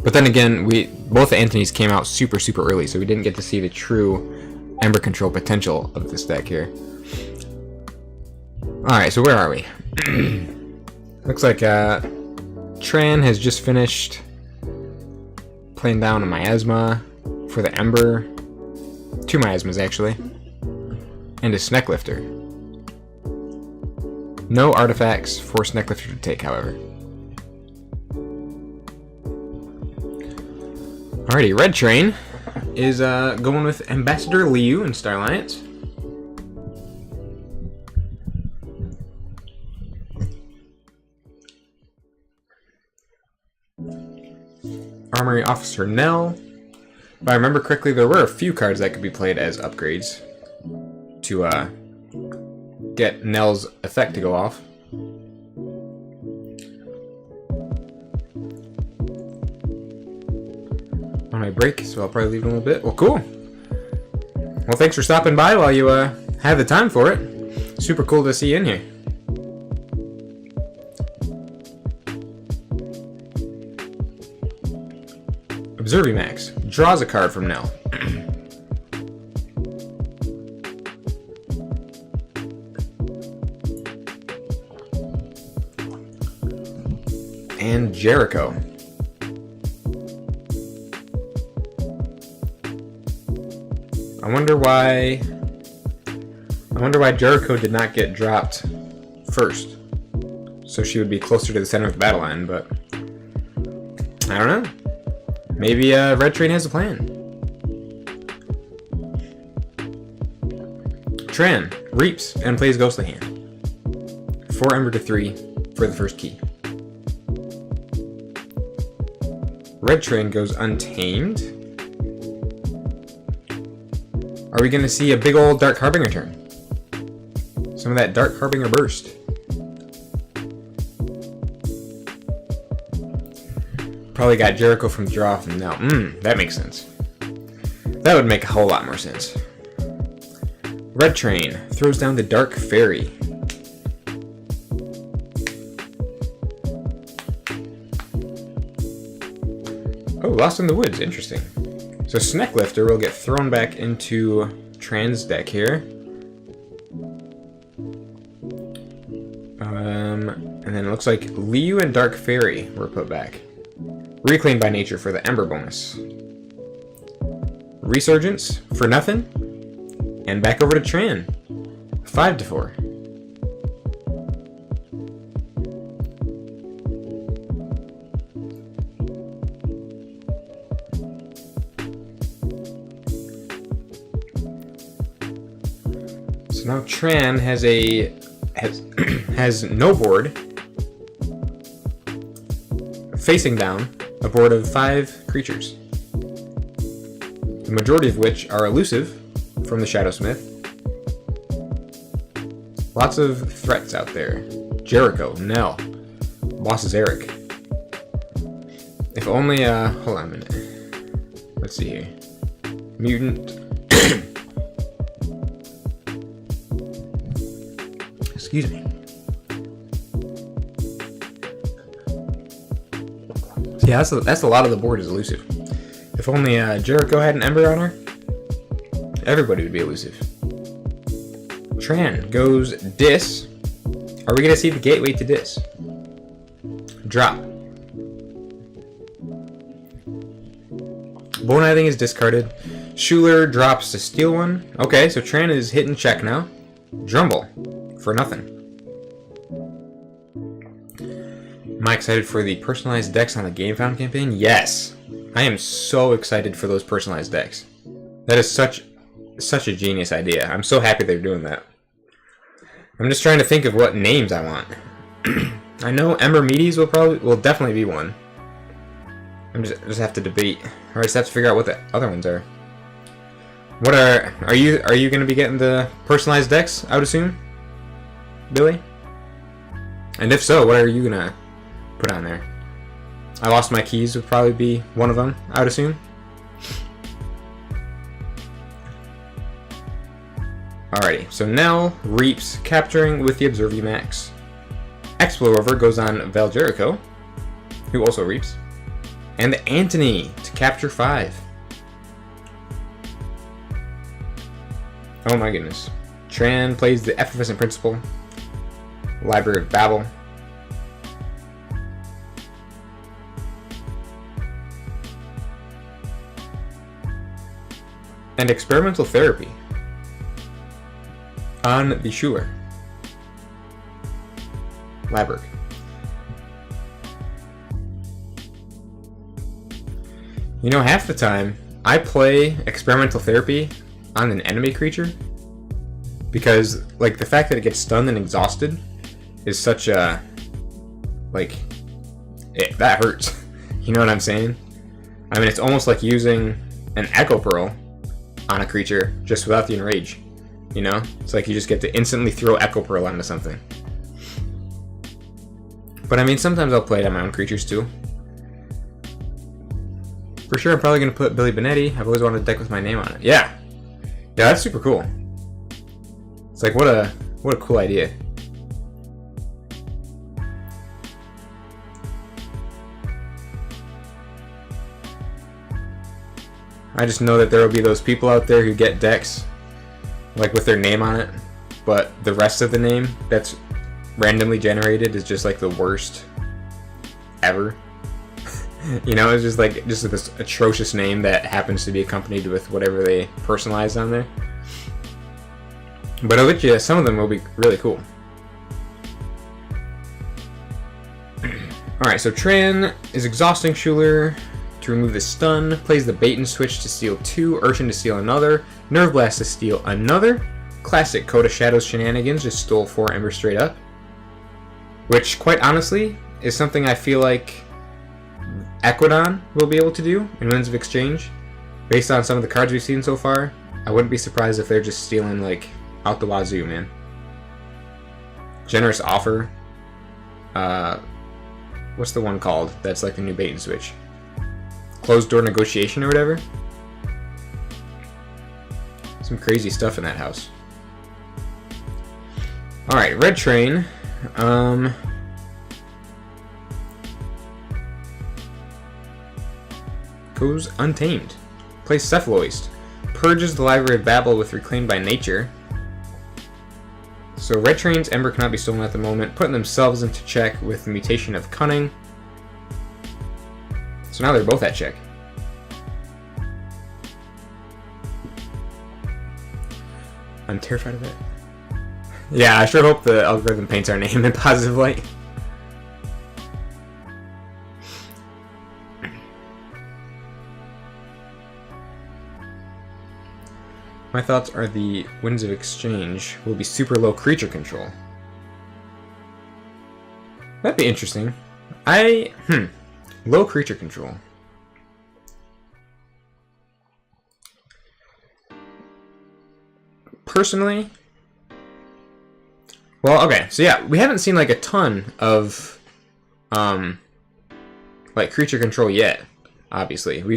But then again, both the Antonys came out super early, so we didn't get to see the true Ember Control potential of this deck here. Alright, so where are we? Looks like Tran has just finished playing down a Miasma for the Ember. 2 Miasmas, actually. And a Snecklifter. No artifacts for Snecklifter to take, however. Alrighty, Red Train is going with Ambassador Liu in Star Alliance. Armory Officer Nell. If I remember correctly, there were a few cards that could be played as upgrades to get Nell's effect to go off. On my break, so I'll probably leave in a little bit. Well, cool. Well, thanks for stopping by while you have the time for it. Super cool to see you in here. Observimax draws a card from Nell. And Jericho. I wonder why Jericho did not get dropped first. So she would be closer to the center of the battle line, but I don't know. Maybe Red Train has a plan. Tran reaps and plays Ghostly Hand. 4 Ember to 3 for the first key. Red Train goes Untamed. Are we going to see a big old Dark Harbinger turn? Some of that Dark Harbinger burst. Probably got Jericho from draw from now. That makes sense. That would make a whole lot more sense. Red Train throws down the Dark Fairy. Oh, Lost in the Woods. Interesting. So Snecklifter will get thrown back into Tran's deck here. And then it looks like Liu and Dark Fairy were put back. Reclaim by Nature for the Ember bonus. Resurgence for nothing. And back over to Tran. 5 to 4. So now Tran has no board. Facing down, a board of 5 creatures. The majority of which are elusive from the Shadowsmith. Lots of threats out there. Jericho, Nell, Boss Eric. If only, hold on a minute. Let's see here. Mutant. Excuse me. Yeah, that's a lot of the board is elusive. If only Jericho had an Ember on her, everybody would be elusive. Tran goes Dis. Are we going to see the gateway to Dis? Drop. Bone Iving is discarded. Schuler drops to steal one. Okay, so Tran is hit and check now. Drumble for nothing. Am I excited for the personalized decks on the Game Found campaign? Yes. I am so excited for those personalized decks. That is such a genius idea. I'm so happy they're doing that. I'm just trying to think of what names I want. I know Aembermedes will definitely be one. I just have to debate. Or I just have to figure out what the other ones are. What are you going to be getting the personalized decks? I would assume, Billy. And if so, what are you gonna put on there? I Lost My Keys would probably be one of them, I would assume. Alrighty, so Nell reaps, capturing with the Observe Max. Explorer goes on Val Jericho, who also reaps. And the Antony to capture 5. Oh my goodness. Tran plays the Effervescent Principle. Library of Babel. And Experimental Therapy on the Schuler. Library. You know, half the time, I play Experimental Therapy on an enemy creature because, like, the fact that it gets stunned and exhausted is such a, like, that hurts. You know what I'm saying? I mean, it's almost like using an Echo Pearl on a creature just without the Enrage. You know? It's like you just get to instantly throw Echo Pearl onto something. But I mean, sometimes I'll play it on my own creatures too. For sure, I'm probably going to put Billy Benetti. I've always wanted a deck with my name on it. Yeah! Yeah, that's super cool. It's like, what a cool idea. I just know that there will be those people out there who get decks, like, with their name on it, but the rest of the name that's randomly generated is just, like, the worst ever. You know, it's just, like, just this atrocious name that happens to be accompanied with whatever they personalized on there. But I bet you some of them will be really cool. Alright, so Tran is exhausting Schuler. to remove the stun, plays the bait and switch to steal 2, Urchin to steal another, Nerve Blast to steal another. Classic Coda Shadows shenanigans, just stole 4 Ember straight up. Which, quite honestly, is something I feel like Equidon will be able to do in Winds of Exchange. Based on some of the cards we've seen so far, I wouldn't be surprised if they're just stealing, like, out the wazoo, man. Generous Offer. What's the one called that's like the new bait and switch? Closed Door Negotiation or whatever? Some crazy stuff in that house. Alright, Red Train. Goes Untamed. Plays Cephaloist. Purges the Library of Babel with Reclaimed by Nature. So Red Train's Ember cannot be stolen at the moment, putting themselves into check with the Mutation of Cunning. So now they're both at check. I'm terrified of it. Yeah, I sure hope the algorithm paints our name in positive light. My thoughts are the Winds of Exchange will be super low creature control. That'd be interesting. Low creature control. Personally, well, okay, so yeah, we haven't seen like a ton of like creature control yet. Obviously, we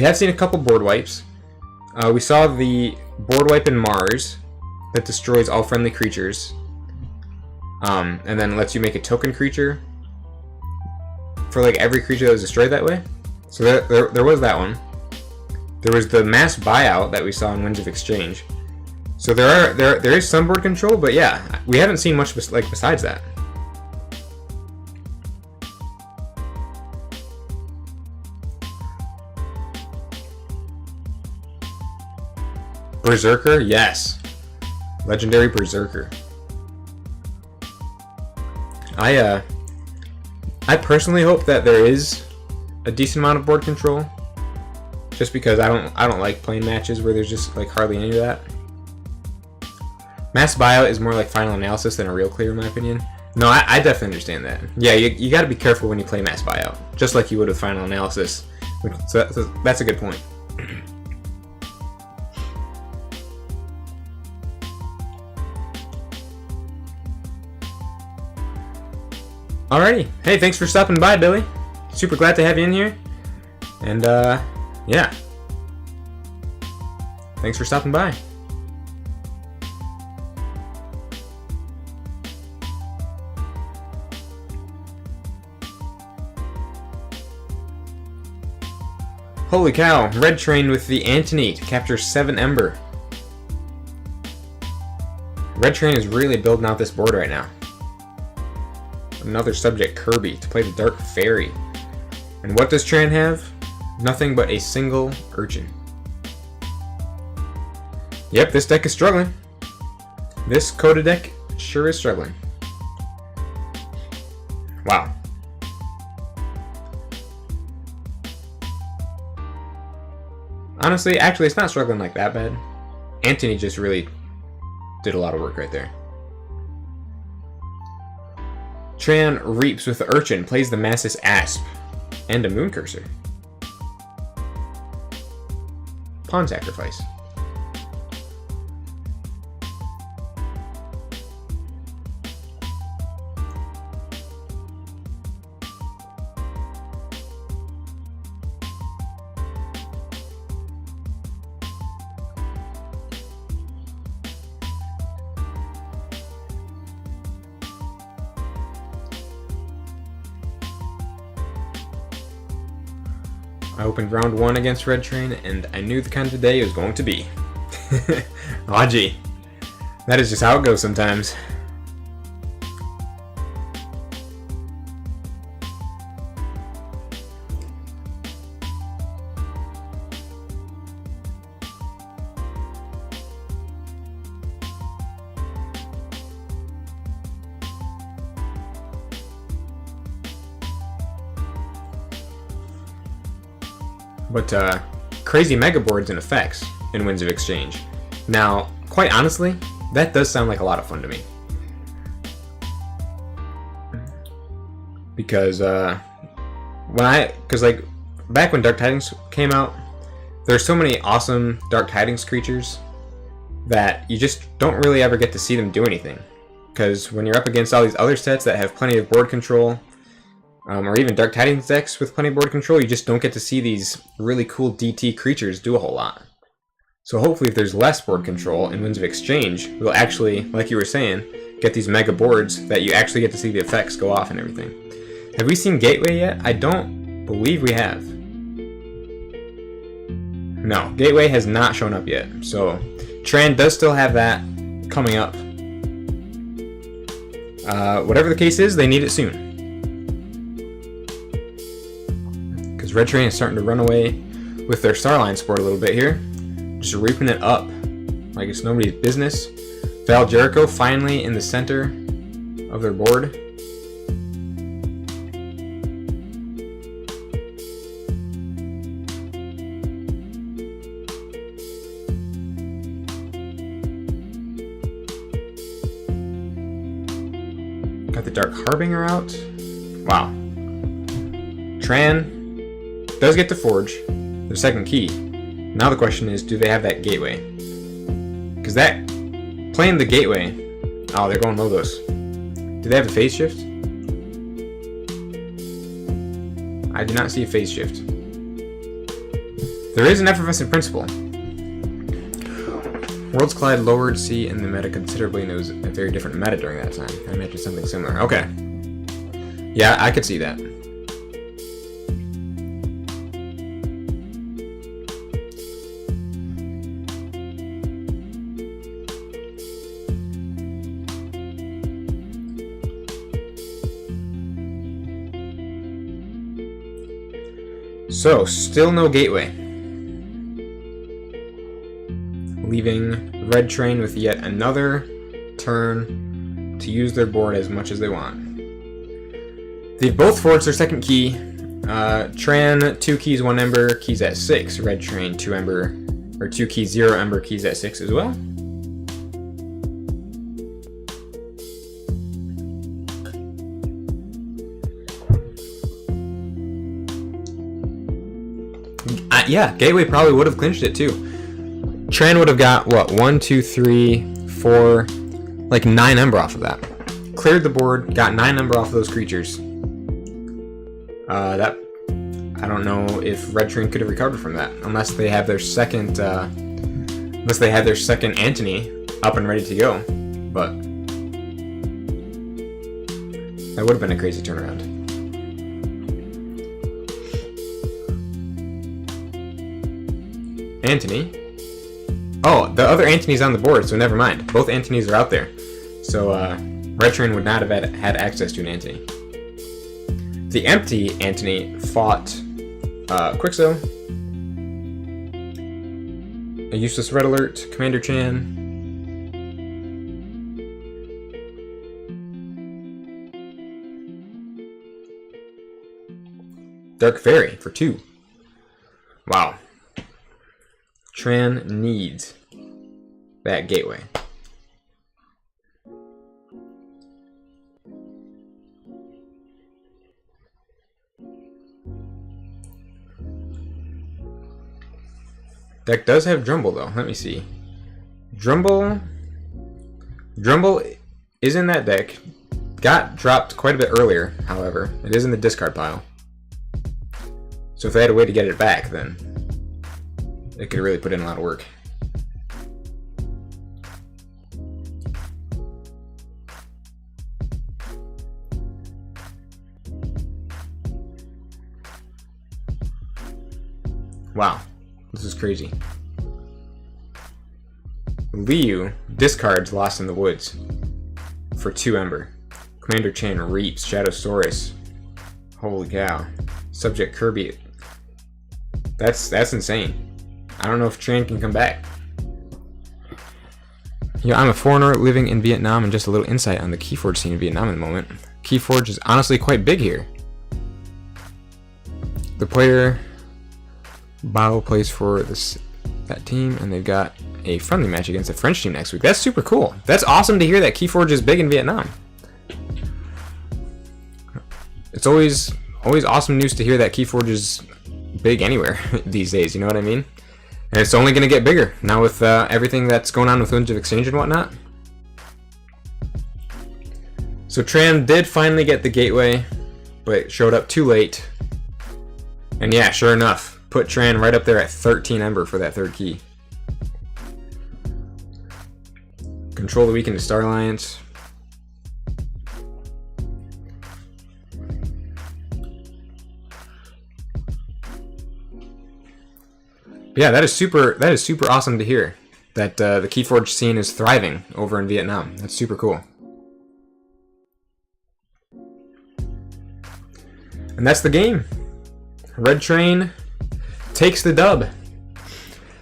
have seen a couple board wipes. We saw the board wipe in Mars that destroys all friendly creatures, and then lets you make a token creature for like every creature that was destroyed that way. So there was that one. There was the mass buyout that we saw in Winds of Exchange. So there is some board control, but yeah, we haven't seen much besides that. Berserker, yes. Legendary Berserker. I personally hope that there is a decent amount of board control, just because I don't like playing matches where there's just like hardly any of that. Mass buyout is more like Final Analysis than a real clear, in my opinion. No, I definitely understand that. Yeah, you got to be careful when you play mass buyout, just like you would with Final Analysis. So that's a good point. Alrighty. Hey, thanks for stopping by, Billy. Super glad to have you in here. And, yeah. Thanks for stopping by. Holy cow. Red Train with the Antony to capture 7 Ember. Red Train is really building out this board right now. Another subject, Kirby, to play the Dark Fairy. And what does Tran have? Nothing but a single Urchin. Yep, this deck is struggling. This Coda deck sure is struggling. Wow. Honestly, actually, it's not struggling like that bad. Antony just really did a lot of work right there. Tran reaps with the Urchin, plays the Massus Asp, and a Moon Cursor. Pawn Sacrifice. I opened round 1 against Red Train, and I knew the kind of day it was going to be. Aw, gee. That is just how it goes sometimes. but crazy mega boards and effects in Winds of Exchange. Now, quite honestly, that does sound like a lot of fun to me. Because like back when Dark Tidings came out, there's so many awesome Dark Tidings creatures that you just don't really ever get to see them do anything. Because when you're up against all these other sets that have plenty of board control, or even Dark Tidings decks with plenty of board control, you just don't get to see these really cool DT creatures do a whole lot. So hopefully if there's less board control in Winds of Exchange, we'll actually, like you were saying, get these mega boards that you actually get to see the effects go off and everything. Have we seen Gateway yet? I don't believe we have. No, Gateway has not shown up yet. So Tran does still have that coming up. Whatever the case is, they need it soon. Because Red Train is starting to run away with their Starline sport a little bit here. Just reaping it up like it's nobody's business. Val Jericho finally in the center of their board. Got the Dark Harbinger out. Wow. Tran does get to forge their second key. Now the question is, do they have that Gateway? Because that, playing the Gateway, oh, they're going Logos. Do they have a phase shift? I do not see a phase shift. There is an Effervescent Principle. Worlds Collide lowered C in the meta considerably, and it was a very different meta during that time. I imagine something similar. Okay. Yeah, I could see that. So, still no Gateway. Leaving Red Train with yet another turn to use their board as much as they want. They've both forged their second key. Tran, 2 keys, 1 Ember, keys at 6. Red Train, 2 Ember, or 2 keys, 0 Ember, keys at 6 as well. Yeah, Gateway probably would have clinched it too. Tran would have got, what, 1, 2, 3, 4, like 9 Ember off of that. Cleared the board, got 9 Ember off of those creatures. I don't know if Red Train could have recovered from that, unless they have their second, Antony up and ready to go. But that would have been a crazy turnaround. Antony. Oh, the other Antony's on the board, so never mind. Both Antonys are out there. So, Red Train would not have had access to an Antony. The empty Antony fought Quixo, a useless Red Alert, Commander Chan. Dark Fairy for 2. Wow. Tran needs that Gateway. Deck does have Drumble though. Let me see. Drumble is in that deck. Got dropped quite a bit earlier, however. It is in the discard pile. So if they had a way to get it back, then it could really put in a lot of work. Wow, this is crazy. Liu discards Lost in the Woods for 2 Ember. Commander Chan reaps Shadowsaurus. Holy cow. Subject Kirby. That's insane. I don't know if Tran can come back. Yeah, I'm a foreigner living in Vietnam, and just a little insight on the KeyForge scene in Vietnam at the moment. KeyForge is honestly quite big here. The player Bao plays for that team, and they've got a friendly match against a French team next week. That's super cool. That's awesome to hear that KeyForge is big in Vietnam. It's always awesome news to hear that KeyForge is big anywhere these days, you know what I mean? And it's only going to get bigger now with everything that's going on with Winds of Exchange and whatnot. So Tran did finally get the gateway, but it showed up too late. And yeah, sure enough, put Tran right up there at 13 Ember for that third key. Control the week into Star Alliance. Yeah, that is super awesome to hear that the KeyForge scene is thriving over in Vietnam. That's super cool. And that's the game. Red Train takes the dub.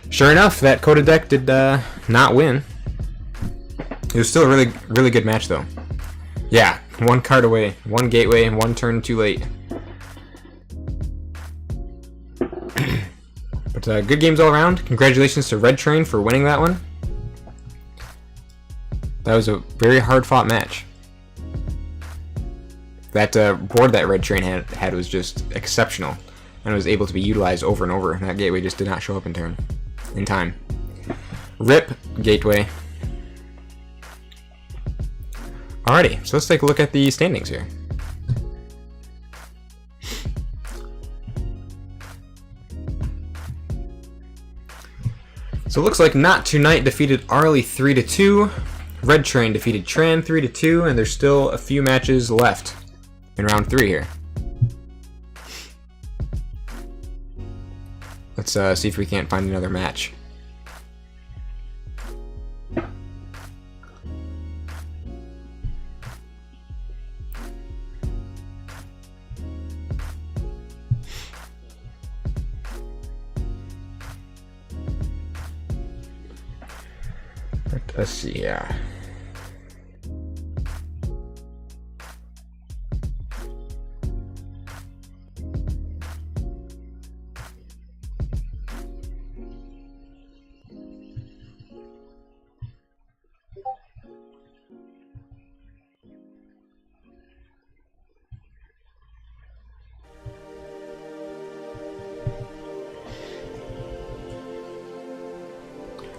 Sure enough, that Coda deck did not win. It was still a really good match though. Yeah, one card away, one gateway, and one turn too late. But good games all around. Congratulations to Red Train for winning that one. That was a very hard fought match. That board that Red Train had was just exceptional, and was able to be utilized over and over. That gateway just did not show up in time. RIP gateway. Alrighty, so let's take a look at the standings here. So it looks like Not Tonight defeated Arlie 3-2. Red Train defeated Tran 3-2, and there's still a few matches left in round 3 here. Let's see if we can't find another match. Let's see, yeah.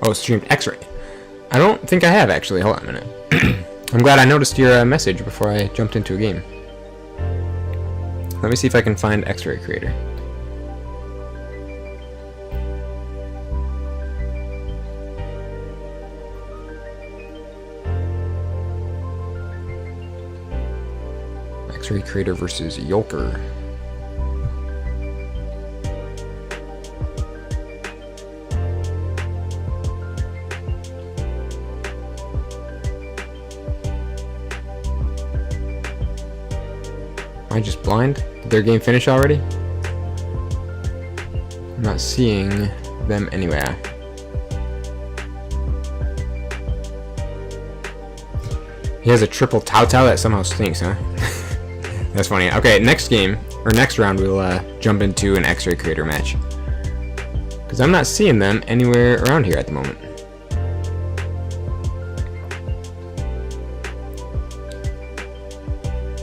Oh, streamed X-Ray. I don't think I have, actually. Hold on a minute. I'm glad I noticed your message before I jumped into a game. Let me see if I can find X-Ray Creator. X-Ray Creator versus Yolker. Am I just blind? Did their game finish already? I'm not seeing them anywhere. He has a triple Tao Tao that somehow stinks, huh? That's funny. Okay, next game, or next round, we'll jump into an X-Ray Creator match. Because I'm not seeing them anywhere around here at the moment.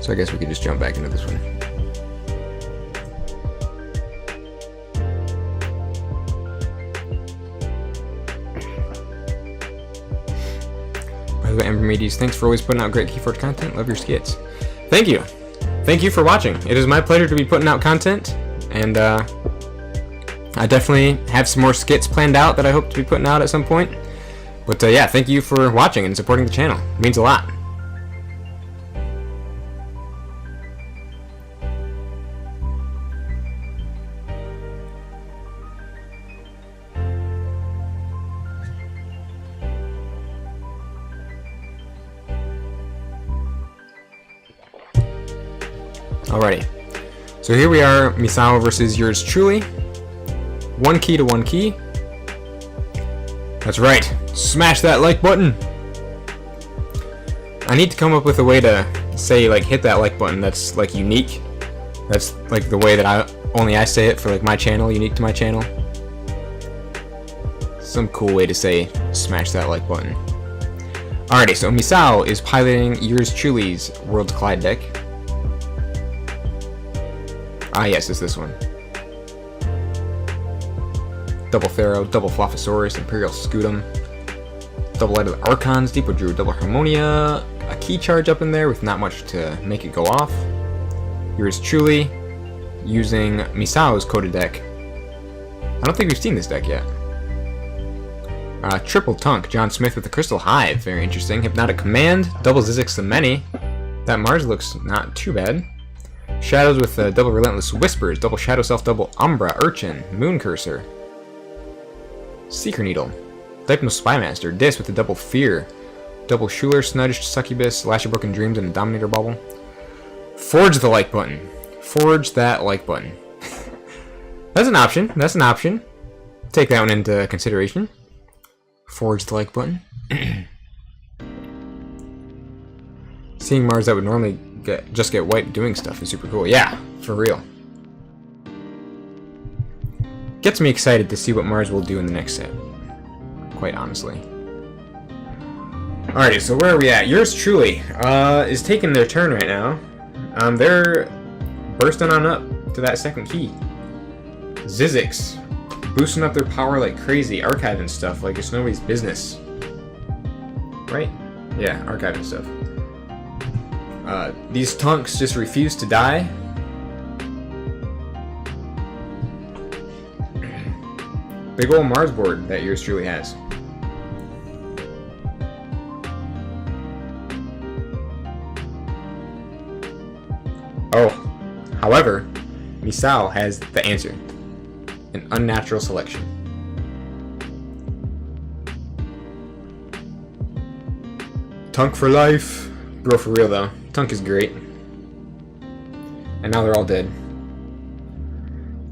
So I guess we could just jump back into this one. By the way, Aembermedes, thanks for always putting out great KeyForge content. Love your skits. Thank you. Thank you for watching. It is my pleasure to be putting out content, and I definitely have some more skits planned out that I hope to be putting out at some point. But yeah, thank you for watching and supporting the channel. It means a lot. Alrighty, so here we are, Misao versus yours truly. 1 key to 1 key. That's right, smash that like button. I need to come up with a way to say, like, hit that like button that's, like, unique. That's, like, the way that only I say it for, like, my channel, unique to my channel. Some cool way to say smash that like button. Alrighty, so Misao is piloting yours truly's Worlds Collide deck. Ah yes, it's this one. Double Pharaoh, double Flophosaurus, Imperial Scutum, double Light of the Archons, Depot Druid, double Harmonia, a key charge up in there with not much to make it go off. Yours truly using Misao's coded deck. I don't think we've seen this deck yet. Triple Tunk, John Smith with the Crystal Hive, very interesting. Hypnotic Command, double Zizix the Many. That Mars looks not too bad. Shadows with double Relentless Whispers, double Shadow Self, double Umbra, Urchin, Moon Cursor. Seeker Needle, Hypno Spymaster, Dis with the double Fear, double Schuler, Snudged, Succubus, Lash of Broken Dreams, and a Dominator Bubble. Forge the like button. Forge that like button. That's an option. That's an option. Take that one into consideration. Forge the like button. Seeing Mars that would normally just get white doing stuff is super cool. Yeah, for real. Gets me excited to see what Mars will do in the next set. Quite honestly. Alrighty, so where are we at? Yours truly is taking their turn right now. They're bursting on up to that second key. Zizix, boosting up their power like crazy, archiving stuff like it's nobody's business. Right? Yeah, archiving stuff. These Tunks just refuse to die. Big ol' Mars board that yours truly has. Oh, however, Misao has the answer. An unnatural selection. Tunk for life. Bro, for real though. Tunk is great. And now they're all dead.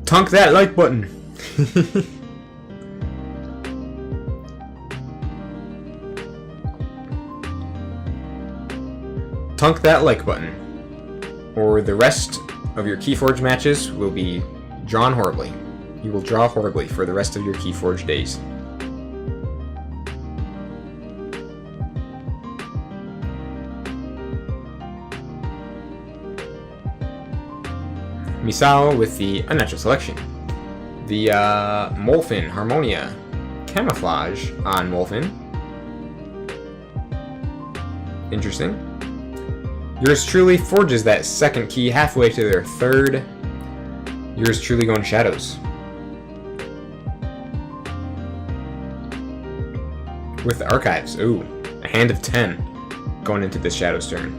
Tunk that like button. Tunk that like button, or the rest of your KeyForge matches will be drawn horribly. You will draw horribly for the rest of your KeyForge days. Misao with the unnatural selection. The Molphin, Harmonia, Camouflage on Molphin. Interesting. Yours truly forges that second key halfway to their third. Yours truly going Shadows. With the Archives. Ooh, a hand of 10 going into this Shadows turn.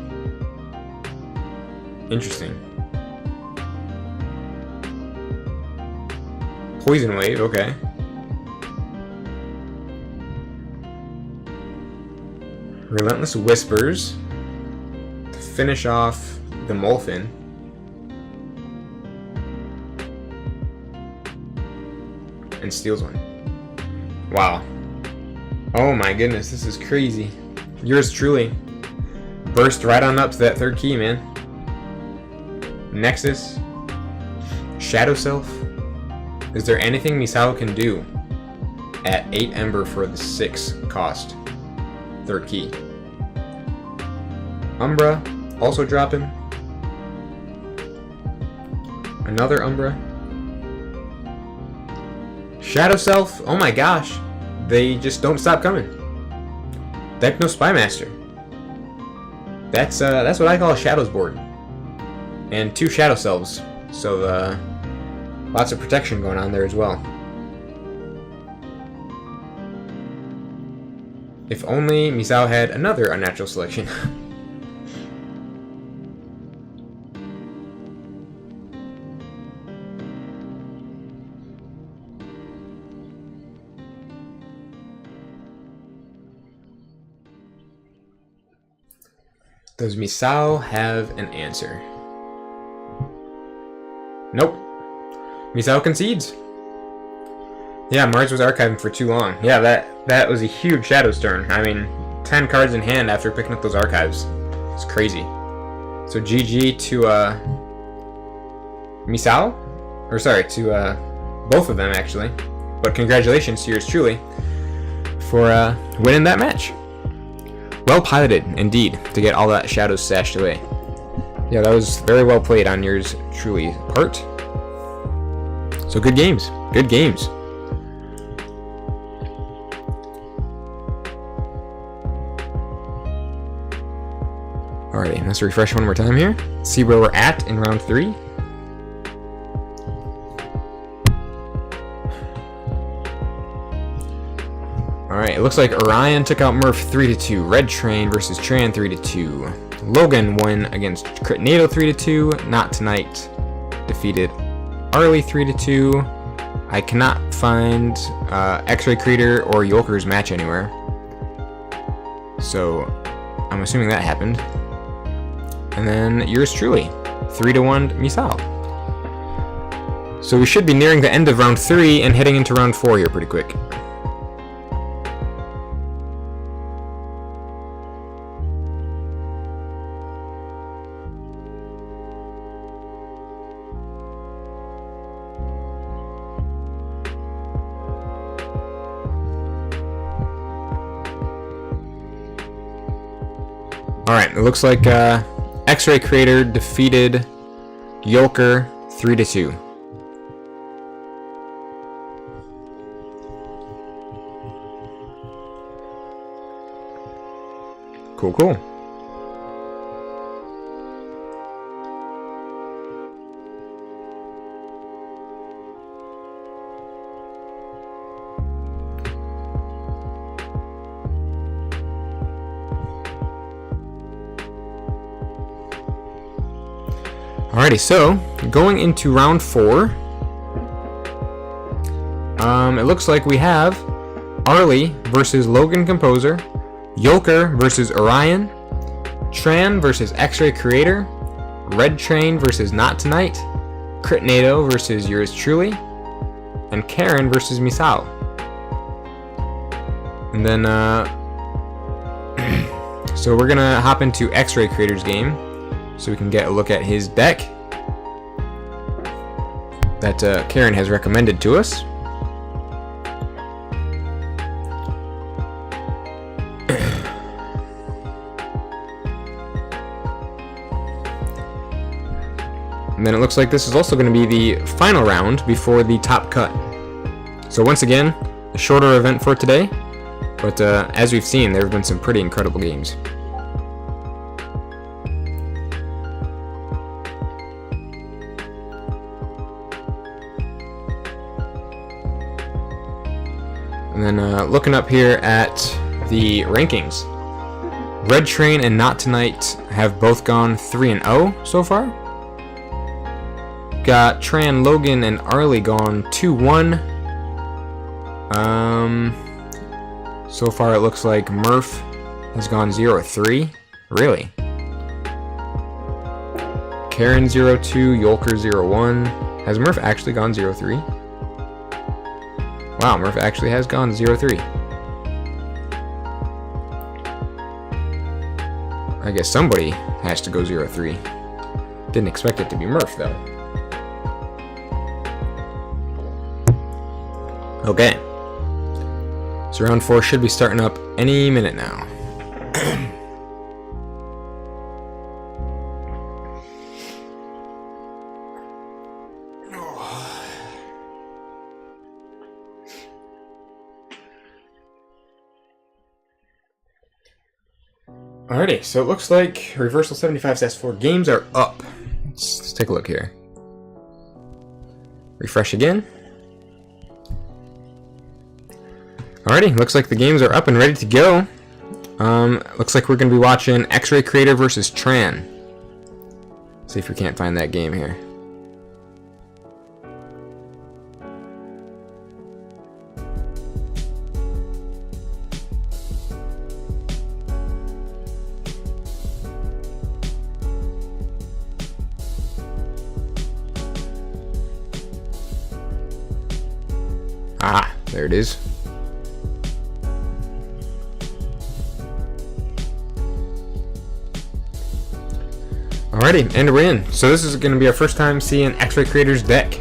Interesting. Poison Wave, okay. Relentless Whispers. Finish off the Molphin. And steals one. Wow. Oh my goodness, this is crazy. Yours truly burst right on up to that third key, man. Nexus. Shadow Self. Is there anything Misao can do at 8 Ember for the 6 cost? Third key. Umbra. Also dropping. Another Umbra. Shadow Self. Oh my gosh. They just don't stop coming. Hypno Spymaster. That's what I call a Shadows board. And 2 Shadow Selves. So lots of protection going on there as well. If only Misao had another unnatural selection. Does Misao have an answer? Nope. Misao concedes. Yeah, Mars was archiving for too long. Yeah, that was a huge Shadows turn. I mean, 10 cards in hand after picking up those archives. It's crazy. So GG to Misao? Or sorry, to both of them actually. But congratulations to yours truly. for winning that match. Well piloted, indeed, to get all that shadows stashed away. Yeah, that was very well played on yours truly part. So good games. Good games. Alrighty, let's refresh one more time here. See where we're at in round 3. Alright, it looks like Orion took out Murph 3-2. Red Train versus Tran 3-2. Logan won against Critnado 3-2. Not Tonight defeated Arlie 3-2. I cannot find X-Ray Creator or Yolker's match anywhere. So I'm assuming that happened. And then yours truly, 3-1 Misal. So we should be nearing the end of round 3 and heading into round 4 here pretty quick. Alright, it looks like X-Ray Creator defeated Yolker 3-2. Cool, cool. Alrighty, so going into round 4, it looks like we have Arlie versus Logan Composer, Yolker versus Orion, Tran versus X-Ray Creator, Red Train versus Not Tonight, Critnado versus Yours Truly, and Karen versus Misal. And then, so we're gonna hop into X-Ray Creator's game, so we can get a look at his deck that Karen has recommended to us. And then it looks like this is also going to be the final round before the top cut. So once again, a shorter event for today, but as we've seen, there have been some pretty incredible games. And then looking up here at the rankings, Red Train and Not Tonight have both gone 3-0 so far. Got Tran, Logan, and Arlie gone 2-1. So far it looks like Murph has gone 0-3. Really? Karen 0-2, Yolker 0-1. Has Murph actually gone 0-3? Wow, Murph actually has gone 0-3. I guess somebody has to go 0-3. Didn't expect it to be Murph, though. Okay. So round 4 should be starting up any minute now. Alrighty, so it looks like Reversal 75 says 4 games are up. Let's take a look here. Refresh again. Alrighty, looks like the games are up and ready to go. Looks like we're going to be watching X-Ray Creator versus Tran. See if we can't find that game here. Ah, there it is. Alrighty, and we're in. So this is going to be our first time seeing X-Ray Creator's deck.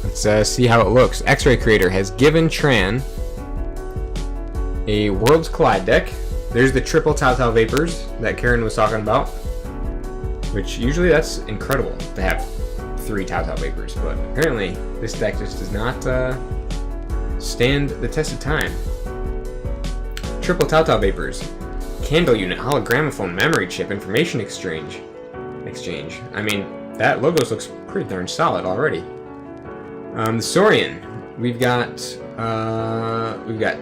Let's see how it looks. X-Ray Creator has given Tran a Worlds Collide deck. There's the triple Telltale Vapors that Karen was talking about, which usually that's incredible to have 3 Telltale Vapors, but apparently this deck just does not stand the test of time. Triple Telltale Vapors, Candle Unit, Hologramophone, Memory Chip, Information Exchange. I mean, that logos looks pretty darn solid already. The Saurian, we've got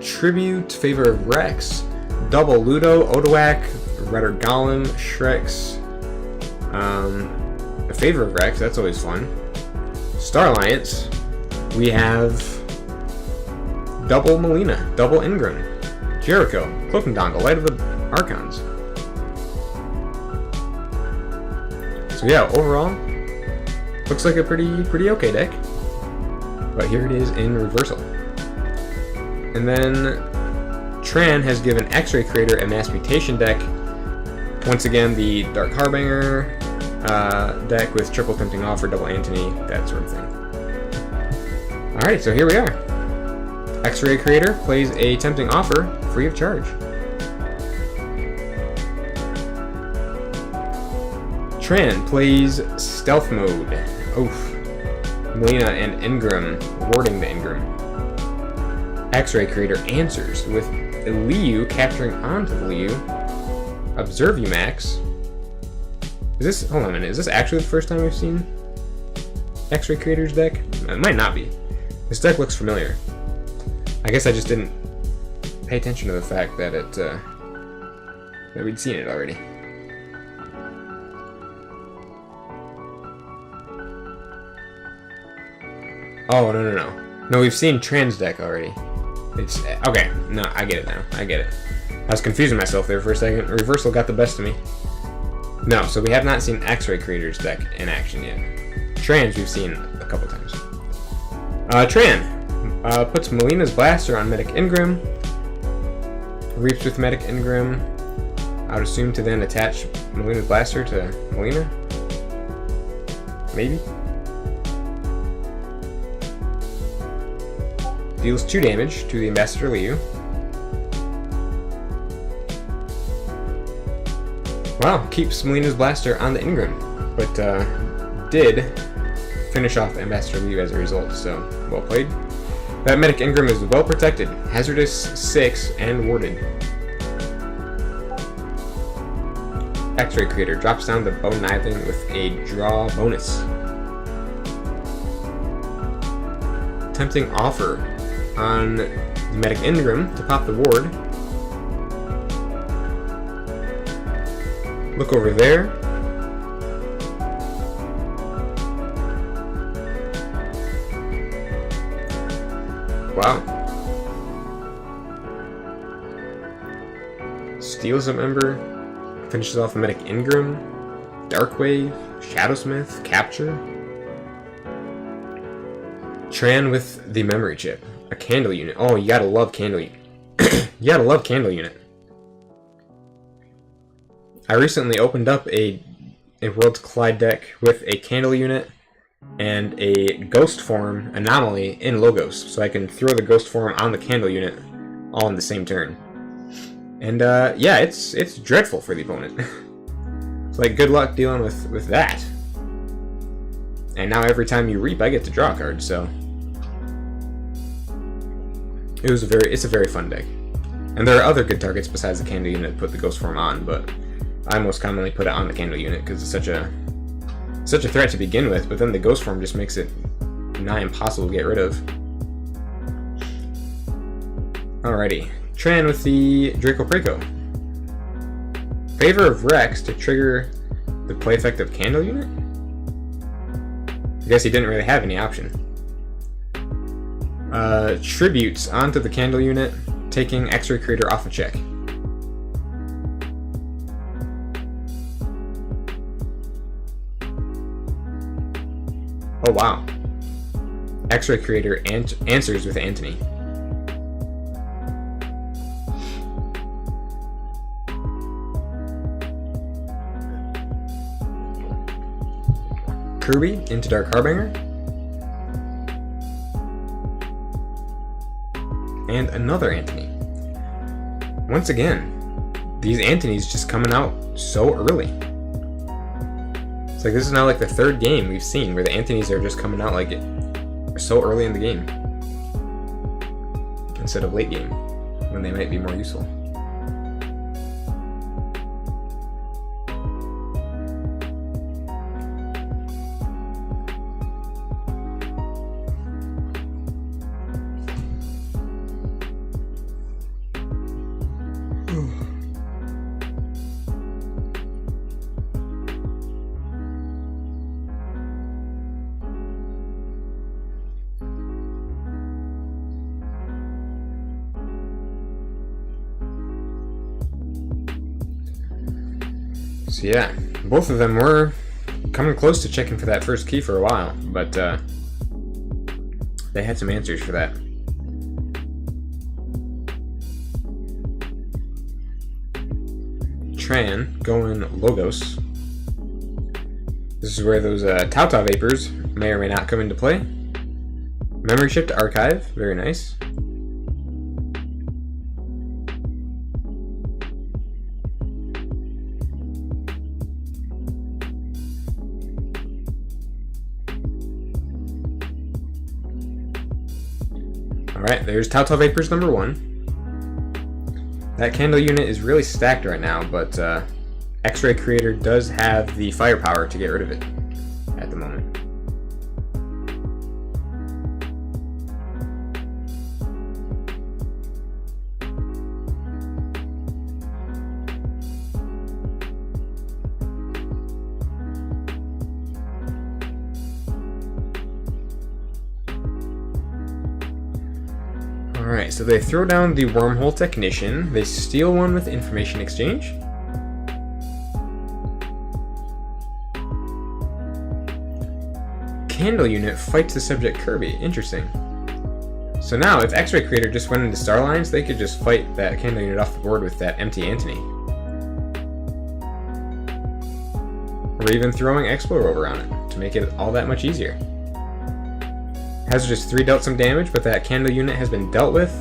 Tribute, Favor of Rex, Double Ludo, Odoak, Redder Golem, Shreks, a Favor of Rex, that's always fun. Star Alliance, we have Double Melina, Double Ingram, Jericho, Cloak and Dongle, Light of the Archons. So yeah, overall, looks like a pretty okay deck. But here it is in reversal. And then Tran has given X-Ray Creator a Mass Mutation deck. Once again, the Dark Harbinger deck with triple Tempting Offer, double Antony, that sort of thing. Alright, so here we are. X-Ray Creator plays a Tempting Offer free of charge. Tran plays Stealth Mode. Oof. Melina and Ingram warding the Ingram. X-Ray Creator answers with Liu capturing onto the Liu. Observe you, Max. Is this? Hold on a minute. Is this actually the first time we've seen X-Ray Creator's deck? It might not be. This deck looks familiar. I guess I just didn't pay attention to the fact that that we'd seen it already. Oh, no, we've seen Tran's deck already. It's okay. No, I get it now. I get it. I was confusing myself there for a second. Reversal got the best of me. No, so we have not seen X-Ray Creator's deck in action yet. Tran's we've seen a couple times. Tran puts Melina's Blaster on Medic Ingram. Reaps with Medic Ingram. I would assume to then attach Melina's Blaster to Melina. Maybe. Deals 2 damage to the Ambassador Liu. Wow, keeps Melina's Blaster on the Ingram, but did finish off Ambassador Liu as a result, so well played. That Medic Ingram is well protected, hazardous 6, and warded. X-Ray Creator drops down the Bone Kniving with a draw bonus. Tempting Offer on the Medic Ingram to pop the ward. Look over there. Wow. Steals a member. Finishes off a Medic Ingram. Darkwave. Shadowsmith. Capture. Tran with the Memory Chip. A Candle Unit. Oh, you gotta love Candle Unit. You gotta love Candle Unit. I recently opened up a Worlds Collide deck with a Candle Unit and a Ghost Form Anomaly in Logos, so I can throw the Ghost Form on the Candle Unit all in the same turn. And yeah, it's dreadful for the opponent. It's like good luck dealing with that. And now every time you reap, I get to draw a card, so it's a very fun deck. And there are other good targets besides the Candle Unit to put the Ghost Form on, but I most commonly put it on the Candle Unit because it's such a threat to begin with, but then the Ghost Form just makes it nigh impossible to get rid of. Alrighty. Tran with the Draco Praco. Favor of Rex to trigger the play effect of Candle Unit? I guess he didn't really have any option. Tributes onto the Candle Unit, taking X-Ray Creator off a check. Oh wow. X-Ray Creator answers with Antony. Kirby into Dark Harbinger. And another Antony. once again, these Antonies just coming out so early. It's like this is now like the third game we've seen where the Antonies are just coming out like so early in the game instead of late game when they might be more useful. So yeah, both of them were coming close to checking for that first key for a while, but they had some answers for that. Tran going Logos. This is where those Tauta Vapors may or may not come into play. Memory chip to archive, very nice. Alright, there's Tauta Vapors number 1. That candle unit is really stacked right now, but X-Ray Creator does have the firepower to get rid of it at the moment. Alright, so they throw down the Wormhole Technician, they steal one with Information Exchange. Candle unit fights the subject Kirby, interesting. So now, if X-Ray Creator just went into Starlines, they could just fight that candle unit off the board with that empty Antony. Or even throwing Explo Rover on it, to make it all that much easier. Hazardous 3 dealt some damage, but that candle unit has been dealt with.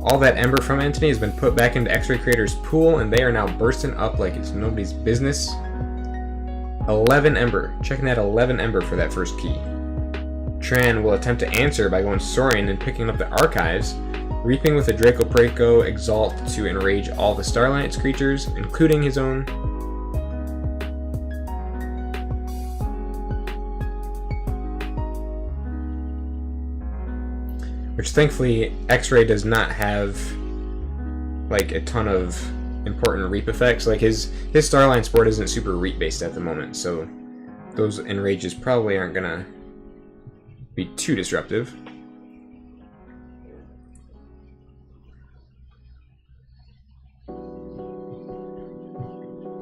All that Ember from Antony has been put back into X-Ray Creator's pool, and they are now bursting up like it's nobody's business. 11 Ember. Checking that 11 Ember for that first key. Tran will attempt to answer by going Saurian and picking up the Archives, reaping with a Draco Praco Exalt to enrage all the Starlights creatures, including his own. Which thankfully X-Ray does not have like a ton of important reap effects. Like his Starline Sport isn't super reap based at the moment, so those enrages probably aren't gonna be too disruptive.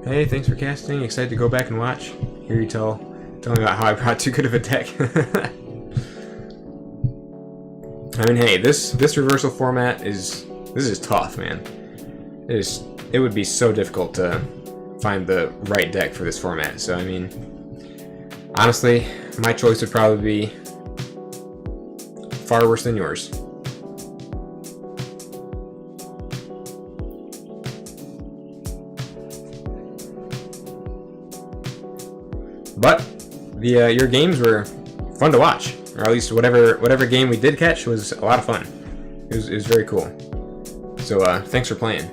Hey, thanks for casting. Excited to go back and watch. Hear you tell me about how I brought too good of a deck. I mean, hey, this reversal format is tough, man. It would be so difficult to find the right deck for this format. So I mean, honestly, my choice would probably be far worse than yours. But your games were fun to watch. Or at least whatever game we did catch was a lot of fun. It was very cool. So thanks for playing.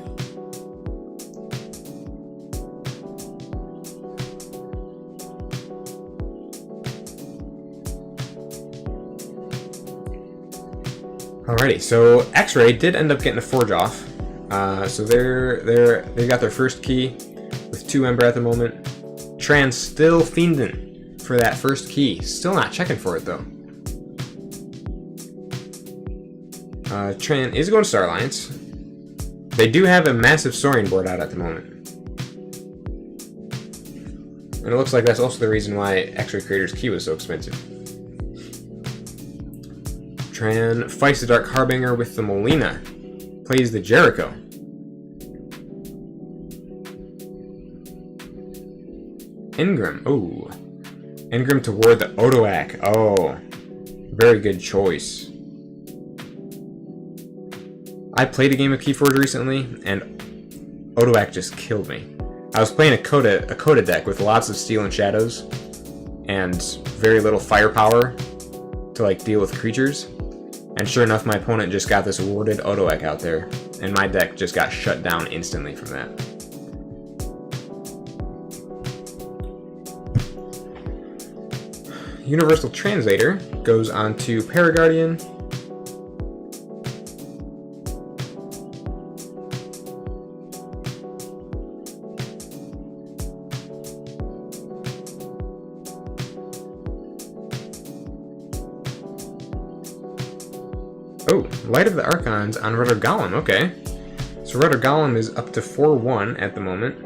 Alrighty, so X-Ray did end up getting a Forge off. So they got their first key with 2 Ember at the moment. Tran's still fiending for that first key. Still not checking for it though. Tran is going to Starlines. They do have a massive Saurian board out at the moment. And it looks like that's also the reason why X-Ray Creator's key was so expensive. Tran fights the Dark Harbinger with the Molina. Plays the Jericho. Ingram. Oh. Ingram toward the Odoak. Oh. Very good choice. I played a game of KeyForge recently, and Odoak just killed me. I was playing a Coda deck with lots of Steel and Shadows, and very little firepower to like deal with creatures. And sure enough, my opponent just got this warded Odoak out there, and my deck just got shut down instantly from that. Universal Translator goes on to Paraguardian. Oh, Light of the Archons on Rudder Golem, okay. So Rudder Golem is up to 4-1 at the moment.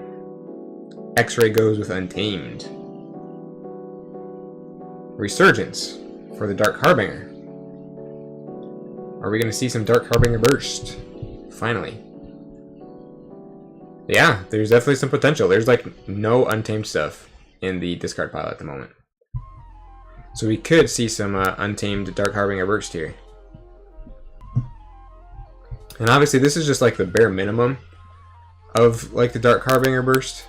X-Ray goes with Untamed. Resurgence for the Dark Harbinger. Are we going to see some Dark Harbinger burst? Finally. Yeah, there's definitely some potential. There's like no Untamed stuff in the discard pile at the moment. So we could see some Untamed Dark Harbinger burst here. And obviously this is just like the bare minimum of like the Dark Harbinger burst.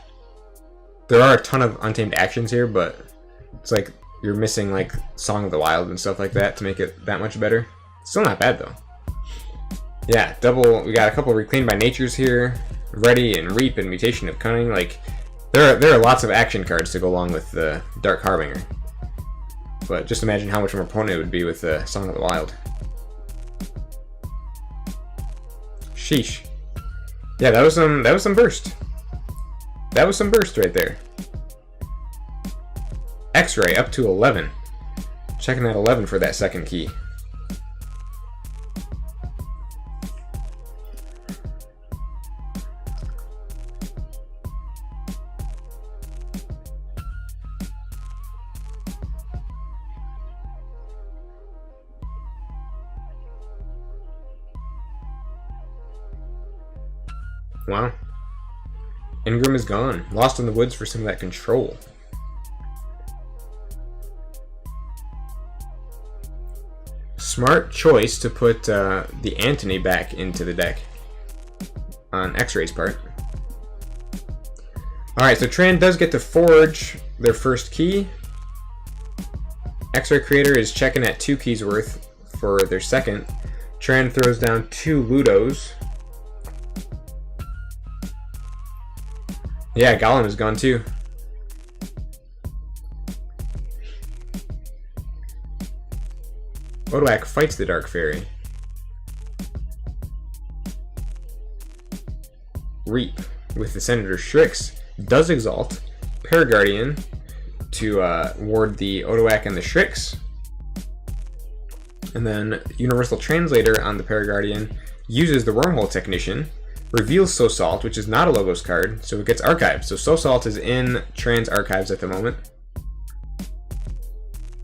There are a ton of Untamed actions here, but it's like you're missing like Song of the Wild and stuff like that to make it that much better. Still not bad though. Yeah, double. We got a couple Reclaimed by Natures here, Ready and Reap and Mutation of Cunning. Like there are lots of action cards to go along with the Dark Harbinger. But just imagine how much more potent it would be with the Song of the Wild. Sheesh. Yeah, that was some burst. That was some burst right there. X-Ray up to 11. Checking that 11 for that second key. Wow. Ingram is gone. Lost in the Woods for some of that control. Smart choice to put the Antony back into the deck on X-Ray's part. Alright, so Tran does get to forge their first key. X-Ray Creator is checking at 2 keys worth for their second. Tran throws down 2 Ludos. Yeah, Golem is gone too. Odoak fights the Dark Fairy. Reap with the Senator Shrix does exalt Paraguardian to ward the Odoak and the Shrix. And then Universal Translator on the Paraguardian uses the Wormhole Technician, reveals So Salt, which is not a Logos card, so it gets archived. So So Salt is in Tran's archives at the moment.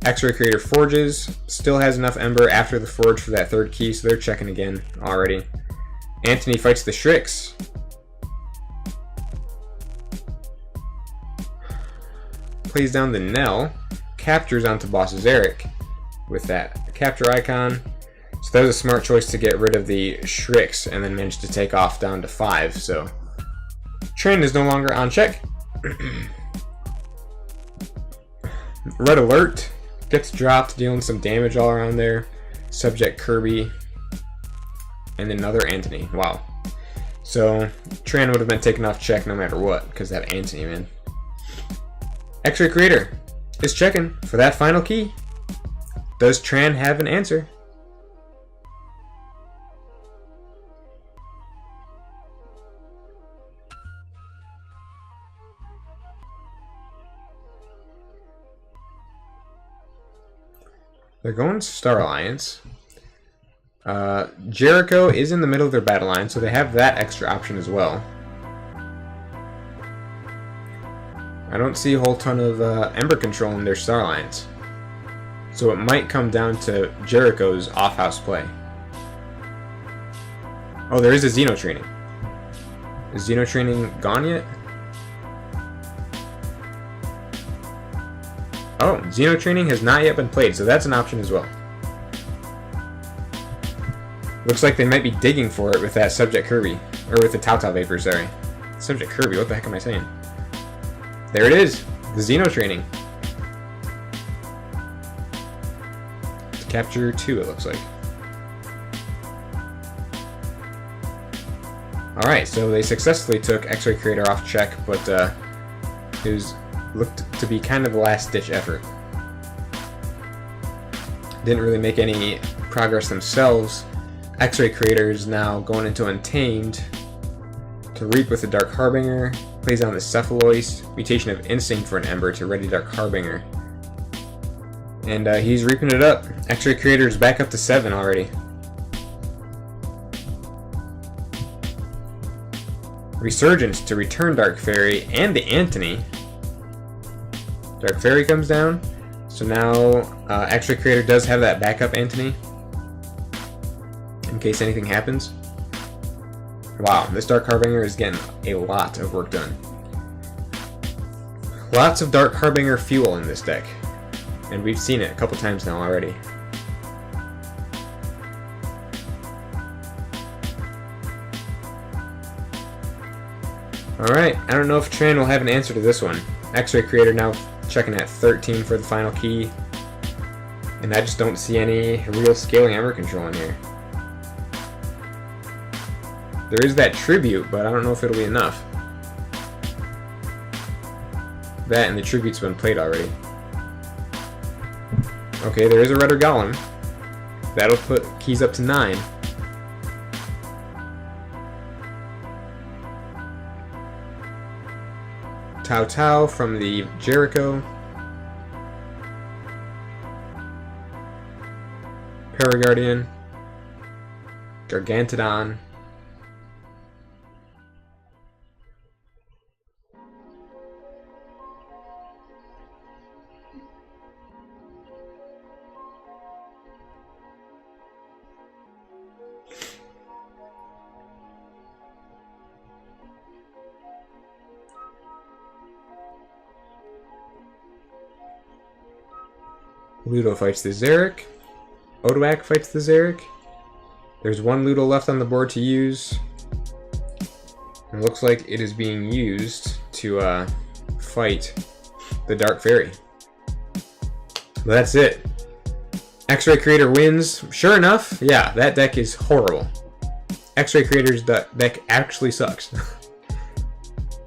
X-Ray Creator forges, still has enough Ember after the forge for that third key, so they're checking again already. Antony fights the Shrix. Plays down the Nell, captures onto Boss Zarek with that capture icon. So that was a smart choice to get rid of the Shrix and then managed to take off down to 5. So Tran is no longer on check. Red Alert gets dropped, dealing some damage all around there. Subject Kirby and another Antony. Wow. So Tran would have been taken off check no matter what because that Antony, man. X-Ray Creator is checking for that final key. Does Tran have an answer? They're going Star Alliance. Jericho is in the middle of their battle line, so they have that extra option as well. I don't see a whole ton of Ember control in their Star Alliance. So it might come down to Jericho's off-house play. Oh, there is a Xeno Training. Is Xeno Training gone yet? Oh, Xeno Training has not yet been played, so that's an option as well. Looks like they might be digging for it with that Subject Kirby. Or with the Tautau Vapor, sorry. Subject Kirby, what the heck am I saying? There it is! The Xeno training. It's capture 2, it looks like. Alright, so they successfully took X-Ray Creator off check, but it looked to be kind of a last-ditch effort. Didn't really make any progress themselves. X-Ray Creator is now going into Untamed to Reap with the Dark Harbinger. Plays on the Cephaloist, Mutation of Instinct for an Ember to ready Dark Harbinger. And he's reaping it up. X-Ray Creator is back up to 7 already. Resurgence to return Dark Fairy and the Antony. Dark Fairy comes down. So now X-Ray Creator does have that backup Antony in case anything happens. Wow, this Dark Harbinger is getting a lot of work done. Lots of Dark Harbinger fuel in this deck. And we've seen it a couple times now already. Alright, I don't know if Tran will have an answer to this one. X-Ray Creator now checking at 13 for the final key. And I just don't see any real scaling Ember control in here. There is that Tribute, but I don't know if it'll be enough. That and the Tribute's been played already. Okay, there is a Redder Golem. That'll put keys up to 9. Tautau from the Jericho. Paraguardian. Gargantodon. Ludo fights the Xeric. Odoak fights the Xeric. There's one Ludo left on the board to use. It looks like it is being used to fight the Dark Fairy. That's it. X-Ray Creator wins. Sure enough, yeah, that deck is horrible. X-Ray Creator's deck actually sucks.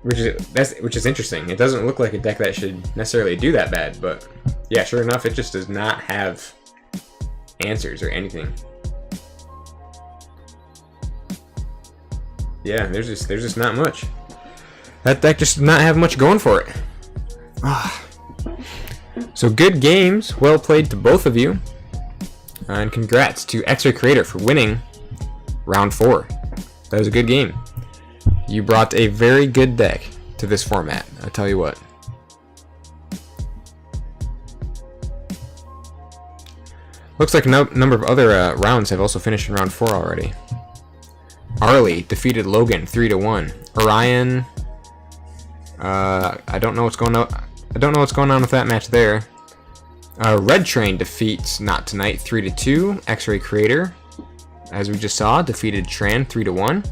which is interesting. It doesn't look like a deck that should necessarily do that bad, but yeah, sure enough, it just does not have answers or anything. Yeah, there's just not much. That deck just does not have much going for it. So good games, well played to both of you, and congrats to X-Ray Creator for winning round 4. That was a good game. You brought a very good deck to this format, I'll tell you what. Looks like a number of other rounds have also finished in round 4 already. Arlie defeated Logan 3-1. Orion, I don't know what's going on. I don't know what's going on with that match there. Red Train defeats Not Tonight 3-2. X-Ray Creator, as we just saw, defeated Tran 3-1.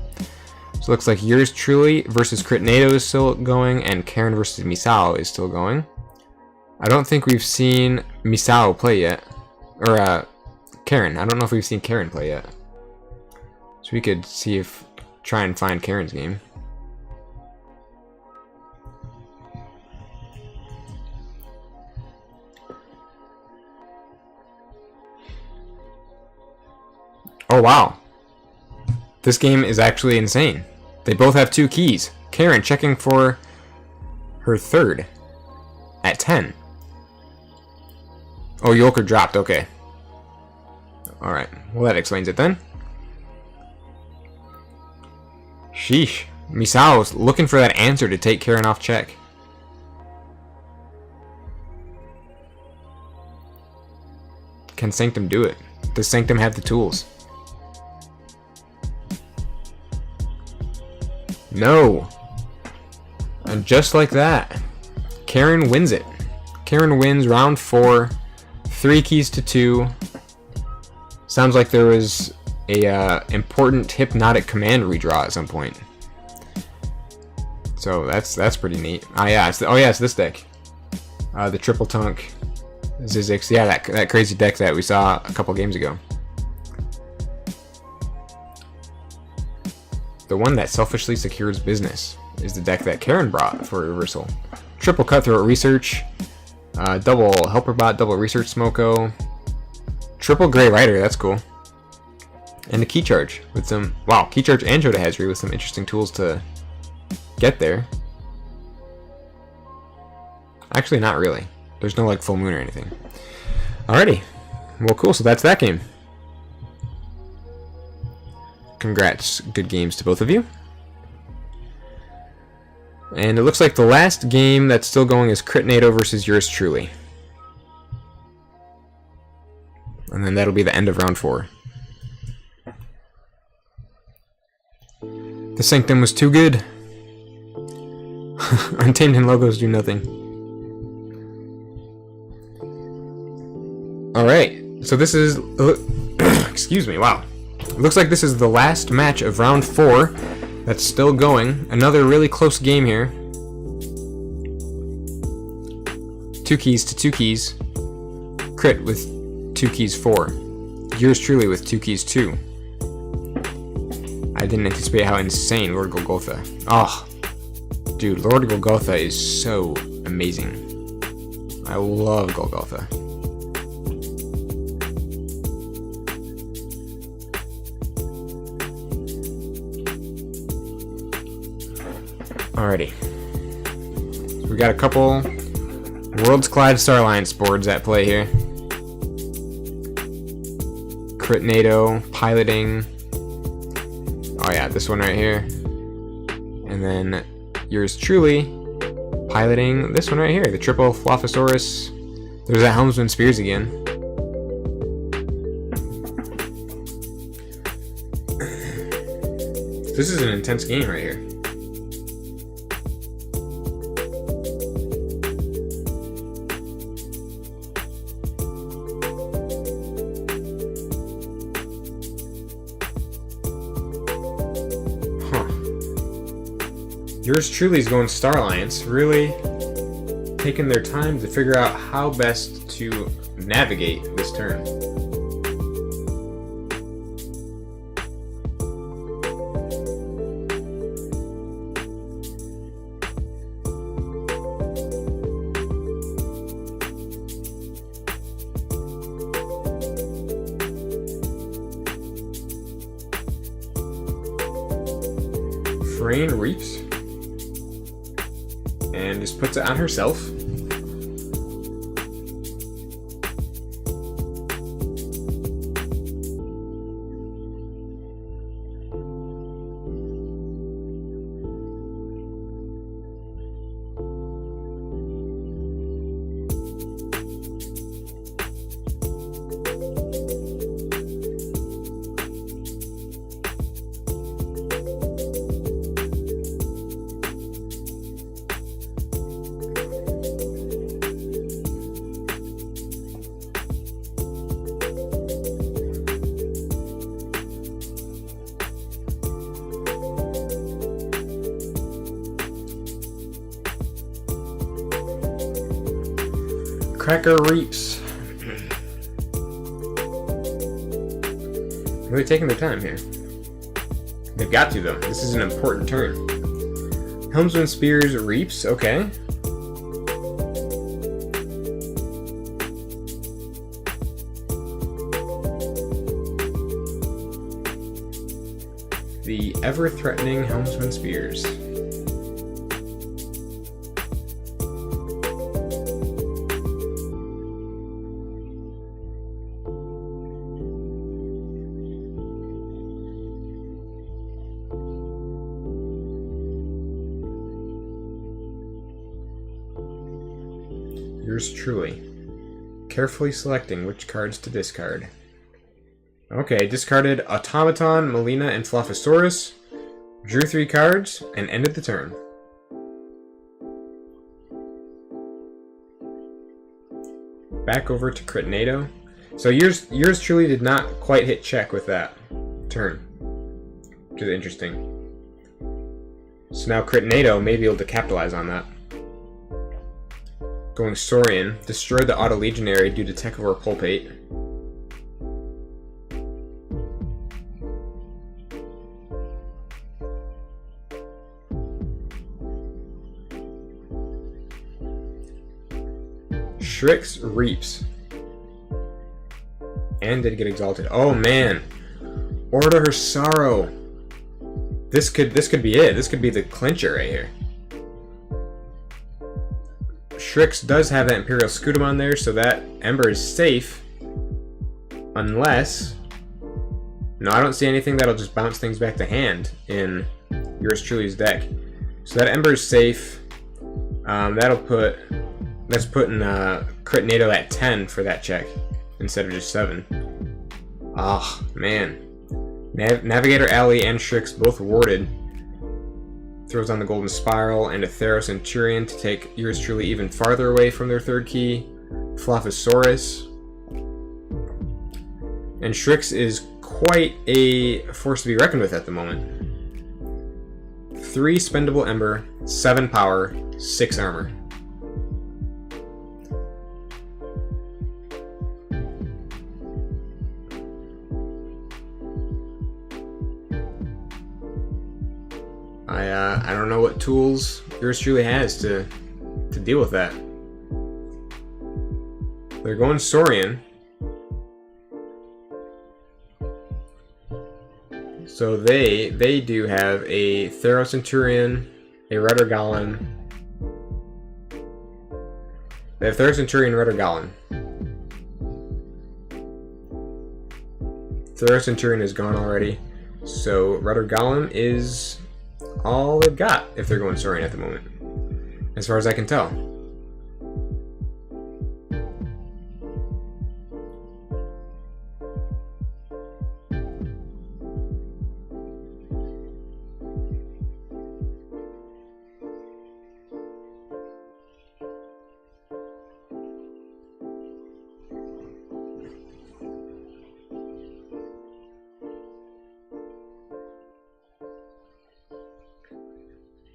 So it looks like yours truly versus Critnado is still going, and Karen versus Misao is still going. I don't think we've seen Misao play yet. Or, Karen. I don't know if we've seen Karen play yet. So we could try and find Karen's game. Oh, wow. This game is actually insane. They both have 2 keys. Karen checking for her 3rd at 10. Oh, Yolker dropped, okay. Alright, well that explains it then. Sheesh. Misao's looking for that answer to take Karen off check. Can Sanctum do it? Does Sanctum have the tools? No. And just like that, Karen wins it. Karen wins round 4. 3 keys to 2. Sounds like there was a important hypnotic command redraw at some point. So that's pretty neat. Oh yeah, it's this deck. The Triple Tunk, Zizix. Yeah, that crazy deck that we saw a couple games ago. The one that selfishly secures business is the deck that Karen brought for reversal. Triple Cutthroat Research, double Helperbot, double Research Smoko, triple Gray Rider, that's cool. And a KeyCharge with some, wow, KeyCharge and Joda Hazri with some interesting tools to get there. Actually, not really. There's no like full moon or anything. Alrighty, well cool, so that's that game. Congrats, good games to both of you. And it looks like the last game that's still going is Critnado versus yours truly. And then that'll be the end of round 4. The Sanctum was too good. Untamed and logos do nothing. Alright, so this is... excuse me, wow. It looks like this is the last match of round 4 that's still going. Another really close game here. 2 keys to 2 keys. Crit with 2 keys 4. Yours truly with 2 keys 2. I didn't anticipate how insane Lord Golgotha. Oh, dude, Lord Golgotha is so amazing. I love Golgotha. Alrighty. So we got a couple Worlds Collide Star Alliance boards at play here. Critnado, piloting. Oh yeah, this one right here. And then yours truly, piloting this one right here, the triple Flophosaurus. There's that Helmsman Spears again. This is an intense game right here. Yours truly is going Star Alliance, really taking their time to figure out how best to navigate this turn. Frayne Reaps. And just puts it on herself. Cracker Reaps. Really taking their time here. They've got to, though. This is an important turn. Helmsman Spears Reaps, okay. The ever-threatening Helmsman Spears. Yours truly. Carefully selecting which cards to discard. Okay, discarded Automaton, Melina, and Flophosaurus. Drew 3 cards, and ended the turn. Back over to Critnado. So yours truly did not quite hit check with that turn, which is interesting. So now Critnado may be able to capitalize on that. Going Saurian, destroy the Auto Legionary due to Tech Over Pulpate. Strix Reaps. And did get exalted. Oh man! Order Her Sorrow. This could be it. This could be the clincher right here. Strix does have that Imperial Scutum on there, so that Ember is safe. Unless... No, I don't see anything that'll just bounce things back to hand in yours truly's deck. So that Ember is safe. That's putting Critnado at 10 for that check instead of just 7. Ah, man. Navigator Alley and Strix both warded. Throws on the Golden Spiral and a Theros Centurion to take yours truly even farther away from their third key. Flophosaurus. And Strix is quite a force to be reckoned with at the moment. 3 spendable Ember, 7 power, 6 armor. I don't know what tools yours truly has to deal with that. They're going Saurian. So they do have a Theros Centurion, a Rudder Golem. They have Theros Centurion, Rudder Golem. Theros Centurion is gone already. So Rudder Golem is all they've got if they're going Saurian at the moment, as far as I can tell.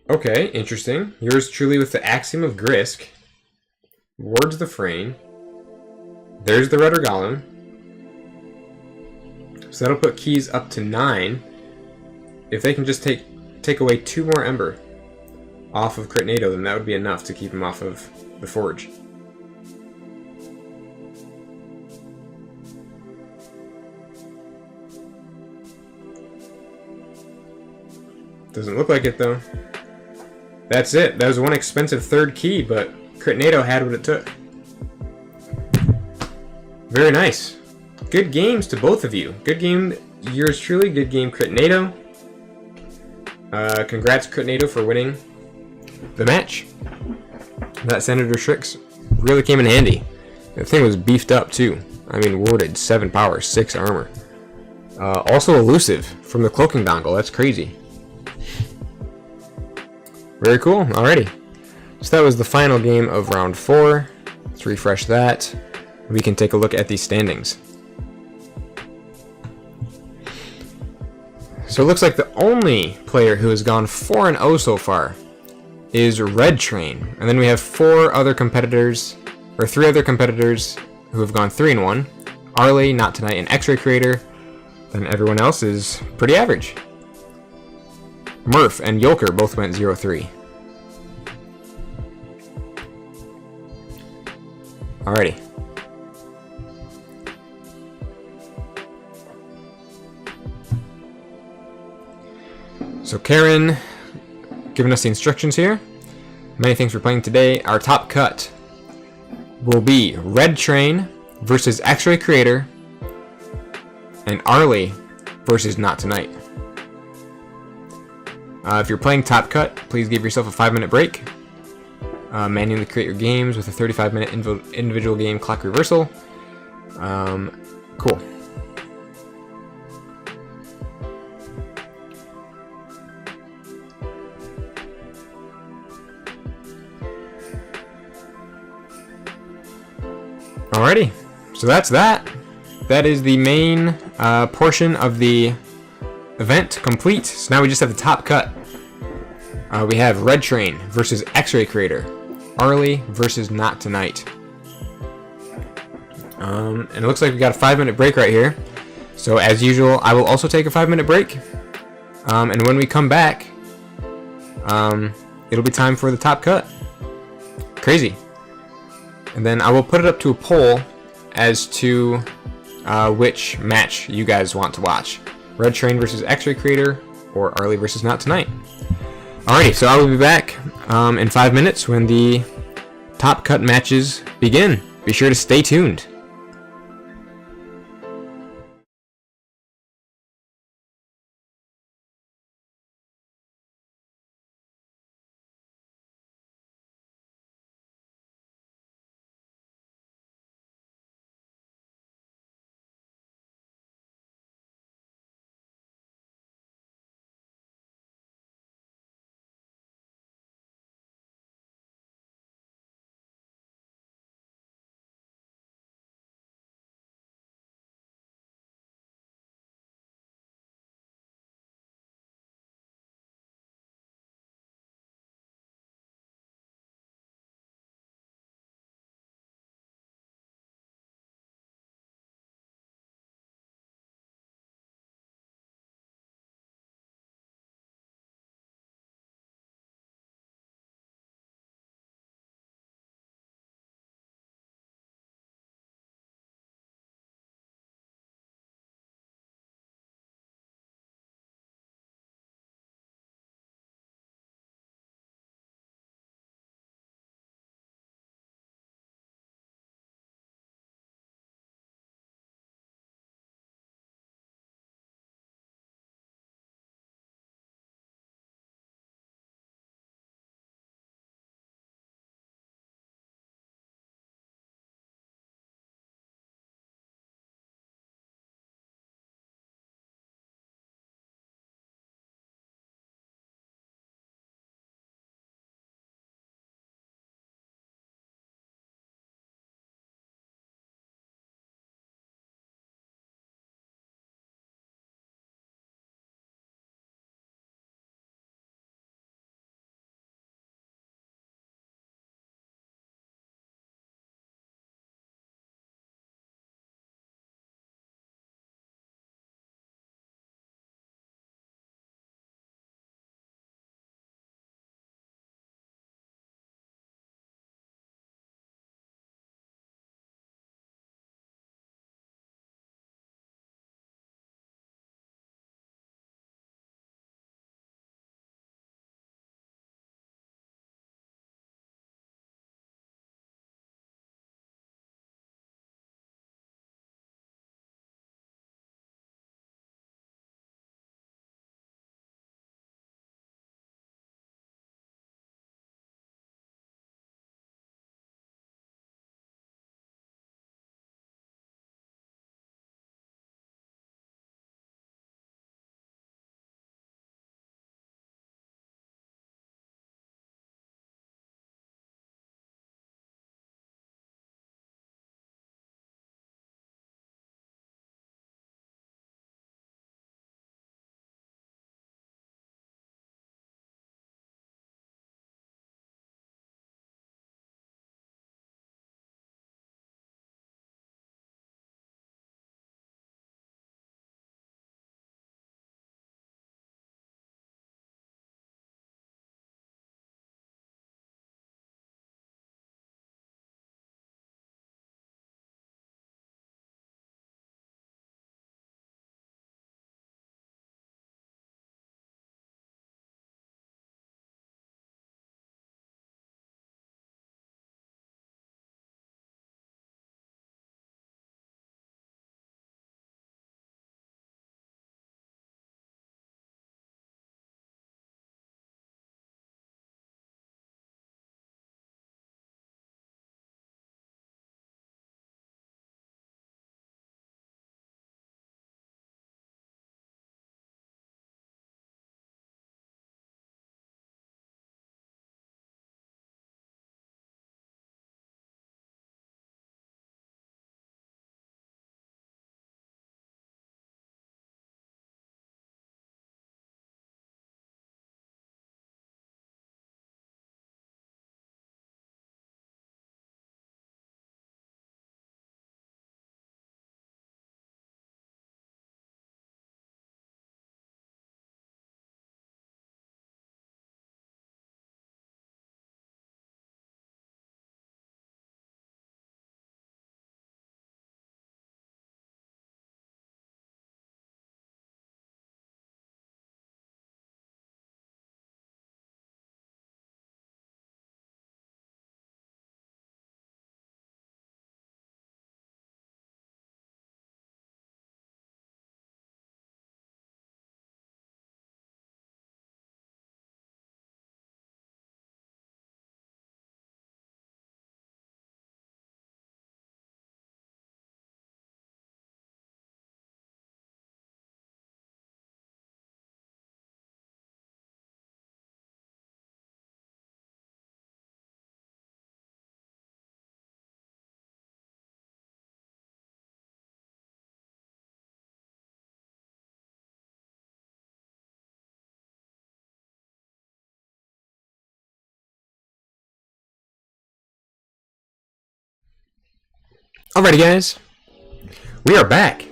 Okay, interesting. Yours truly with the Axiom of Grisk. Wards the Frame. There's the Rudder Golem. So that'll put keys up to 9. If they can just take away 2 more Ember off of Critnado, then that would be enough to keep him off of the Forge. Doesn't look like it though. That's it. That was one expensive third key, but Critnado had what it took. Very nice. Good games to both of you. Good game, yours truly. Good game, Critnado. Congrats, Critnado, for winning the match. That Senator Strix really came in handy. The thing was beefed up, too. I mean, warded 7 power, 6 armor. Also elusive from the cloaking dongle. That's crazy. Very cool. Alrighty. So that was the final game of round 4. Let's refresh that. We can take a look at the standings. So it looks like the only player who has gone 4-0 so far is Red Train. And then we have 3 other competitors who have gone 3-1. Arley, Not Tonight, and X-Ray Creator. Then everyone else is pretty average. Murph and Yolker both went 0-3. Alrighty. So Karen giving us the instructions here. Many thanks for playing today. Our top cut will be Red Train versus X-Ray Creator and Arley versus Not Tonight. If you're playing Top Cut, please give yourself a 5-minute break. Manually create your games with a 35-minute individual game clock reversal. Cool. Alrighty, so that's that. That is the main portion of the event complete. So now we just have the top cut. We have Red Train versus X-Ray Creator. Arlie versus Not Tonight. And it looks like we got a 5-minute break right here. So as usual, I will also take a 5-minute break. And when we come back, it'll be time for the top cut. Crazy. And then I will put it up to a poll as to which match you guys want to watch. Red Train versus X-Ray Creator or Arlie versus Not Tonight. Alrighty, so I will be back in 5 minutes when the top cut matches begin. Be sure to stay tuned. Alrighty, guys. We are back.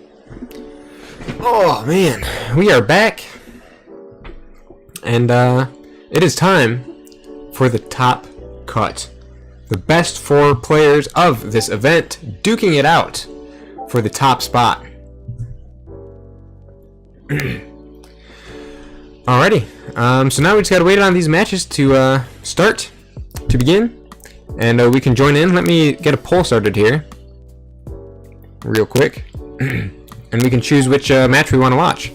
Oh, man. We are back. And, it is time for the top cut. The best 4 players of this event duking it out for the top spot. Alrighty. So now we just gotta wait on these matches to, start, to begin. And, we can join in. Let me get a poll started here. Real quick. And we can choose which match we want to watch.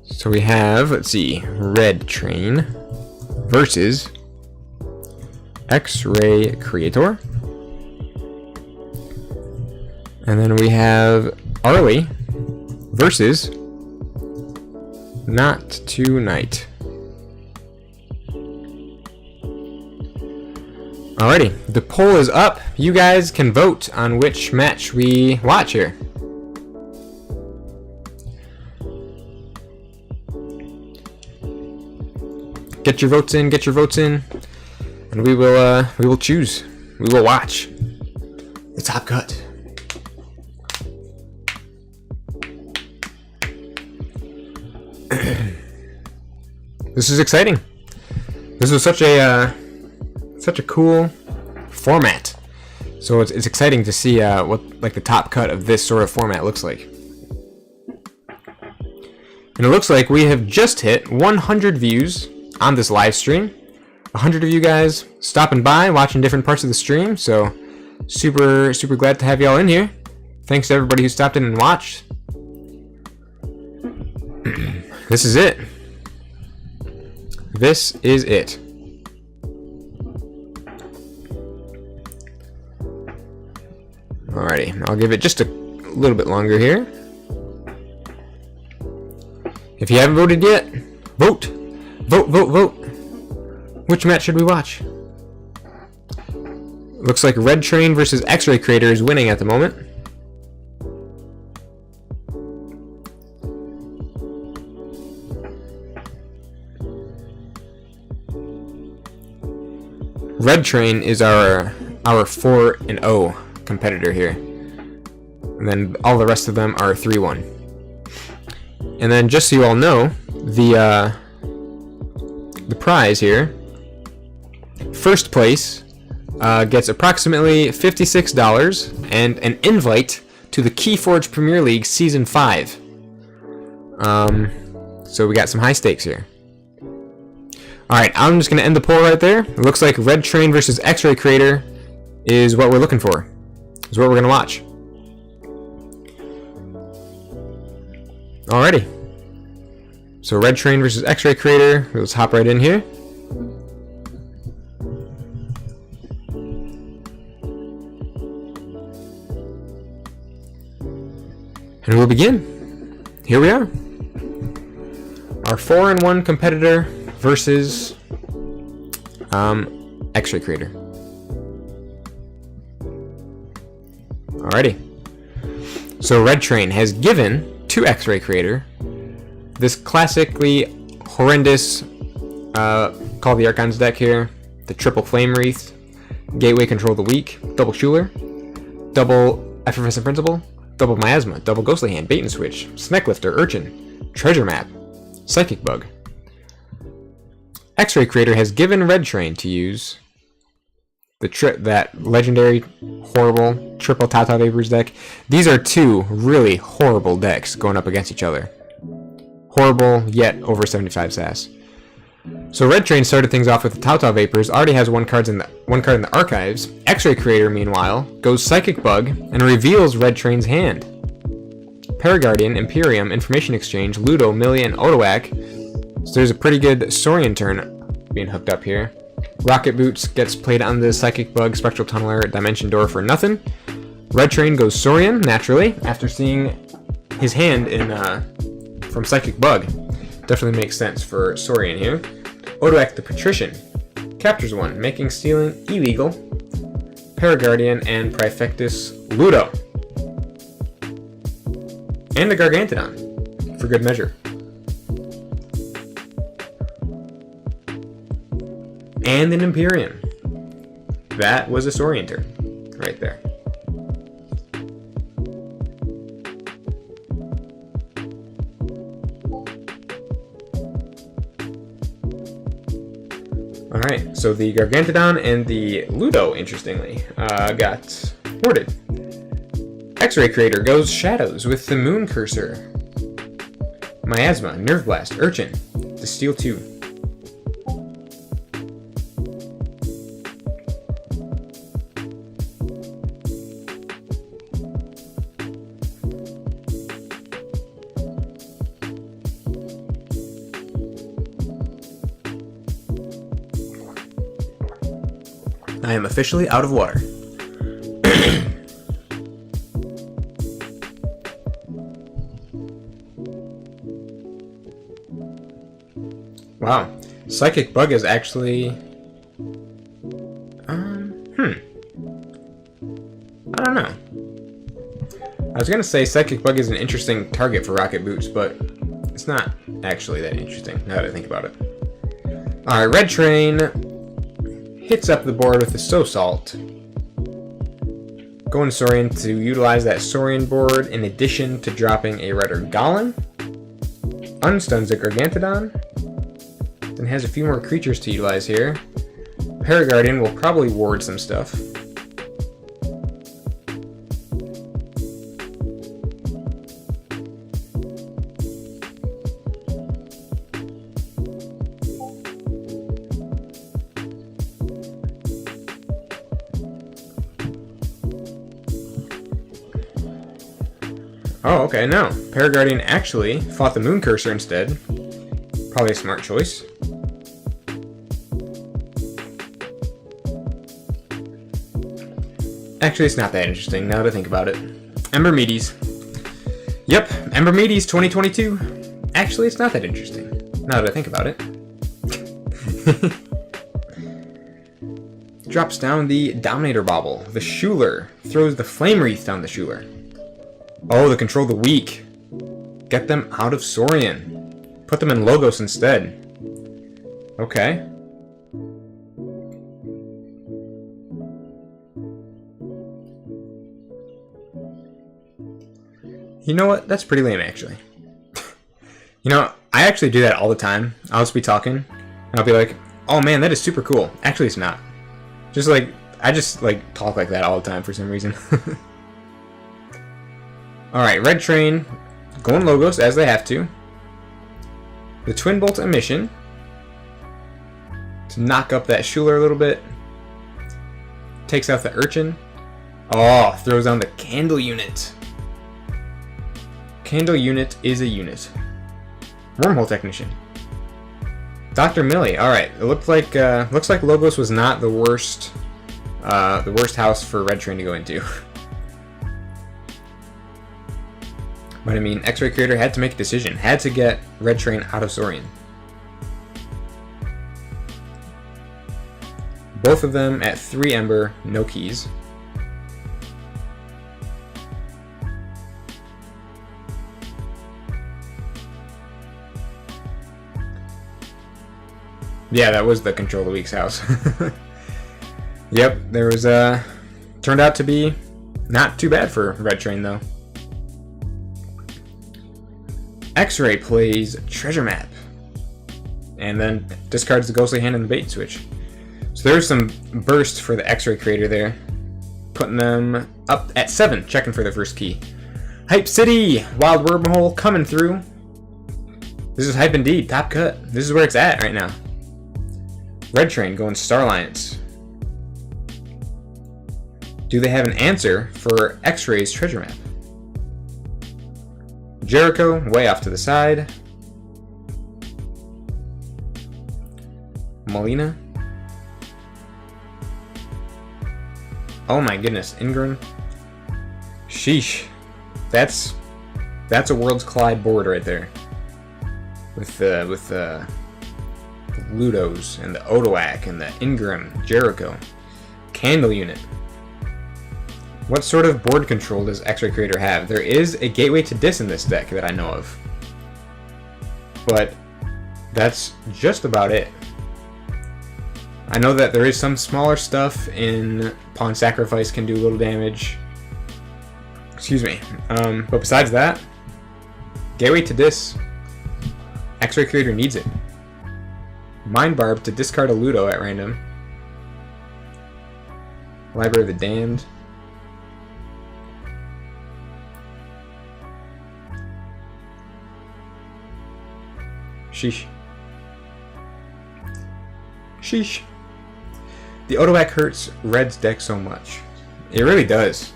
So we have, let's see, Red Train versus X-Ray Creator. And then we have Arlie versus Not Tonight. Alrighty, the poll is up. You guys can vote on which match we watch here. Get your votes in, and we will choose. We will watch the top cut. This is exciting. This was such a cool format. So it's exciting to see what like the top cut of this sort of format looks like. And it looks like we have just hit 100 views on this live stream. 100 of you guys stopping by, watching different parts of the stream. So super glad to have y'all in here. Thanks to everybody who stopped in and watched. This is it. This is it. Alrighty, I'll give it just a little bit longer here. If you haven't voted yet, vote! Vote! Which match should we watch? Looks like Red Train versus X-Ray Creator is winning at the moment. Red Train is our 4-0 competitor here, and then all the rest of them are 3-1. And then just so you all know, the prize here, first place gets approximately $56 and an invite to the KeyForge Premiere League Season 5. So we got some high stakes here. Alright, I'm just going to end the poll right there. It looks like Red Train versus X-Ray Creator is what we're looking for. Is what we're going to watch. Alrighty. So Red Train versus X-Ray Creator. Let's hop right in here. And we'll begin. Here we are. Our 4-1 competitor versus X-Ray Creator. Alrighty. So Red Train has given to X-Ray Creator this classically horrendous Call of the Archons deck here. The triple Flame Wreath, Gateway Control of the Weak, double Schuler, double Effervescent Principle, double Miasma, double Ghostly Hand, Bait and Switch, Smecklifter, Urchin, Treasure Map, Psychic Bug. X-Ray Creator has given Red Train to use that legendary, horrible triple Tata Vapors deck. These are 2 really horrible decks going up against each other. Horrible, yet over 75 sass. So Red Train started things off with the Tata Vapors, already has one card in the archives. X-Ray Creator, meanwhile, goes Psychic Bug and reveals Red Train's hand. Paraguardian, Imperium, Information Exchange, Ludo, Millie, and Odoak. So there's a pretty good Saurian turn being hooked up here. Rocket Boots gets played on the Psychic Bug, Spectral Tunneler, Dimension Door for nothing. Red Train goes Saurian, naturally, after seeing his hand in from Psychic Bug. Definitely makes sense for Saurian here. Odoak the Patrician captures one, making stealing illegal. Paraguardian and Prefectus Ludo. And a Gargantodon, for good measure. And an Imperium. That was a Saurian turn. right there. Alright, so the Gargantodon and the Ludo, interestingly, got hoarded. X-Ray Creator goes Shadows with the Moon Cursor. Miasma, Nerve Blast, Urchin, to steal 2. I am officially out of water. Wow. Psychic Bug is actually... I don't know. I was gonna say Psychic Bug is an interesting target for Rocket Boots, but it's not actually that interesting, now that I think about it. Alright, Red Train hits up the board with the So Salt. Going to Saurian to utilize that Saurian board in addition to dropping a Redder Golem. Unstuns a Gargantodon. Then has a few more creatures to utilize here. Paraguardian will probably ward some stuff. Oh, okay, no. Paraguardian actually fought the Moon Cursor instead. Probably a smart choice. Actually, it's not that interesting now that I think about it. Aembermedes. Yep, Aembermedes 2022. Actually, it's not that interesting now that I think about it. Drops down the Dominator Bauble. The Schuler throws the Flame Wreath down the Schuler. Oh, the Control the Weak. Get them out of Saurian. Put them in Logos instead. Okay. You know what? That's pretty lame, actually. You know, I actually do that all the time. I'll just be talking, and I'll be like, oh man, that is super cool. Actually, it's not. Just like, I just like talk like that all the time for some reason. Alright, Red Train going Logos as they have to. The Twin Bolt Emission to knock up that Schuler a little bit. Takes out the Urchin. Oh, throws down the Candle Unit. Candle Unit is a unit. Wormhole Technician. Dr. Millie. Alright, it looks like Logos was not the worst house for Red Train to go into. But I mean, X-Ray Creator had to make a decision. Had to get Red Train out of Saurian. Both of them at 3 Ember, no keys. Yeah, that was the Control the Weak's house. Yep, there was turned out to be not too bad for Red Train though. X-Ray plays Treasure Map. And then discards the Ghostly Hand and the Bait switch. So there's some burst for the X-Ray Creator there. Putting them up at 7, checking for their first key. Hype City! Wild Wormhole coming through. This is hype indeed, top cut. This is where it's at right now. Red Train going Star Alliance. Do they have an answer for X-Ray's Treasure Map? Jericho, way off to the side. Molina. Oh my goodness, Ingram. Sheesh. That's a Worlds Collide board right there. With the Ludos and the Odoak and the Ingram, Jericho. Candle Unit. What sort of board control does X-Ray Creator have? There is a Gateway to Dis in this deck that I know of. But that's just about it. I know that there is some smaller stuff in Pawn Sacrifice can do a little damage. Excuse me. But besides that, Gateway to Dis. X-Ray Creator needs it. Mind Barb to discard a Ludo at random. Library of the Damned. Sheesh. Sheesh. The Odoac hurts Red's deck so much. It really does.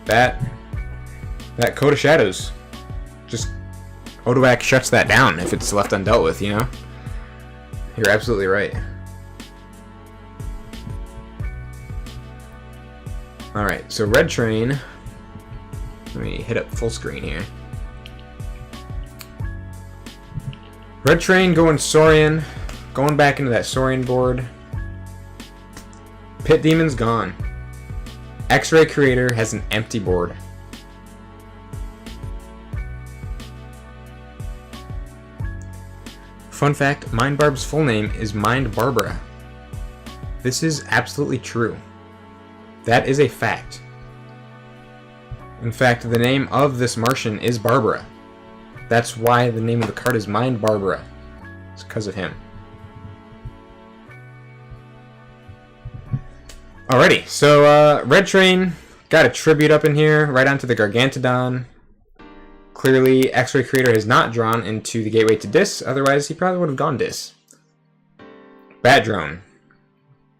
That Coat of Shadows. Just Odoac shuts that down if it's left undealt with, you know? You're absolutely right. Alright, so Red Train. Let me hit up full screen here. Red Train going Saurian. Going back into that Saurian board. Pit Demon's gone. X-Ray Creator has an empty board. Fun fact, Mind Barb's full name is Mind Barbara. This is absolutely true. That is a fact. In fact, the name of this Martian is Barbara. That's why the name of the card is Mind Barbara. It's because of him. Alrighty, so Red Train got a tribute up in here, right onto the Gargantodon. Clearly, X-Ray Creator has not drawn into the Gateway to Dis, otherwise he probably would have gone Dis. Bat Drone.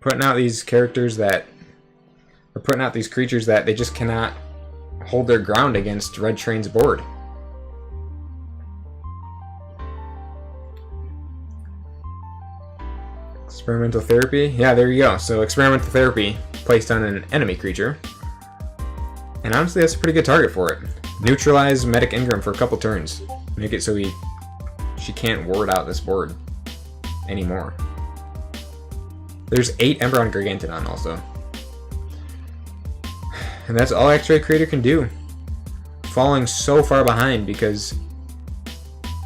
Putting out these characters that... Or putting out these creatures that they just cannot hold their ground against Red Train's board. Experimental Therapy. Yeah, there you go. So Experimental Therapy placed on an enemy creature. And honestly, that's a pretty good target for it. Neutralize Medic Ingram for a couple turns. Make it so she can't ward out this board anymore. There's 8 Ember on Gargantodon also. And that's all X-Ray Creator can do. Falling so far behind because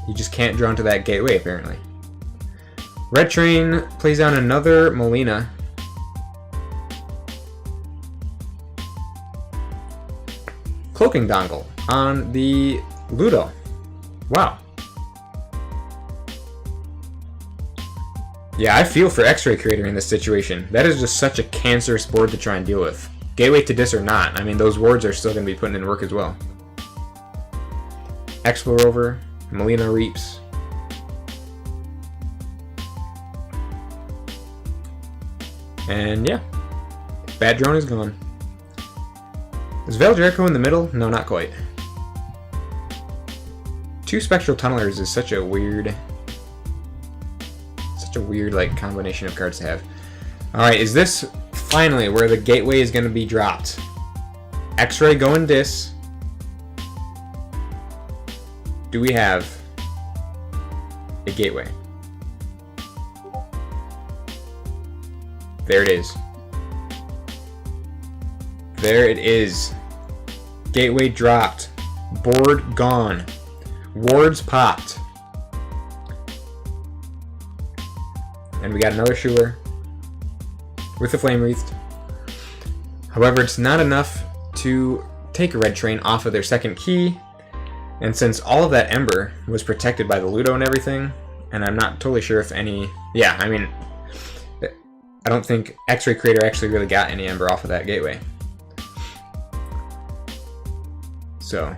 you just can't draw into that Gateway apparently. Red Train plays down another Molina. Cloaking Dongle on the Ludo. Wow. Yeah, I feel for X-Ray Creator in this situation. That is just such a cancerous board to try and deal with. Gateway to Dis or not, I mean, those wards are still going to be putting in work as well. Explorer, Molina Reaps. And yeah, Bad Drone is gone. Is Veil Jericho in the middle? No, not quite. 2 Spectral Tunnelers is such a weird like combination of cards to have. Alright, is this finally where the Gateway is going to be dropped? X-Ray going Dis. Do we have a Gateway? There it is. There it is. Gateway dropped. Board gone. Wards popped. And we got another Schuler with the Flame Wreathed. However, it's not enough to take a Red Train off of their second key. And since all of that Ember was protected by the Ludo and everything, and I'm not totally sure if any... Yeah, I mean... I don't think X-Ray Creator actually really got any Ember off of that Gateway. So,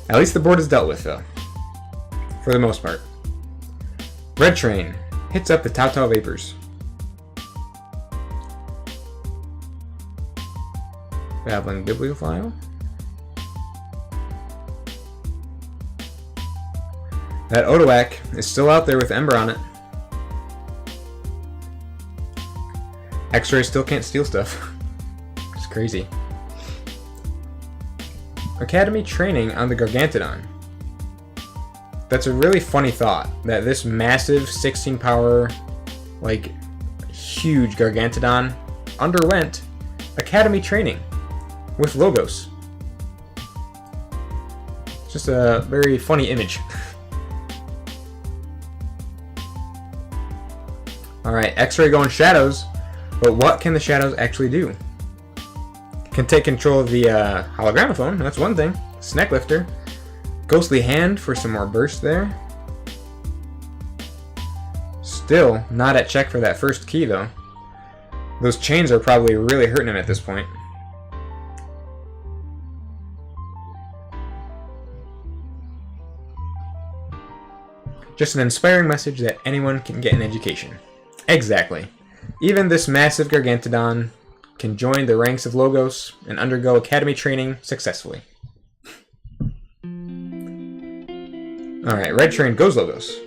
at least the board is dealt with, though. For the most part. Red Train hits up the Tau Vapors. Babbling Bibliophile. That Odoac is still out there with Ember on it. X-Ray still can't steal stuff. It's crazy. Academy Training on the Gargantodon. That's a really funny thought, that this massive 16 power, like, huge Gargantodon underwent Academy Training with Logos. It's just a very funny image. Alright, X-Ray going Shadows But what can the shadows actually do? Can take control of the hologramophone, that's one thing. Snack lifter. Ghostly hand for some more burst there. Still not at check for that first key though. Those chains are probably really hurting him at this point. Just an inspiring message that anyone can get an education. Exactly. Even this massive Gargantodon can join the ranks of Logos and undergo academy training successfully. Alright, Red Train goes Logos.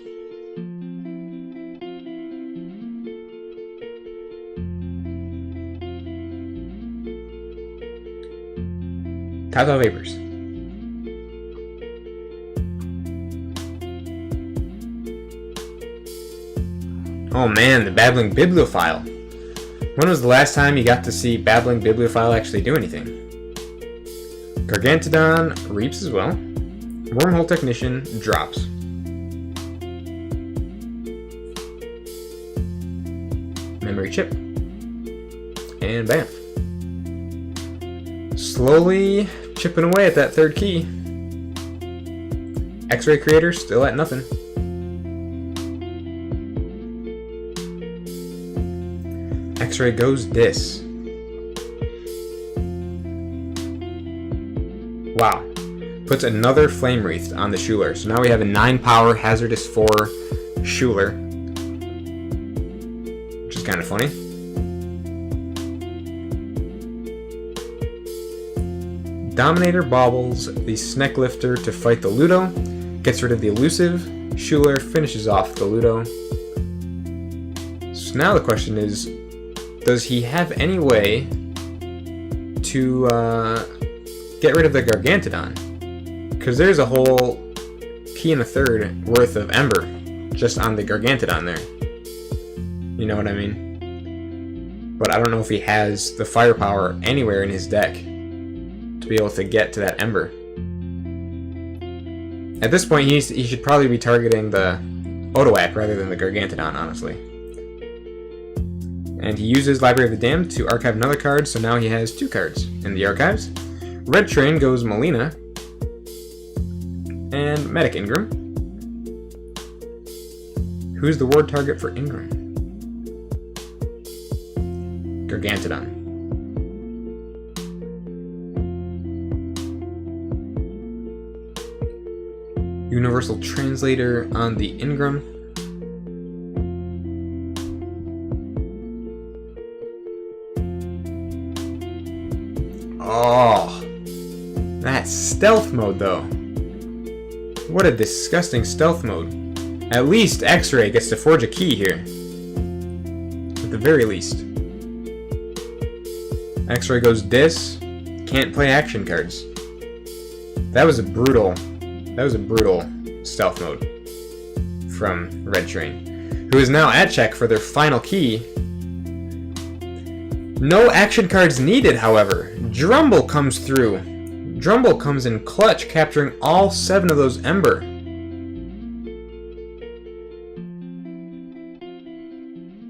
Tata Vapors. Oh man, the Babbling Bibliophile. When was the last time you got to see Babbling Bibliophile actually do anything? Gargantodon reaps as well. Wormhole Technician drops. Memory chip. And bam. Slowly chipping away at that third key. X-Ray Creator still at nothing. X-Ray goes Dis. Wow. Puts another Flame Wreath on the Schuler. So now we have a 9 power Hazardous 4 Schuler. Which is kind of funny. Dominator bobbles the Sneck Lifter to fight the Ludo. Gets rid of the elusive. Schuler finishes off the Ludo. So now the question is, does he have any way to get rid of the Gargantodon? Because there's a whole key and a third worth of Ember just on the Gargantodon there. You know what I mean? But I don't know if he has the firepower anywhere in his deck to be able to get to that Ember. At this point, he should probably be targeting the Odoac rather than the Gargantodon, honestly. And he uses Library of the Damned to archive another card, so now he has 2 cards in the archives. Red Train goes Molina. And Medic Ingram. Who's the ward target for Ingram? Gargantodon. Universal Translator on the Ingram. Oh, that's stealth mode though. What a disgusting stealth mode. At least X-Ray gets to forge a key here. At the very least. X-Ray goes Dis. Can't play action cards. That was a brutal stealth mode from Red Train, who is now at check for their final key. No action cards needed, however. Drumble comes through. Drumble comes in clutch, capturing all 7 of those Ember.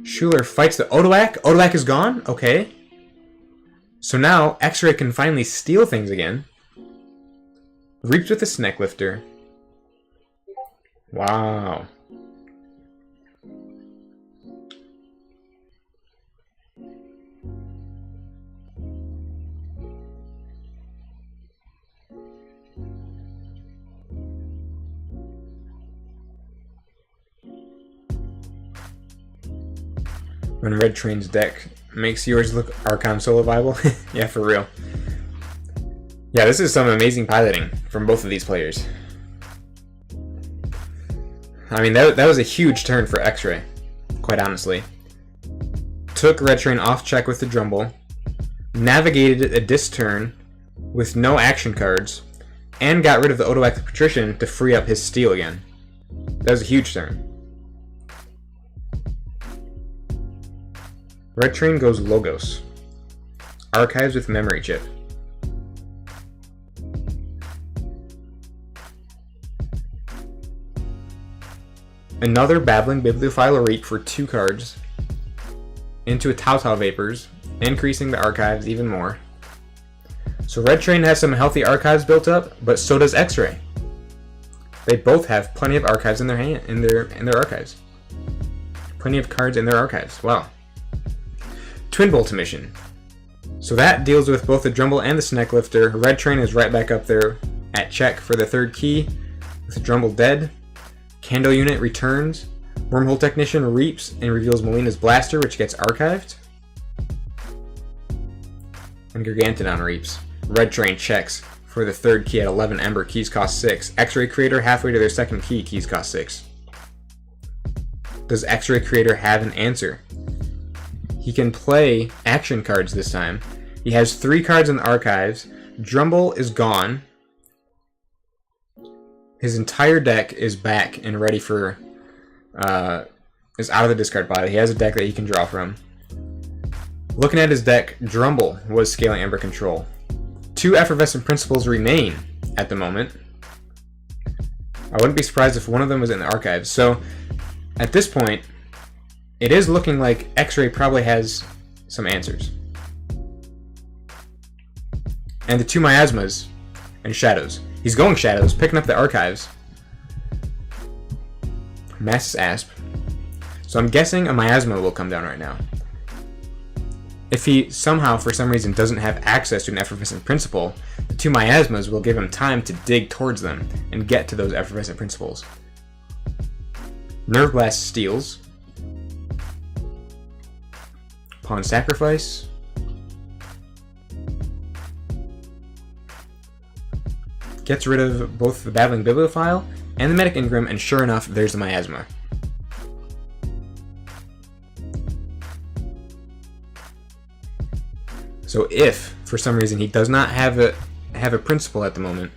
Schuler fights the Odoac. Odoac is gone? Okay. So now X-Ray can finally steal things again. Reaps with the Sneck Lifter. Wow. When Red Train's deck makes yours look Archon solo viable. Yeah, for real. Yeah, this is some amazing piloting from both of these players. I mean, that was a huge turn for X-Ray, quite honestly. Took Red Train off check with the Drumble, navigated a Dis turn with no action cards, and got rid of the Odoac the Patrician to free up his steal again. That was a huge turn. Red Train goes Logos. Archives with Memory Chip. Another Babbling Bibliophile Reap for 2 cards. into a Tautau Vapors, increasing the archives even more. So Red Train has some healthy archives built up, but so does X-Ray. They both have plenty of archives in their archives. Plenty of cards in their archives. Wow. Twin Bolt Mission. So that deals with both the Drumble and the Snack Lifter. Red Train is right back up there at check for the third key, with the Drumble dead. Candle Unit returns. Wormhole Technician reaps and reveals Melina's Blaster, which gets archived. And Gargantodon reaps. Red Train checks for the third key at 11 Ember, keys cost 6. X-Ray Creator halfway to their second key, keys cost 6. Does X-Ray Creator have an answer? He can play action cards this time. He has 3 cards in the archives. Drumble is gone. His entire deck is back and ready for... is out of the discard pile. He has a deck that he can draw from. Looking at his deck, Drumble was scaling Ember Control. 2 Effervescent Principles remain at the moment. I wouldn't be surprised if one of them was in the archives. So, at this point, it is looking like X-Ray probably has some answers. And the 2 Miasmas and Shadows. He's going Shadows, picking up the archives. Mass Asp. So I'm guessing a Miasma will come down right now. If he somehow, for some reason, doesn't have access to an Effervescent Principle, the 2 Miasmas will give him time to dig towards them and get to those Effervescent Principles. Nerve Blast steals. Pawn Sacrifice. Gets rid of both the Babbling Bibliophile and the Medic Ingram, and sure enough, there's the Miasma. So if, for some reason, he does not have a principle at the moment,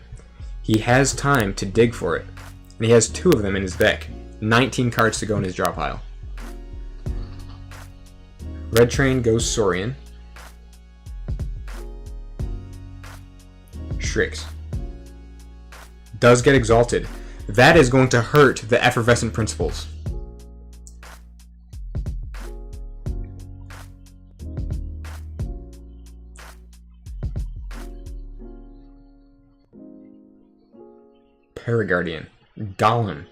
he has time to dig for it. And he has 2 of them in his deck. 19 cards to go in his draw pile. Red Train goes Saurian. Strix. Does get Exalted. That is going to hurt the Effervescent Principles. Paraguardian. Golem.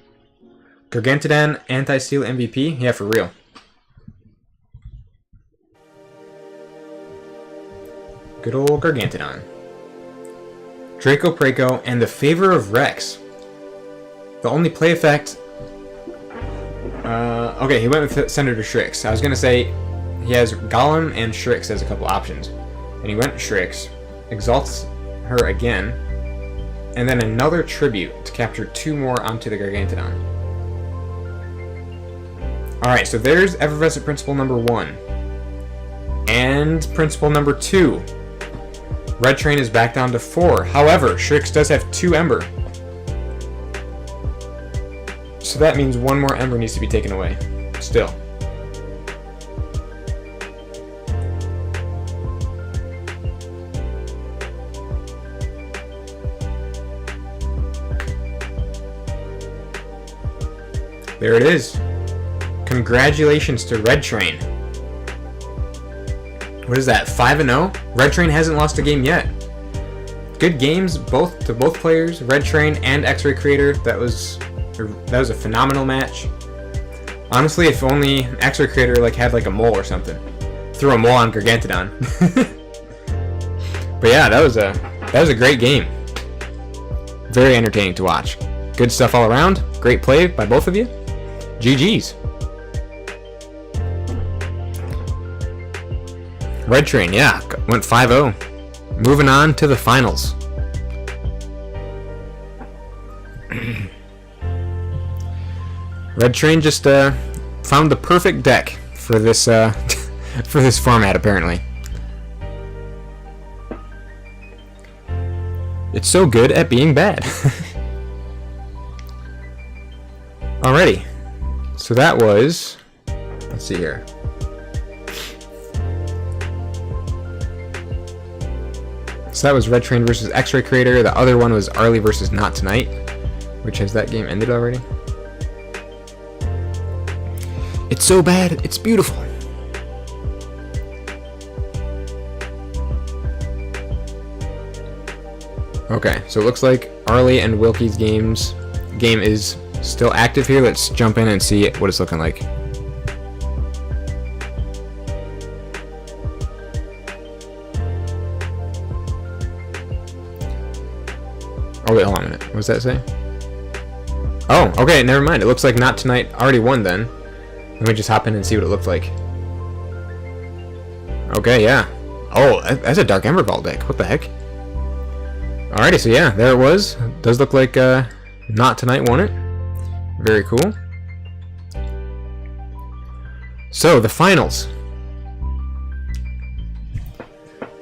Gargantodon, Anti-Steal MVP? Yeah, for real. Good old Gargantodon. Draco Praco, and the Favor of Rex. The only play effect... okay, he went with Senator Strix. I was going to say he has Golem and Strix as a couple options. And he went Strix, exalts her again, and then another Tribute to capture 2 more onto the Gargantodon. Alright, so there's Effervescent Principle number 1. And Principle number 2. Red Train is back down to 4. However, Strix does have 2 Ember. So that means 1 more Ember needs to be taken away. Still. There it is. Congratulations to Red Train. What is that, 5-0? Red Train hasn't lost a game yet. Good games to both players, Red Train and X-Ray Creator. That was a phenomenal match. Honestly, if only X-Ray Creator had a mole or something. Threw a mole on Gargantodon. But yeah, that was a great game. Very entertaining to watch. Good stuff all around. Great play by both of you. GG's. Red Train, yeah, went 5-0. Moving on to the finals. Red Train just found the perfect deck for this for this format, apparently. It's so good at being bad. Alrighty. So that was... Let's see here. So that was Red Train versus X-Ray Creator. The other one was Arlie versus Not Tonight. Which, has that game ended already? It's so bad, it's beautiful. Okay, so it looks like Arlie and Wilkie's game is still active here. Let's jump in and see what it's looking like. Oh wait, hold on a minute. What does that say? Oh, okay, never mind. It looks like Not Tonight already won then. Let me just hop in and see what it looked like. Okay, yeah. Oh, that's a Dark Ember Ball deck. What the heck? Alrighty, so yeah, there it was. Does look like Not Tonight won it. Very cool. So, the finals.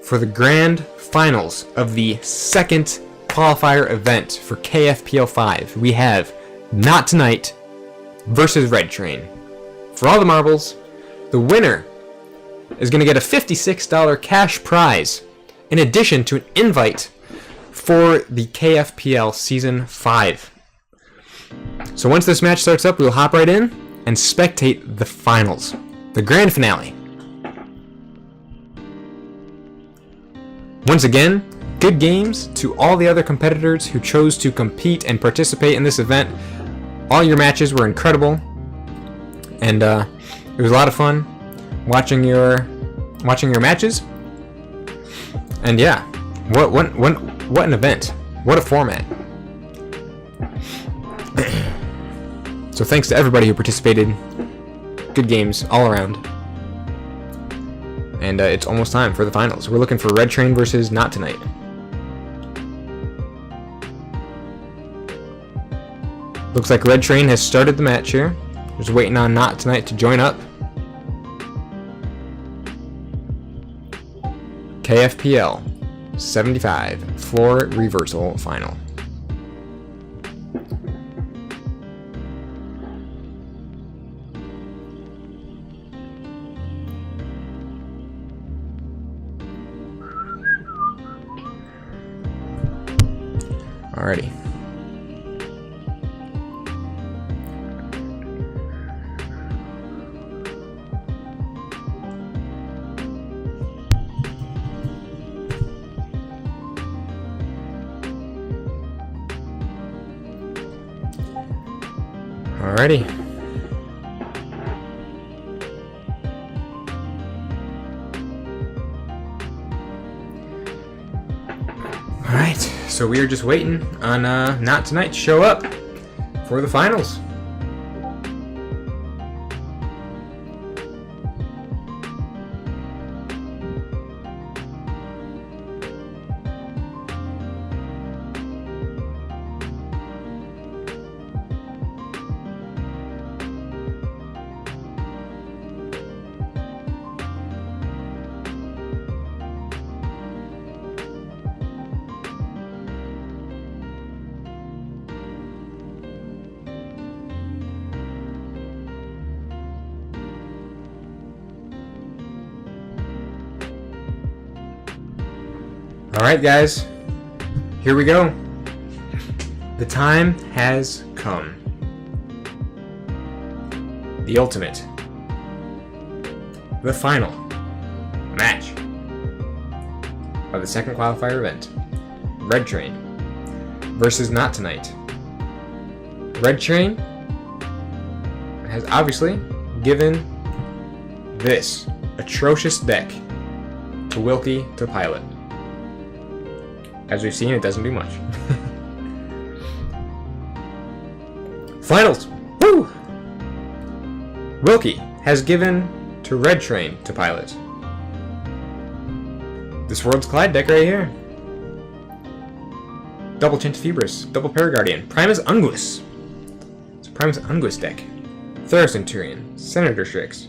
For the grand finals of the second qualifier event for KFPL 5, we have Not Tonight versus Red Train. For all the marbles, the winner is going to get a $56 cash prize, in addition to an invite for the KFPL Season 5. So once this match starts up, we'll hop right in and spectate the finals, the grand finale. Once again, good games to all the other competitors who chose to compete and participate in this event. All your matches were incredible, and it was a lot of fun watching your matches. And yeah, what an event! What a format! So thanks to everybody who participated. Good games all around. And it's almost time for the finals. We're looking for Red Train versus Not Tonight. Looks like Red Train has started the match here. Just waiting on Not Tonight to join up. KFPL 75 floor reversal final. Alrighty. Alrighty. Alright, so we are just waiting on Not Tonight to show up for the finals. Alright guys, here we go. The time has come. The ultimate. The final match of the second qualifier event. Red Train versus Not Tonight. Red Train has obviously given this atrocious deck to Wilkie to pilot. As we've seen, it doesn't do much. Finals! Woo! Wilkie has given to Red Train to pilot. This World's Collide deck right here. Double Chantafibris, double Paraguardian, Primus Unguis. It's a Primus Unguis deck. Thera-Centurion, Senator Strix.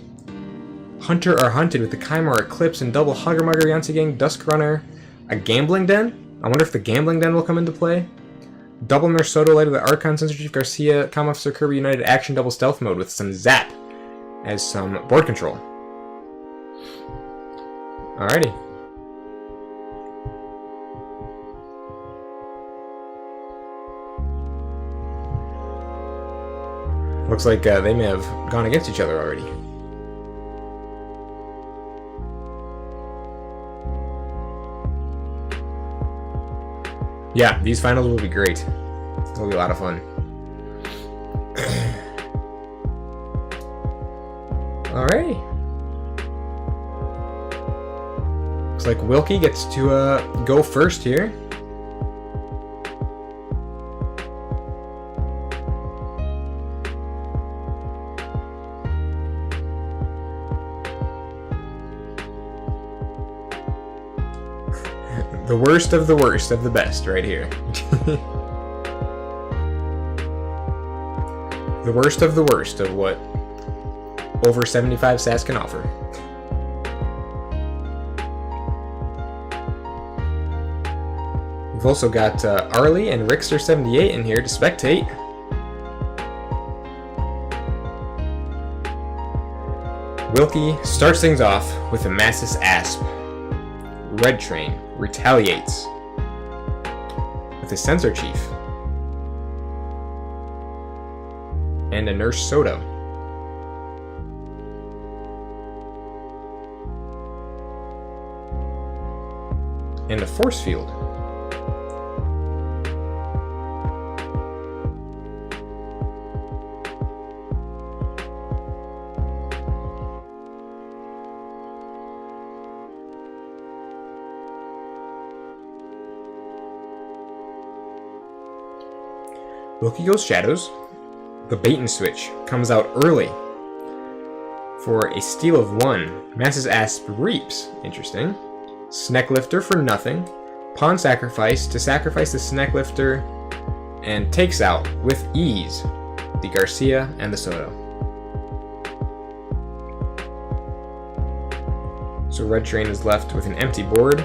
Hunter are hunted with the Kymar Eclipse and double Hugger Mugger Yansei Dusk Runner. A Gambling Den? I wonder if the Gambling Den will come into play. Double Mersoto Light of the Archon, Sensor Chief Garcia, Common Officer Kirby United Action Double Stealth Mode with some Zap as some board control. Alrighty. Looks like they may have gone against each other already. Yeah, these finals will be great. It'll be a lot of fun. Alrighty. Looks like Wilkie gets to go first here. The worst of the best right here. The worst of what over 75 sats can offer. We've also got Arlie and Rickster78 in here to spectate. Wilkie starts things off with a Massis Asp. Red Train retaliates with a Sensor Chief and a Nurse Soda. And a Force Field. Wilkie goes Shadows. The Bait and Switch comes out early for a steal of 1. Massis Asp Reaps. Interesting. Snack Lifter for nothing. Pawn Sacrifice to sacrifice the Snack Lifter and takes out with ease the Garcia and the Soto. So Red Train is left with an empty board.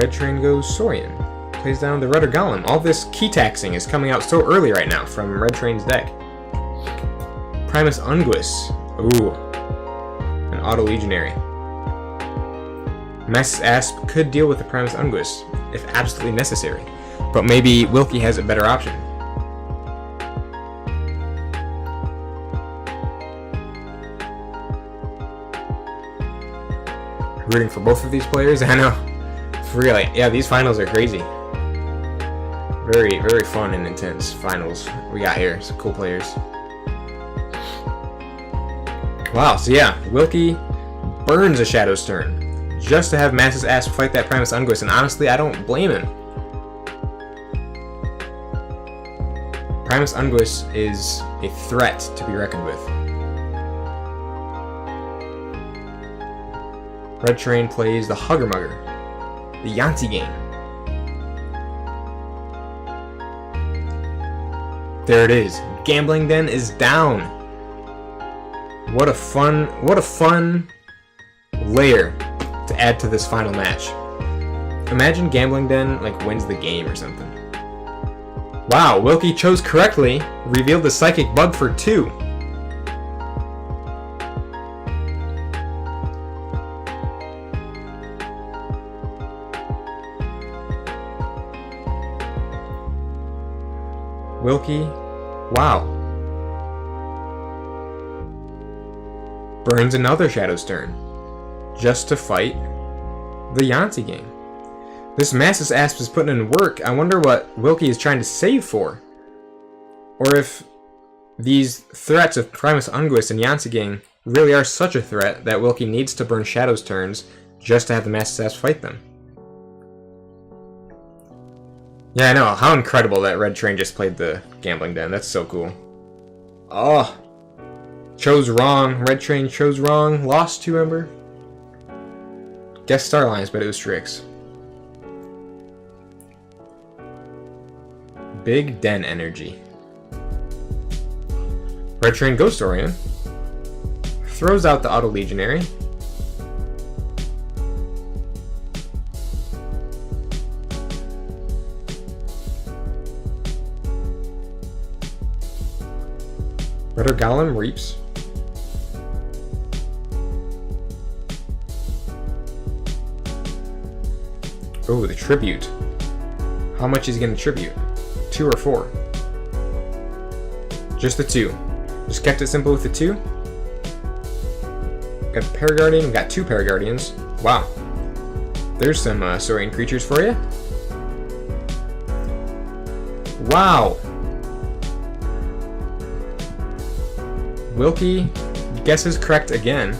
Red Train goes Sorian. Plays down the Rudder Golem. All this key taxing is coming out so early right now from Red Train's deck. Primus Unguis. Ooh. An Auto Legionary. Massis Asp could deal with the Primus Unguis if absolutely necessary. But maybe Wilkie has a better option. Rooting for both of these players? I know. Really, yeah, these finals are crazy. Very, very fun and intense finals we got here. Some cool players. Wow, so yeah, Wilkie burns a Shadow's turn just to have Massis Asp fight that Primus Unguis, and honestly, I don't blame him. Primus Unguis is a threat to be reckoned with. Red Train plays the Hugger Mugger. The Yanti game. There it is. Gambling Den is down. What a fun layer to add to this final match. Imagine Gambling Den like wins the game or something. Wow, Wilkie chose correctly. Revealed the Psychic Bug for 2. Wilkie, wow. Burns another Shadow's turn, just to fight the Yanti game. This Massis Asp is putting in work. I wonder what Wilkie is trying to save for. Or if these threats of Primus Unguis and Yanti gang really are such a threat that Wilkie needs to burn Shadow's turns just to have the Massis Asp fight them. Yeah, I know. How incredible that Red Train just played the Gambling Den. That's so cool. Oh. Chose wrong. Red Train chose wrong. Lost to Ember. Guessed Star Lines, but it was Strix. Big Den energy. Red Train goes Storian. Throws out the Auto Legionary. Rudder Golem Reaps. Oh, the tribute. How much is he going to tribute? 2 or 4? Just the 2. Just kept it simple with the 2. Got the Paraguardian, we got 2 Paraguardians. Wow. There's some Saurian creatures for you. Wow. Wilkie guesses correct again.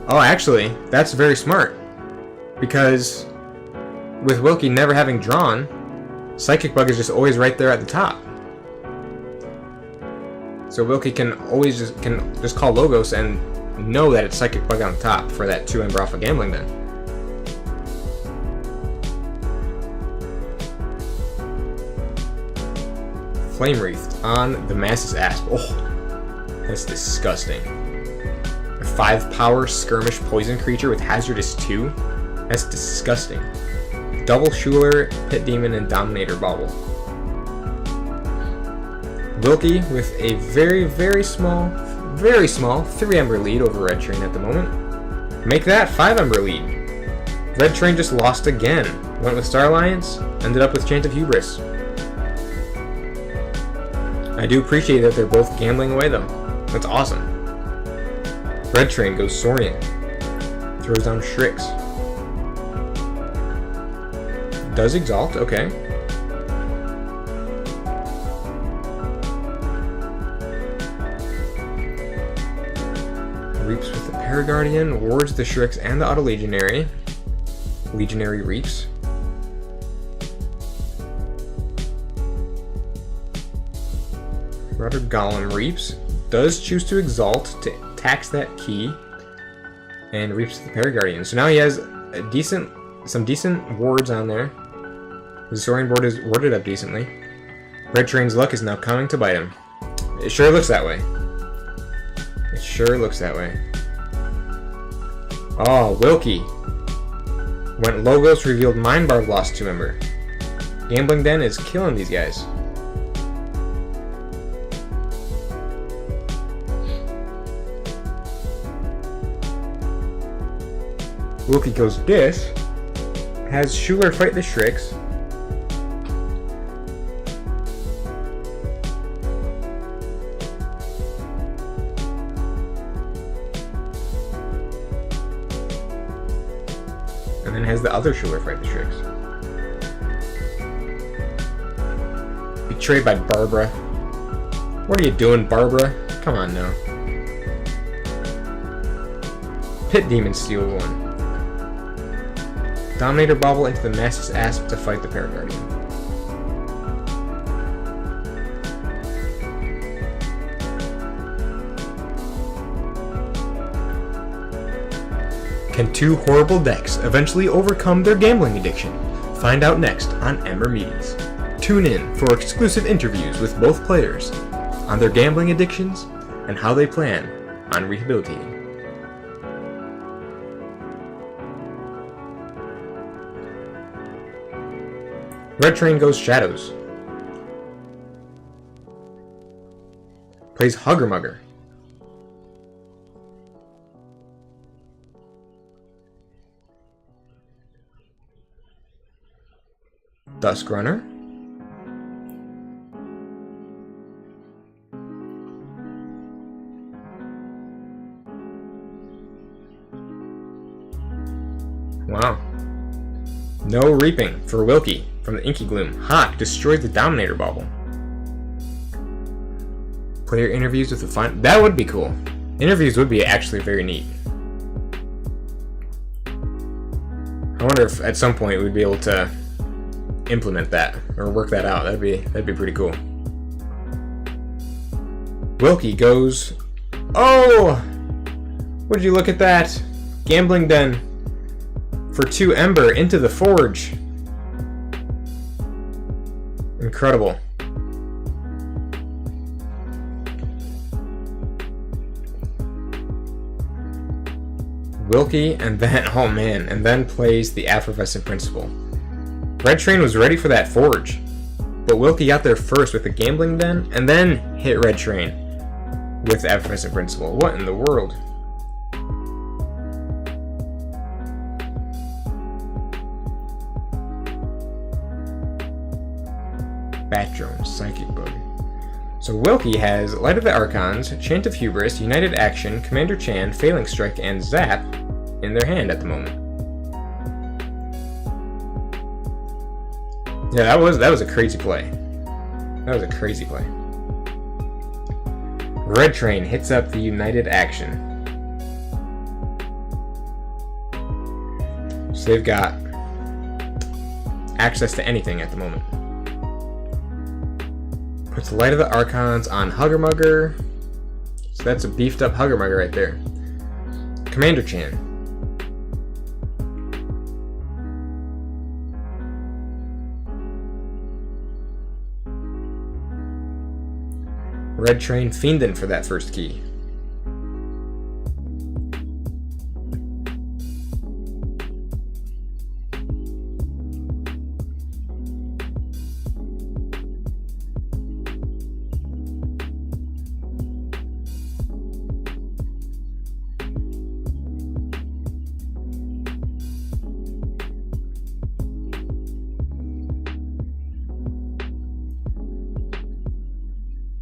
Oh, actually, that's very smart. Because with Wilkie never having drawn, Psychic Bug is just always right there at the top. So Wilkie can always just call Logos and know that it's Psychic Bug on top for that 2 Ember off of Gambling Den. Flame Wreath on the Masses Asp. Oh, that's disgusting. A 5 power skirmish poison creature with Hazardous 2? That's disgusting. Double Schuler, Pit Demon, and Dominator Bauble. Wilkie with a very small 3 Ember lead over Red Train at the moment. Make that 5 Ember lead. Red Train just lost again. Went with Star Alliance, ended up with Chant of Hubris. I do appreciate that they're both gambling away though. That's awesome. Red Train goes Saurian. Throws down Shrix. Does Exalt, okay. Reaps with the Paraguardian, wards the Shrix and the Auto Legionary. Legionary Reaps. Rudder Golem Reaps. Does choose to Exalt to tax that key. And Reaps the Paraguardian. So now he has some decent wards on there. His Saurian board is warded up decently. Red Train's luck is now coming to bite him. It sure looks that way. It sure looks that way. Oh, Wilkie. Went Logos, revealed Mind Barb, lost 2 Ember. Gambling Den is killing these guys. Wilkie goes this. Has Schuler fight the Shrix. And then has the other Schuler fight the Shrix. Betrayed by Barbara. What are you doing, Barbara? Come on now. Pit Demon steal 1. Dominator Bauble into the Masses Asp to fight the Paraguardian. Can 2 horrible decks eventually overcome their gambling addiction? Find out next on Aembermedes. Tune in for exclusive interviews with both players on their gambling addictions and how they plan on rehabilitating. Red Train goes Shadows. Plays Hugger Mugger. Dusk Runner. Wow. No Reaping for Wilkie from the Inky Gloom. Hawk destroyed the Dominator Bauble. Player interviews with the final. That would be cool. Interviews would be actually very neat. I wonder if at some point we'd be able to implement that or work that out. That'd be pretty cool. Wilkie goes. Oh! Would you look at that? Gambling Den for 2 Ember into the Forge. Incredible. Wilkie, and then, oh man, and then plays the Effervescent Principle. Red Train was ready for that Forge, but Wilkie got there first with the Gambling Den, and then hit Red Train with the Effervescent Principle. What in the world? Bat Drone, Psychic Bug. So Wilkie has Light of the Archons, Chant of Hubris, United Action, Commander Chan, Failing Strike, and Zap in their hand at the moment. Yeah, that was a crazy play. That was a crazy play. Red Train hits up the United Action. So they've got access to anything at the moment. Puts the Light of the Archons on Huggermugger. So that's a beefed up Huggermugger right there. Commander Chan. Red Train fiending for that first key.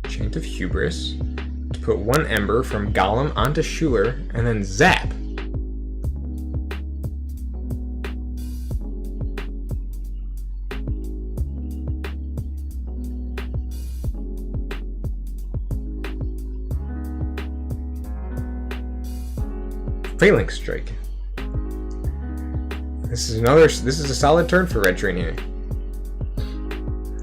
Chant of Hubris to put one Ember from Golem onto Schuler and then Zap. Failing Strike. This is a solid turn for Red Train here.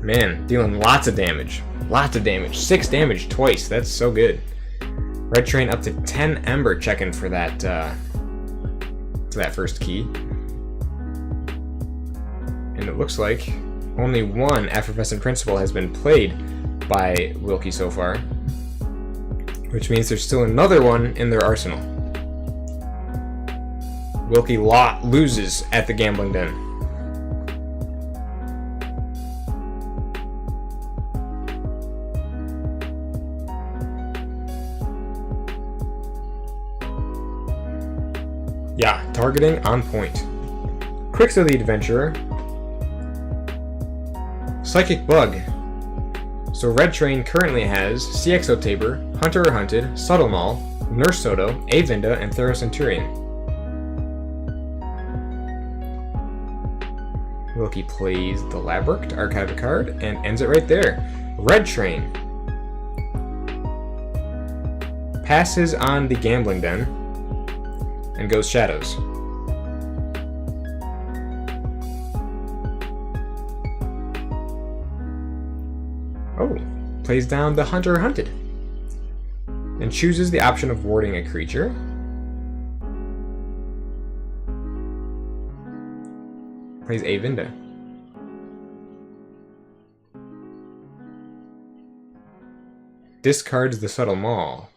Man, dealing lots of damage. Lots of damage. 6 damage twice. That's so good. Red Train up to 10 Ember checking for that first key. And it looks like only one Effervescent Principle has been played by Wilkie so far. Which means there's still another one in their arsenal. Wilkie loses at the Gambling Den. Yeah, targeting on point. Quicksilver the Adventurer. Psychic Bug. So Red Train currently has CXO Tabor, Hunter or Hunted, Subtle Maul, Nurse Soto, Avinda, and Thorough Centurion. Wilkie plays the Labyrinth to archive a card and ends it right there. Red Train passes on the Gambling Den and goes Shadows. Oh, plays down the Hunter or Hunted and chooses the option of warding a creature. Plays Avinda. Discards the Subtle Maul.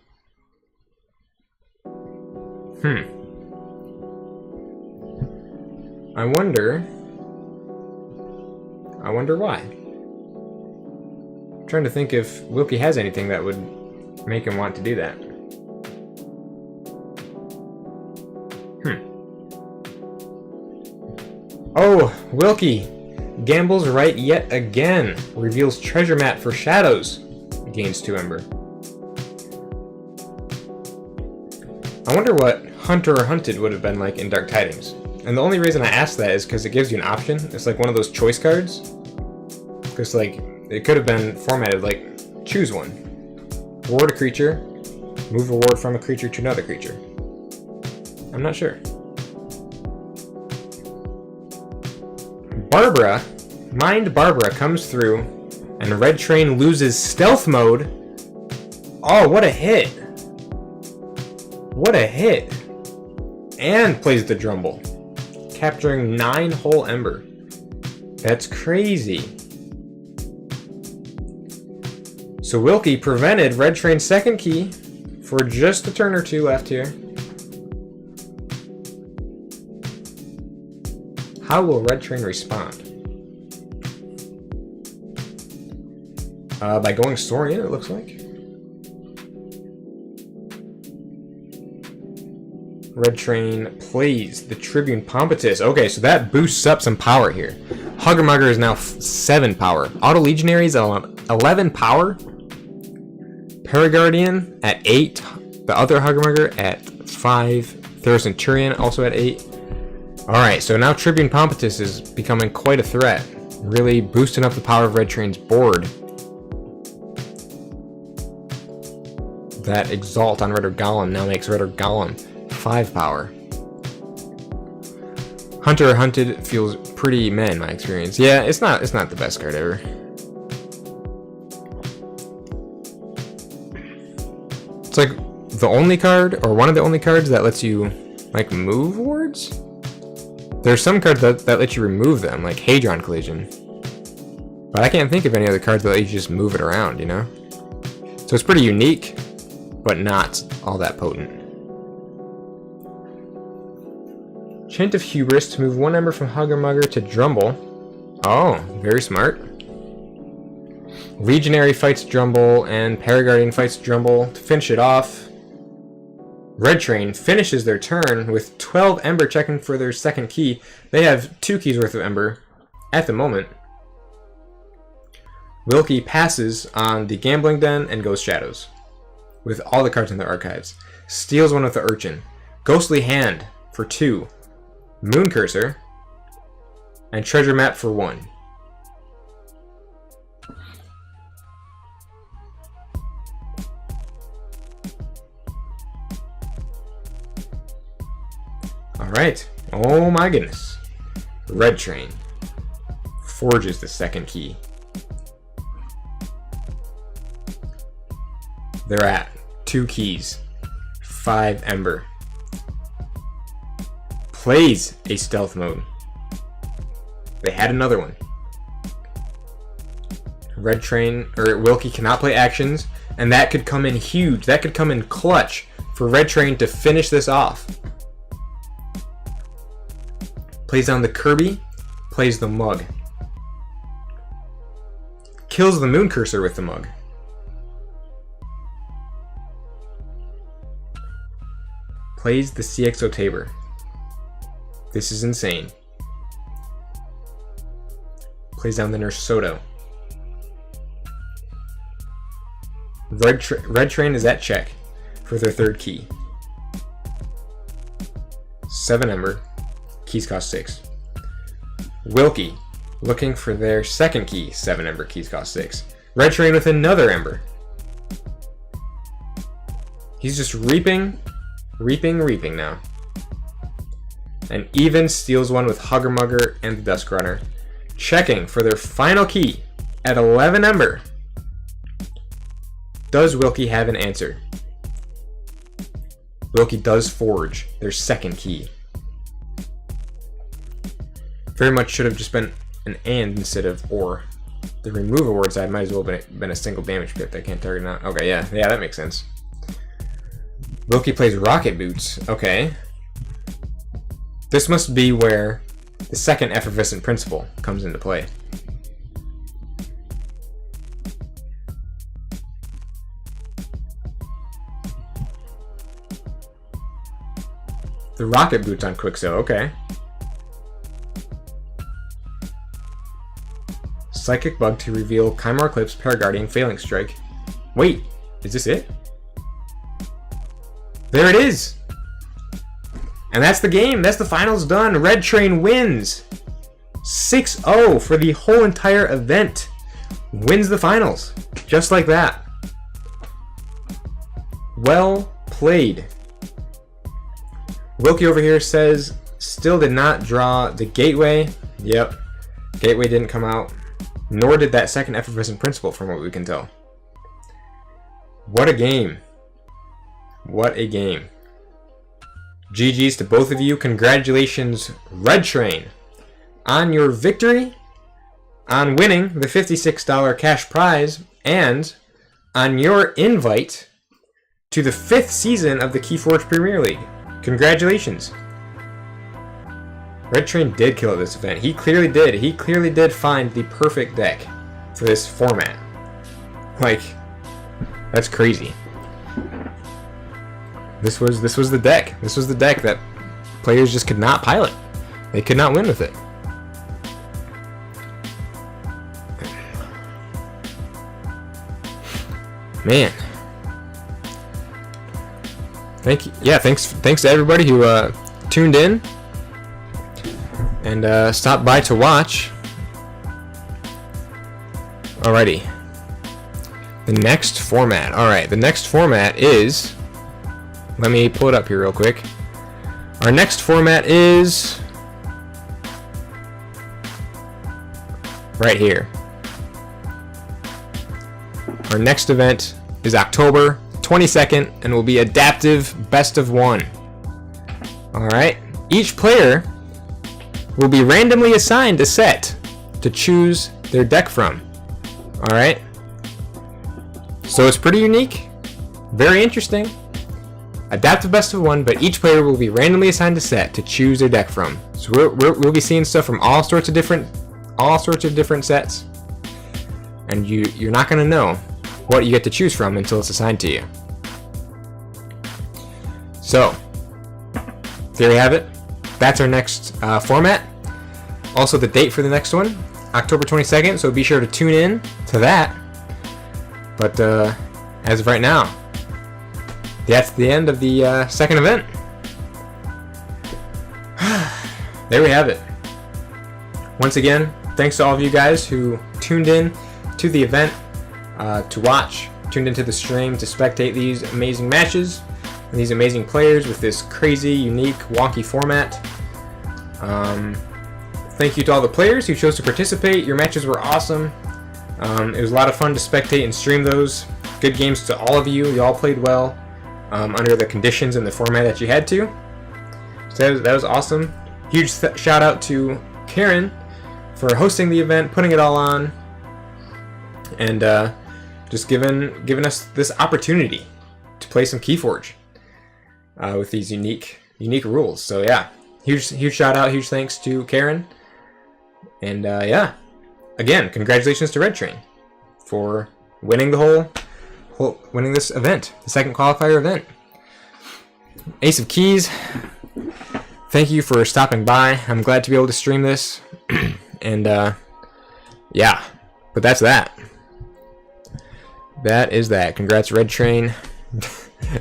I wonder why. I'm trying to think if Wilkie has anything that would make him want to do that. Oh, Wilkie gambles right yet again. Reveals Treasure Mat for Shadows. Gains 2 Ember. I wonder what Hunter or Hunted would have been like in Dark Tidings. And the only reason I asked that is because it gives you an option. It's like one of those choice cards. Because like, it could have been formatted like, choose one. Ward a creature. Move a ward from a creature to another creature. I'm not sure. Mind Barbara comes through, and Red Train loses Stealth Mode. Oh, what a hit! What a hit! And plays the Drumble, capturing 9 whole Ember. That's crazy. So Wilkie prevented Red Train's second key for just a turn or two left here. How will Red Train respond? By going Saurian, it looks like. Red Train plays the Tribune Pompetus. Okay, so that boosts up some power here. Huggermugger is now 7 power. Auto Legionary is 11 power. Paraguardian at 8. The other Huggermugger at 5. Therocenurion also at 8. Alright, so now Tribune Pompatus is becoming quite a threat. Really boosting up the power of Red Train's board. That Exalt on Ritter Golem now makes Ritter Golem 5 power. Hunter Hunted feels pretty meh in my experience. Yeah, it's not the best card ever. It's like the only card, or one of the only cards that lets you like move wards? There's some cards that let you remove them, like Hadron Collision. But I can't think of any other cards that let you just move it around, you know? So it's pretty unique, but not all that potent. Chant of Hubris to move 1 Ember from Huggermugger to Drumble. Oh, very smart. Legionary fights Drumble, and Paraguardian fights Drumble to finish it off. Red Train finishes their turn with 12 Ember checking for their second key. They have 2 keys worth of Ember at the moment. Wilkie passes on the Gambling Den and Ghost Shadows with all the cards in their archives. Steals one with the Urchin. Ghostly Hand for 2. Moon Cursor. And Treasure Map for 1. Alright. Oh my goodness. Red Train forges the second key. They're at 2 keys. 5 Ember. Plays a stealth mode. They had another one. Red Train, or Wilkie cannot play actions, and that could come in huge. That could come in clutch for Red Train to finish this off. Plays down the Kirby, plays the Mug. Kills the Moon Cursor with the Mug. Plays the CXO Tabor. This is insane. Plays down the Nurse Soto. Red Train is at check for their third key. 7 Ember. Keys cost 6. Wilkie looking for their second key. 7 Ember. Keys cost 6. Red Train with another Ember. He's just reaping now. And even steals one with Huggermugger and the Dusk Runner. Checking for their final key at 11 Ember. Does Wilkie have an answer? Wilkie does forge their second key. Very much should have just been an and instead of or. The remove award side might as well have been a single damage pip that can't target now. Okay, yeah, that makes sense. Wilkie plays Rocket Boots. Okay. This must be where the second Effervescent Principle comes into play. The Rocket Boots on Quixo, okay. Psychic Bug to reveal Chimera Eclipse, Paraguardian, Failing Strike. Wait, is this it? There it is! And that's the game. That's the finals done. Red Train wins. 6-0 for the whole entire event. Wins the finals. Just like that. Well played. Wilkie over here says, still did not draw the Gateway. Yep. Gateway didn't come out. Nor did that second Effervescent Principle from what we can tell. What a game. What a game. GG's to both of you. Congratulations, Red Train, on your victory, on winning the $56 cash prize, and on your invite to the 5th season of the KeyForge Premiere League. Congratulations. Red Train did kill at this event. He clearly did. He clearly did find the perfect deck for this format. Like, that's crazy. This was the deck. This was the deck that players just could not pilot. They could not win with it. Man, Thanks to everybody who tuned in and stopped by to watch. Alrighty. The next format. Alright, the next format is... Let me pull it up here real quick. Our next format is... right here. Our next event is October 22nd and will be Adaptive Best of 1. Alright. Each player will be randomly assigned a set to choose their deck from. Alright. So it's pretty unique. Very interesting. Adaptive Best of 1, but each player will be randomly assigned a set to choose their deck from. So we'll be seeing stuff from all sorts of different sets. And you're not going to know what you get to choose from until it's assigned to you. So, there you have it. That's our next format. Also, the date for the next one, October 22nd, so be sure to tune in to that. But as of right now, that's the end of the second event. There we have it. Once again, thanks to all of you guys who tuned in to the event, to watch, tuned into the stream to spectate these amazing matches and these amazing players with this crazy, unique, wonky format. Thank you to all the players who chose to participate. Your matches were awesome. It was a lot of fun to spectate and stream those. Good games to all of you. You all played well under the conditions and the format that you had to. So that was awesome. Huge shout out to Karen for hosting the event, putting it all on, and just giving us this opportunity to play some KeyForge with these unique rules. So yeah, huge shout out, huge thanks to Karen, and yeah, again, congratulations to Red Train for winning winning this event, the second qualifier event. Ace of Keys, thank you for stopping by. I'm glad to be able to stream this. And yeah, but that's that. That is that. Congrats, Red Train.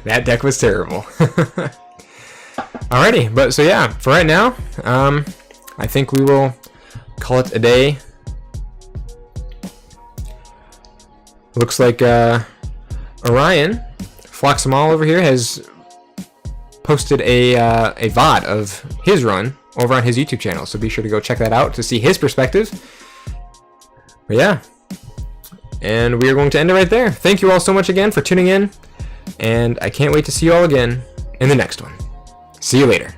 That deck was terrible. Alrighty, but so yeah, for right now, I think we will call it a day. Looks like Orion Floxamal over here has posted a VOD of his run over on his YouTube channel, so be sure to go check that out to see his perspective. But yeah, and we are going to end it right there. Thank you all so much again for tuning in, and I can't wait to see you all again in the next one. See you later.